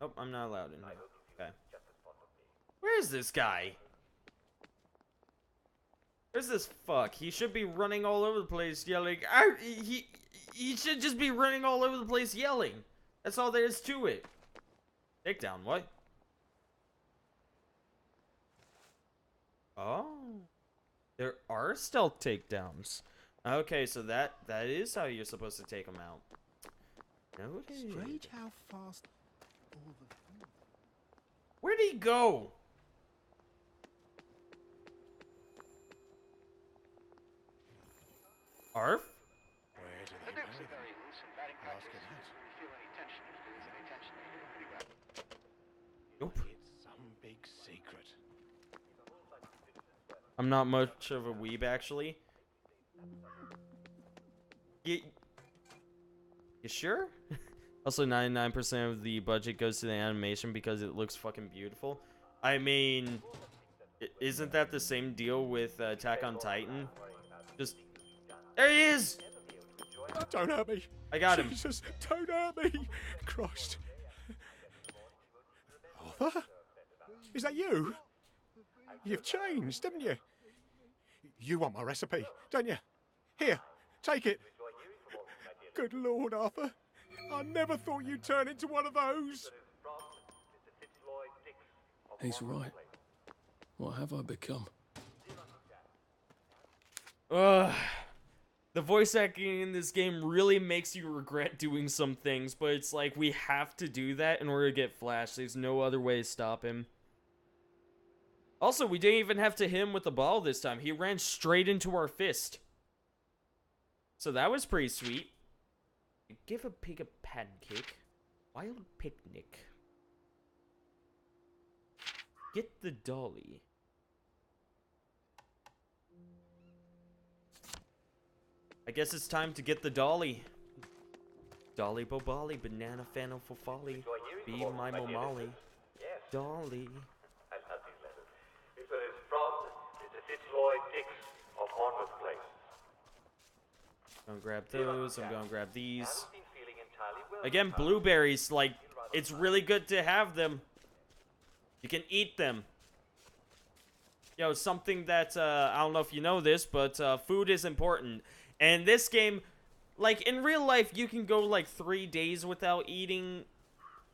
Oh, I'm not allowed in here. Okay. Where is this guy? Where's this fuck? He should be running all over the place yelling. He should just be running all over the place yelling. That's all there is to it. Takedown, what? There are stealth takedowns. Okay, so that is how you're supposed to take them out. Noted. Strange how fast all the food. Where'd he go? Arf? Where do they go? Ask her that. Nope. It's some big secret. I'm not much of a weeb, actually. You sure? Also, 99% of the budget goes to the animation because it looks fucking beautiful. I mean, isn't that the same deal with Attack on Titan? Just... There he is! Don't hurt me. I got him. Jesus, don't hurt me. Christ. Arthur? Is that you? You've changed, haven't you? You want my recipe, don't you? Here, take it. Good Lord, Arthur. I never thought you'd turn into one of those. He's right. What have I become? Ugh. The voice acting in this game really makes you regret doing some things, but it's like we have to do that in order to get Flash. There's no other way to stop him. Also, we didn't even have to hit him with the ball this time. He ran straight into our fist. So that was pretty sweet. Give a pig a pancake. Wild picnic. Get the dolly. I guess it's time to get the dolly. Dolly bobali, banana fennel for folly. Be my momali. Dolly. I love these letters. This one is from Mr. Fitzroy Dix of Hornworth Place. I'm gonna grab those. I'm gonna grab these. Again, blueberries. Like, it's really good to have them. You can eat them. Yo, something that, I don't know if you know this, but food is important. And this game, like, in real life, you can go, like, 3 days without eating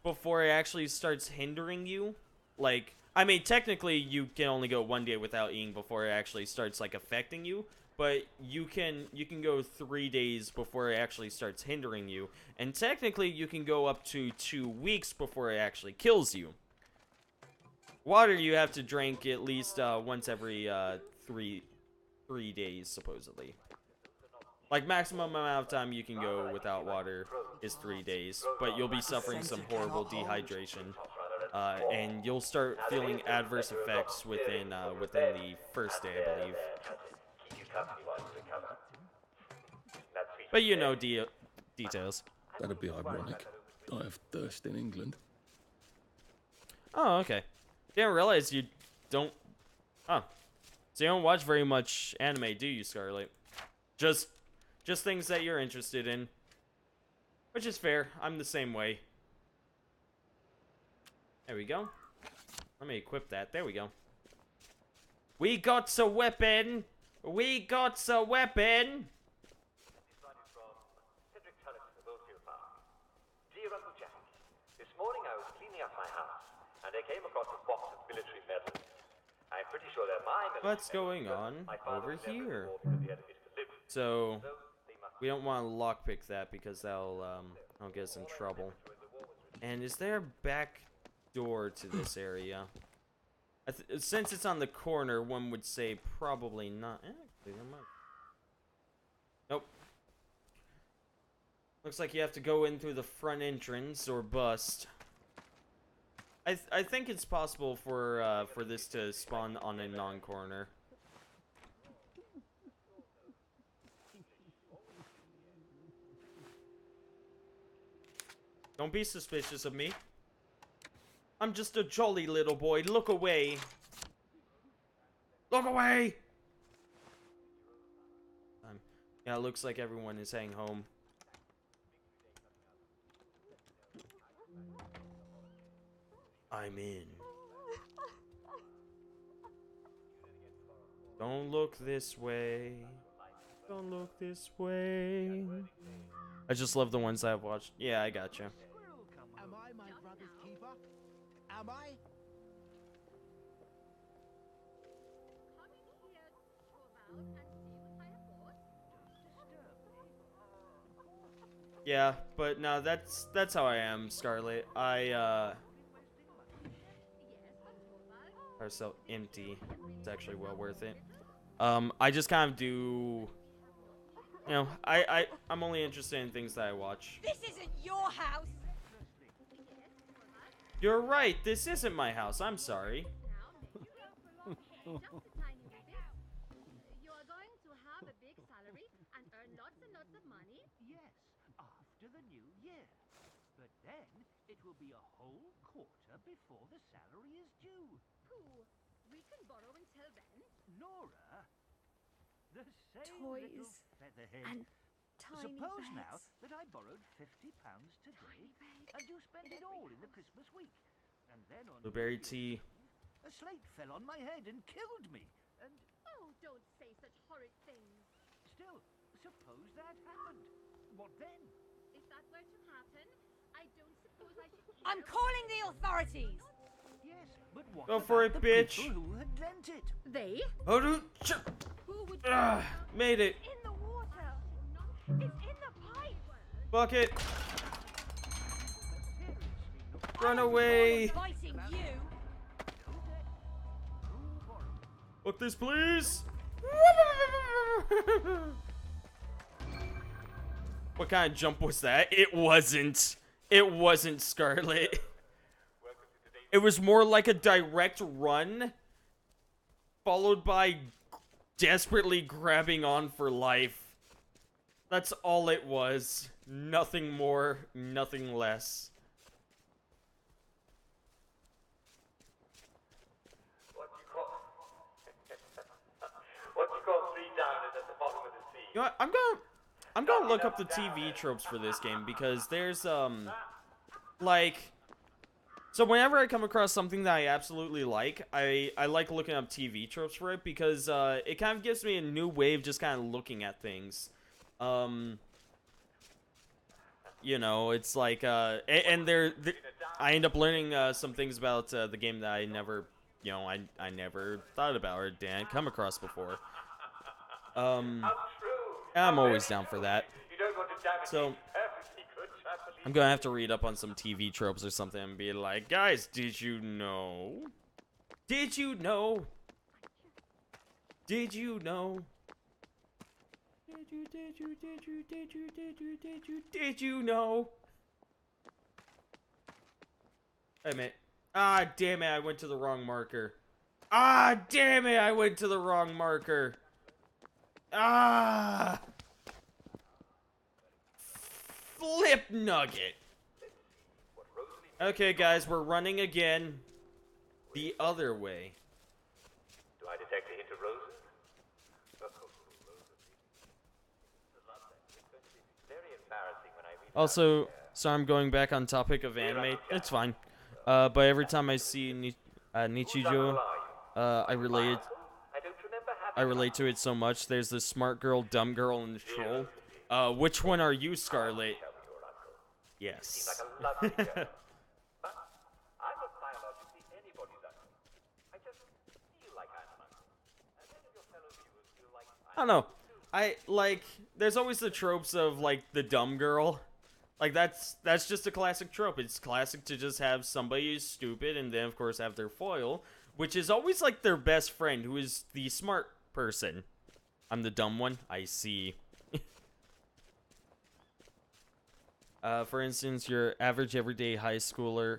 before it actually starts hindering you. Like, I mean, technically, you can only go 1 day without eating before it actually starts, like, affecting you. But you can go 3 days before it actually starts hindering you. And technically, you can go up to 2 weeks before it actually kills you. Water you have to drink at least once every 3 days, supposedly. Like, maximum amount of time you can go without water is 3 days. But you'll be suffering some horrible dehydration. And you'll start feeling adverse effects within the first day, I believe. But you know details. That'd be ironic. Die of thirst in England. Oh, okay. Didn't realize you don't... Oh. So you don't watch very much anime, do you, Scarlet? Just things that you're interested in. Which is fair. I'm the same way. There we go. Let me equip that. There we go. We got a weapon! We got a weapon! Dear Uncle Jack, this morning I was cleaning up my house, and I came across a box of military medals. I'm pretty sure they're my military What's going on over here? So, we don't want to lockpick that because that'll get us in trouble. And is there a back door to this area? Since it's on the corner, one would say probably not. Actually, there might. Nope. Looks like you have to go in through the front entrance or bust. I think it's possible for this to spawn on a non-corner. Don't be suspicious of me. I'm just a jolly little boy. Look away. Look away! Yeah, it looks like everyone is heading home. I'm in. Don't look this way. Don't look this way. I just love the ones I've watched. Yeah, I gotcha. Am I my brother's keeper? Am I? Yeah, but no, that's how I am, Scarlet. I are so empty. It's actually well worth it. I just kind of do, you know, I'm only interested in things that I watch. This isn't your house. You're right. This isn't my house. I'm sorry. You are going to have a big salary and earn lots and lots of money? Yes, after the new year. But then it will be a whole quarter before the salary is due. Cool. We can borrow until then. Nora, the same Toys little featherhead. and tiny Suppose beds. now that I borrowed £50 today, and you spend it all in the Christmas week. And then on Blueberry tea. a slate fell on my head and killed me. And Oh, don't say such horrid things. still, suppose that happened. What then? If that were to happen, I don't suppose I should. I'm calling the authorities. Yes, but what Go for about it, the bitch. people who had lent it? They? Oh, dude. Who would? Made it. In the water. It's in the pipe. Bucket. Run away. Fighting you. Look this, please. What kind of jump was that? It wasn't. It wasn't, Scarlet. It was more like a direct run, followed by desperately grabbing on for life. That's all it was. Nothing more, nothing less. What you call three down is at the bottom of the sea. You know what? I'm gonna look up the TV tropes for this game because there's like, so whenever I come across something that I absolutely like, I like looking up TV tropes for it because it kind of gives me a new way of just kind of looking at things. You know, it's like and I end up learning some things about the game that I never, you know, I never thought about or didn't come across before. I'm always down for that. So I'm gonna have to read up on some TV tropes or something and be like, guys, did you know? Did you know? Did you know? Did you know? Wait a minute. Ah, damn it, I went to the wrong marker. Ah, damn it, I went to the wrong marker. Ah! Flip nugget. Okay, guys, we're running again. The other way. Do I detect a hint of roses? Very embarrassing when I read Also, sorry I'm going back on topic of anime. It's fine. But every time I see Nichijou, I relate to it so much. There's the smart girl, dumb girl, and the troll. Which one are you, Scarlet? Yes. I'm not biologically anybody's uncle. I just feel like I'm an uncle. And many of your fellow viewers feel like I don't know. I like. There's always the tropes of like the dumb girl. Like that's just a classic trope. It's classic to just have somebody who's stupid and then of course have their foil, which is always like their best friend who is the smart person. I'm the dumb one. I see. For instance, your average everyday high school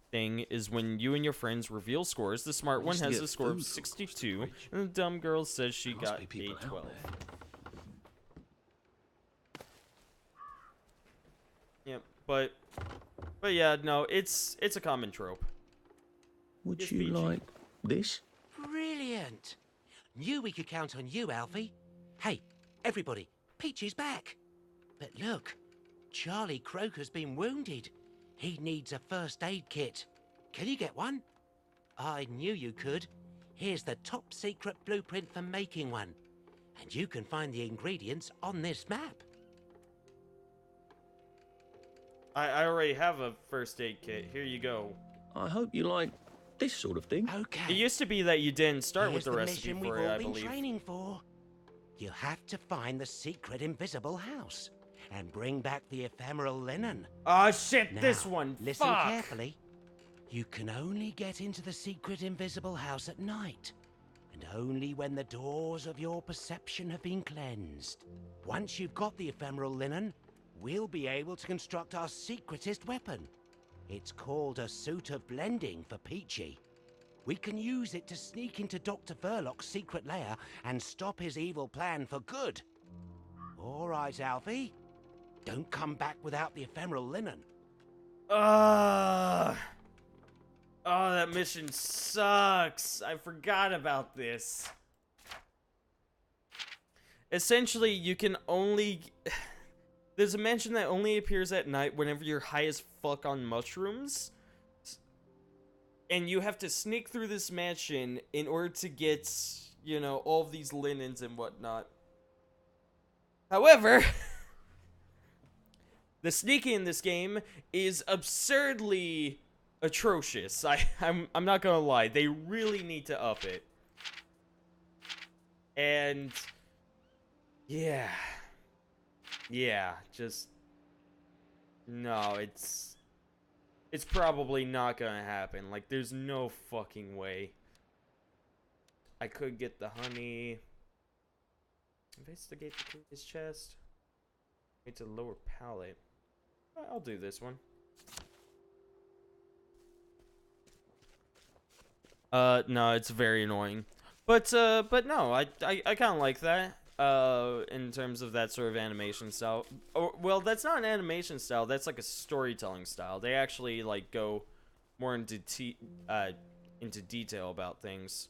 thing is when you and your friends reveal scores. The smart one has a score of 62, and the dumb girl says she got a 12. Yep, but yeah, no, it's a common trope. Would you like this? Brilliant. Knew we could count on you, Alfie. Hey, everybody, Peachy's back. But look, Charlie Croker's been wounded. He needs a first aid kit. Can you get one? I knew you could. Here's the top secret blueprint for making one. And you can find the ingredients on this map. I already have a first aid kit. Here you go. I hope you like This sort of thing. Okay. It used to be that you didn't start Here's with the recipe mission for we've it, all I been believe. training for. You have to find the secret invisible house and bring back the ephemeral linen. Oh shit, Now, this one. Listen Fuck. carefully. You can only get into the secret invisible house at night, and only when the doors of your perception have been cleansed. Once you've got the ephemeral linen, we'll be able to construct our secretest weapon. It's called a suit of blending for Peachy. We can use it to sneak into Dr. Verloc's secret lair and stop his evil plan for good. All right, Alfie. Don't come back without the ephemeral linen. Oh, that mission sucks. I forgot about this. Essentially, you can only... There's a mention that only appears at night whenever you're high as fuck on mushrooms. And you have to sneak through this mansion in order to get, you know, all of these linens and whatnot. However... The sneaking in this game is absurdly atrocious. I'm not gonna lie. They really need to up it. And yeah, just no. It's probably not gonna happen. Like, there's no fucking way. I could get the honey. Investigate the previous chest. Wait to the lower pallet. I'll do this one. No, it's very annoying. But no, I kind of like that. In terms of that sort of animation style. Or, well, that's not an animation style. That's like a storytelling style. They actually like go more into detail about things.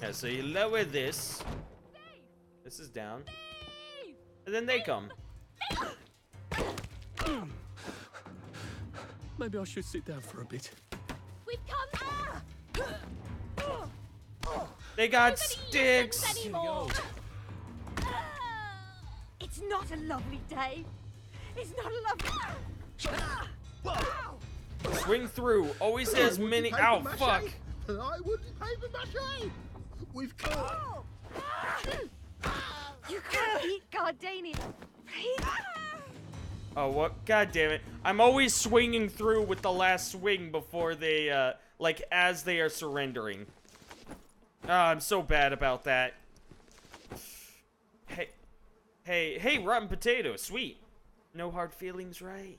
Yeah, so you lower this. This is down. And then they come. Maybe I should sit down for a bit. We've come. They got sticks. It's not a lovely day. It's not a lovely. Swing through. Always has many. Ow, fuck. I wouldn't paper mache. We've got. You can't eat gardenia. Please. Oh, what? God damn it. I'm always swinging through with the last swing before they, like, as they are surrendering. Ah, I'm so bad about that. Hey, rotten potato, sweet. No hard feelings, right?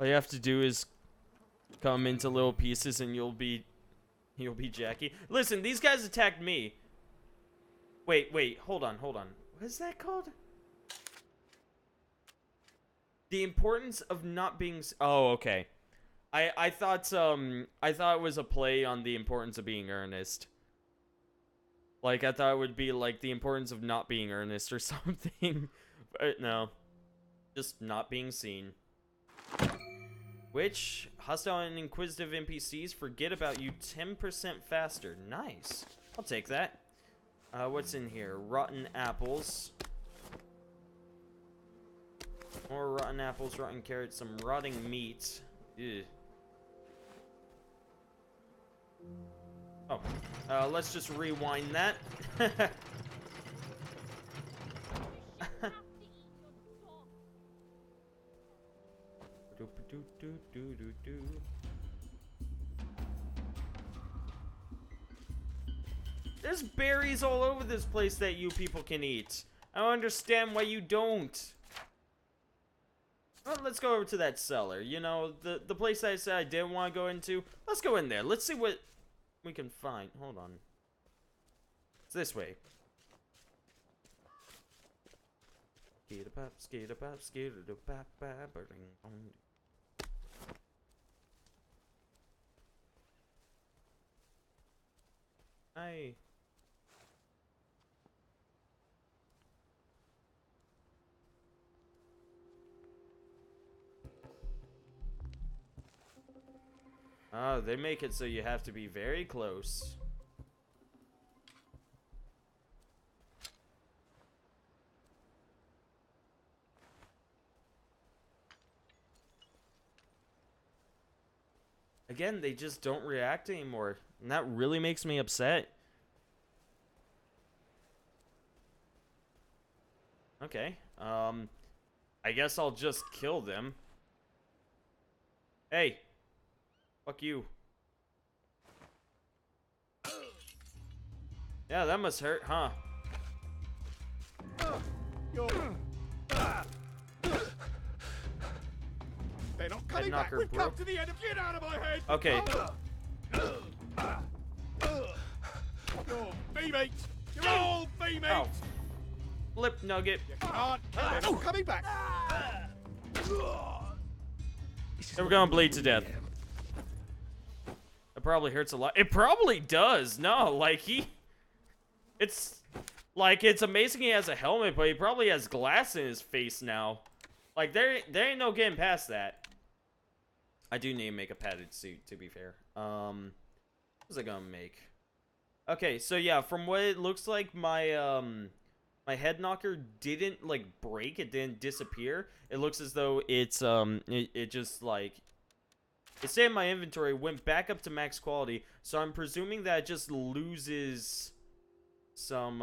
All you have to do is come into little pieces and you'll be Jackie. Listen, these guys attacked me. Wait, hold on. What is that called? The importance of not being... Oh, okay. I thought it was a play on the importance of being earnest. Like, I thought it would be like the importance of not being earnest or something. But no. Just not being seen. Which, hostile and inquisitive NPCs forget about you 10% faster. Nice. I'll take that. What's in here? Rotten apples. More rotten apples, rotten carrots, some rotting meat. Ew. Oh. Let's just rewind that. There's berries all over this place that you people can eat. I don't understand why you don't. Well, let's go over to that cellar. You know, the place I said I didn't want to go into. Let's go in there. Let's see what we can find. Hold on. It's this way. Hi. Oh, they make it so you have to be very close. Again, they just don't react anymore, and that really makes me upset. Okay, I guess I'll just kill them. Hey, fuck you. Yeah, that must hurt, huh? They're not coming back. Headknocker We've come broke. to the end of. Get out of my head. Okay. You're B-mate. You're all B-mate. Oh. Flip nugget. You can't. They're not coming back. They were gonna bleed to death. It probably hurts a lot. It probably does. No, like it's amazing he has a helmet, but he probably has glass in his face now. Like there ain't no getting past that. I do need to make a padded suit, to be fair. What was I gonna make? Okay, so yeah, from what it looks like, my my head knocker didn't like break. It didn't disappear. It looks as though it's it just like it stayed in my inventory, went back up to max quality. So I'm presuming that it just loses some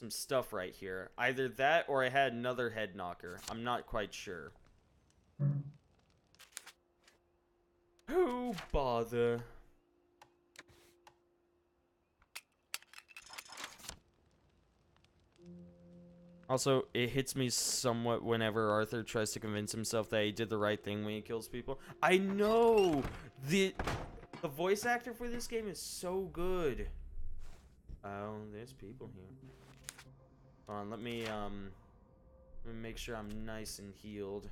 stuff right here. Either that or I had another head knocker. I'm not quite sure. Who bother? Also, it hits me somewhat whenever Arthur tries to convince himself that he did the right thing when he kills people. I know! The voice actor for this game is so good. Oh, there's people here. Hold on, let me make sure I'm nice and healed.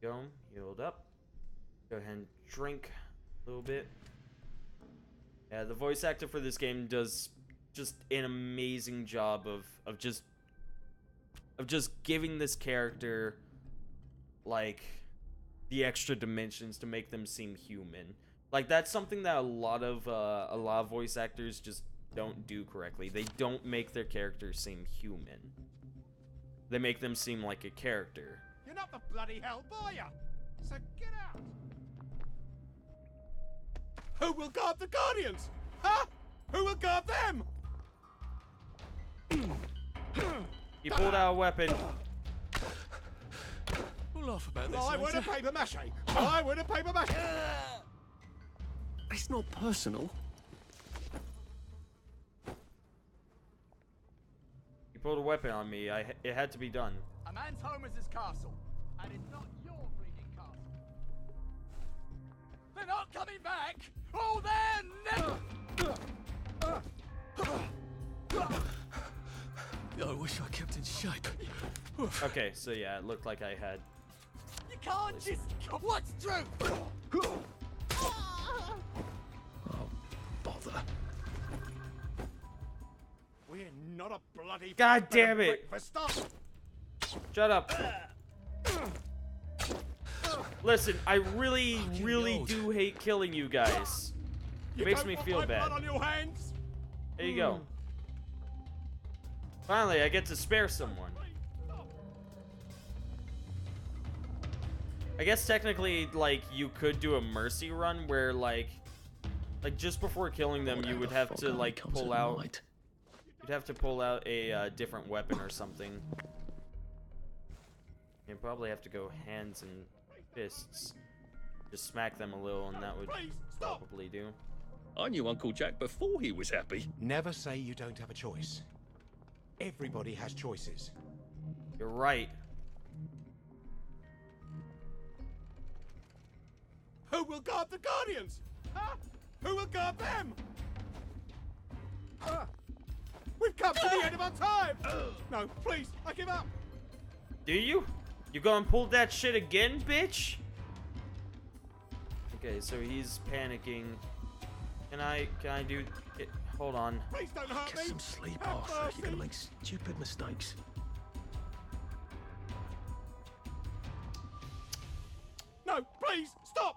Go, healed up. Go ahead and drink a little bit. Yeah, the voice actor for this game does just an amazing job of just giving this character like the extra dimensions to make them seem human. Like that's something that a lot of voice actors just don't do correctly. They don't make their characters seem human. They make them seem like a character. You're not the bloody Hellboy, are ya? So get out. Who will guard the Guardians? Huh? Who will guard them? He pulled out a weapon. We'll laugh about this I would later. have paper mache. I would have paper mache. It's not personal. He pulled a weapon on me. It had to be done. A man's home is his castle, and it's not your bleeding castle. They're not coming back! Oh, they're never... I wish I kept in shape. Okay, so yeah, it looked like I had. You can't just... What's true? Oh, bother. We're not a bloody... God damn it! Stop! Shut up. Listen, I really do hate killing you guys. It makes me feel bad. Blood on your hands? There you go. Finally, I get to spare someone. I guess technically, like, you could do a mercy run where, like just before killing them, you would have to, like, pull out... You'd have to pull out a different weapon or something. You'd probably have to go hands and fists. Just smack them a little, and that would probably do. I knew Uncle Jack before he was happy. Never say you don't have a choice. Everybody has choices. You're right. Who will guard the Guardians? Huh? Who will guard them? We've come to the end of our time! No, please, I give up! Do you? You gonna pull that shit again, bitch? Okay, so he's panicking. Can I do it? Hold on. Please don't hurt Get me! some sleep, Have Arthur. You're gonna mercy. make stupid mistakes. Please, stop!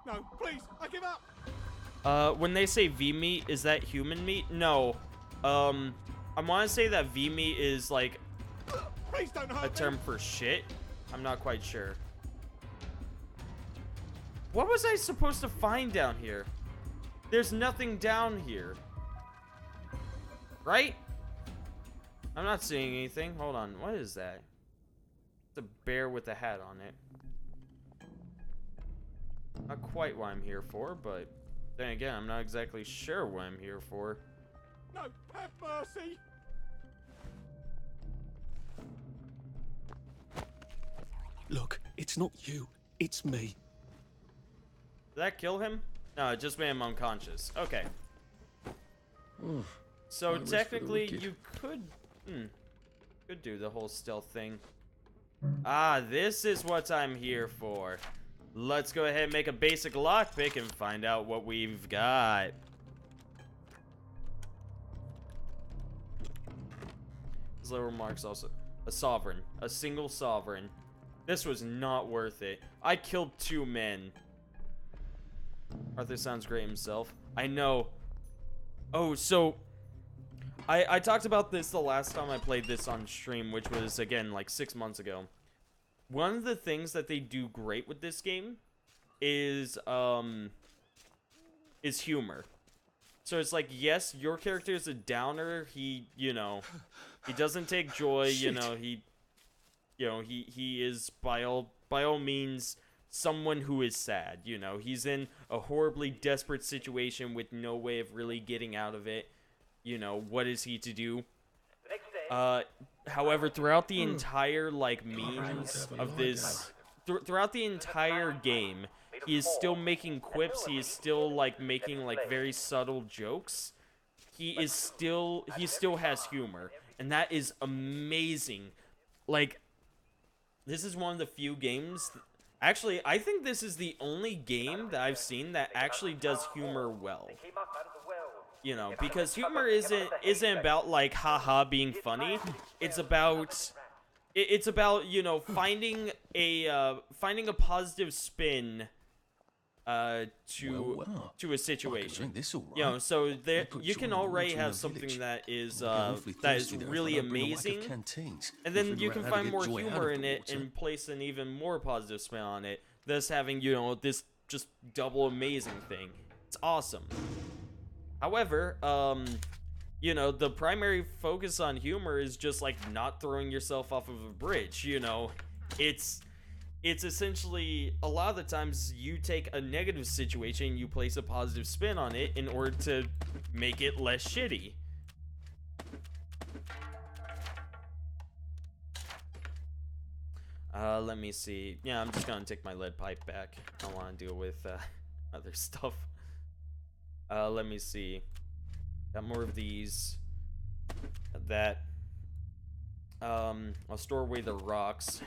No, please, I give up! When they say V meat, is that human meat? No. I want to say that V meat is like Please don't hurt a term for shit. I'm not quite sure. What was I supposed to find down here? There's nothing down here. Right? I'm not seeing anything. Hold on. What is that? It's a bear with a hat on it. Not quite what I'm here for, but then again, I'm not exactly sure what I'm here for. No, have mercy! Look, it's not you. It's me. Did that kill him? No, it just made him unconscious. Okay. So I wish for the technically, wicked. you could do the whole stealth thing. Ah, this is what I'm here for. Let's go ahead and make a basic lockpick and find out what we've got. His little remarks also. A sovereign. A single sovereign. This was not worth it. I killed 2 men. Arthur sounds great himself. I know. Oh, so I talked about this the last time I played this on stream, which was, again, like 6 months ago. One of the things that they do great with this game is humor. So it's like, yes, your character is a downer. He, you know, he doesn't take joy. You know, he is by all means someone who is sad. You know, he's in a horribly desperate situation with no way of really getting out of it. You know, what is he to do? However, throughout the entire like memes of this, throughout the entire game, he is still making quips. He is still like making like very subtle jokes. He still has humor, and that is amazing. Like, this is one of the few games. Actually, I think this is the only game that I've seen that actually does humor well. You know, because humor isn't about like haha being funny. It's about you know, finding a positive spin to a situation. You know, so there you can already have something that is really amazing, and then you can find more humor in it and place an even more positive spin on it, thus having, you know, this just double amazing thing. It's awesome. However, you know, the primary focus on humor is just like not throwing yourself off of a bridge. You know, it's essentially, a lot of the times you take a negative situation, you place a positive spin on it in order to make it less shitty. Let me see. Yeah, I'm just gonna take my lead pipe back. I don't want to deal with other stuff. Let me see. Got more of these. Got that. I'll store away the rocks.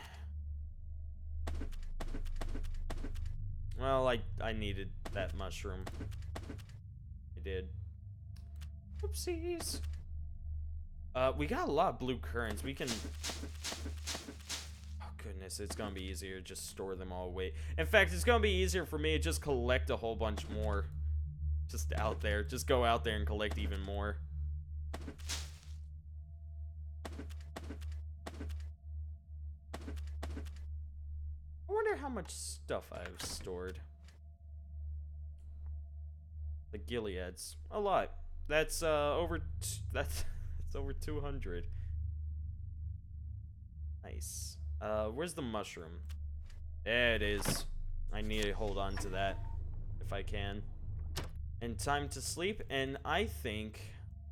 Well, I needed that mushroom. I did. Oopsies. We got a lot of blue currants. We can... Oh, goodness. It's gonna be easier to just store them all away. In fact, it's gonna be easier for me to just collect a whole bunch more. Just out there. Just go out there and collect even more. I wonder how much stuff I've stored. The Gileads. A lot. That's that's over 200. Nice. Where's the mushroom? There it is. I need to hold on to that if I can. And time to sleep, and I think,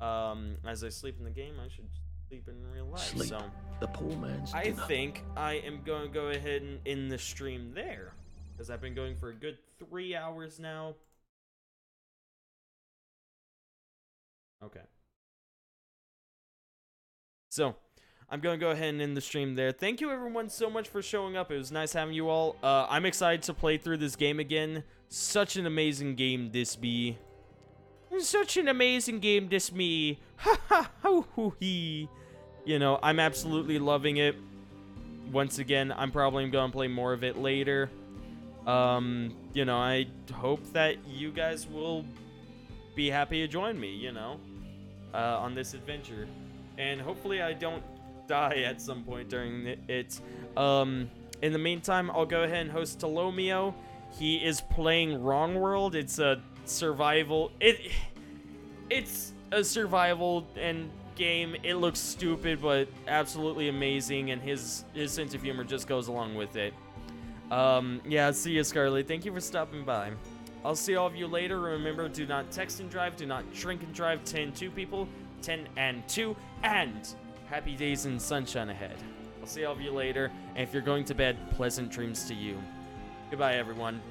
as I sleep in the game, I should sleep in real life. Sleep. So, The poor man's I dinner. think I am going to go ahead and end the stream there, because I've been going for a good 3 hours now. Okay. So, I'm going to go ahead and end the stream there. Thank you everyone so much for showing up. It was nice having you all. I'm excited to play through this game again. Such an amazing game this be. Such an amazing game this be. Ha ha ho hoo hee. You know, I'm absolutely loving it. Once again, I'm probably going to play more of it later. You know, I hope that you guys will be happy to join me, you know, on this adventure. And hopefully I don't die at some point during it. In the meantime, I'll go ahead and host Tolomeo. He is playing Wrong World. It's a survival. It's a survival and game. It looks stupid, but absolutely amazing, and his sense of humor just goes along with it. Yeah, see you, Scarlet. Thank you for stopping by. I'll see all of you later. Remember, do not text and drive, do not drink and drive. 10-2 people, 10 and 2, and happy days and sunshine ahead. I'll see all of you later, and if you're going to bed, pleasant dreams to you. Goodbye, everyone.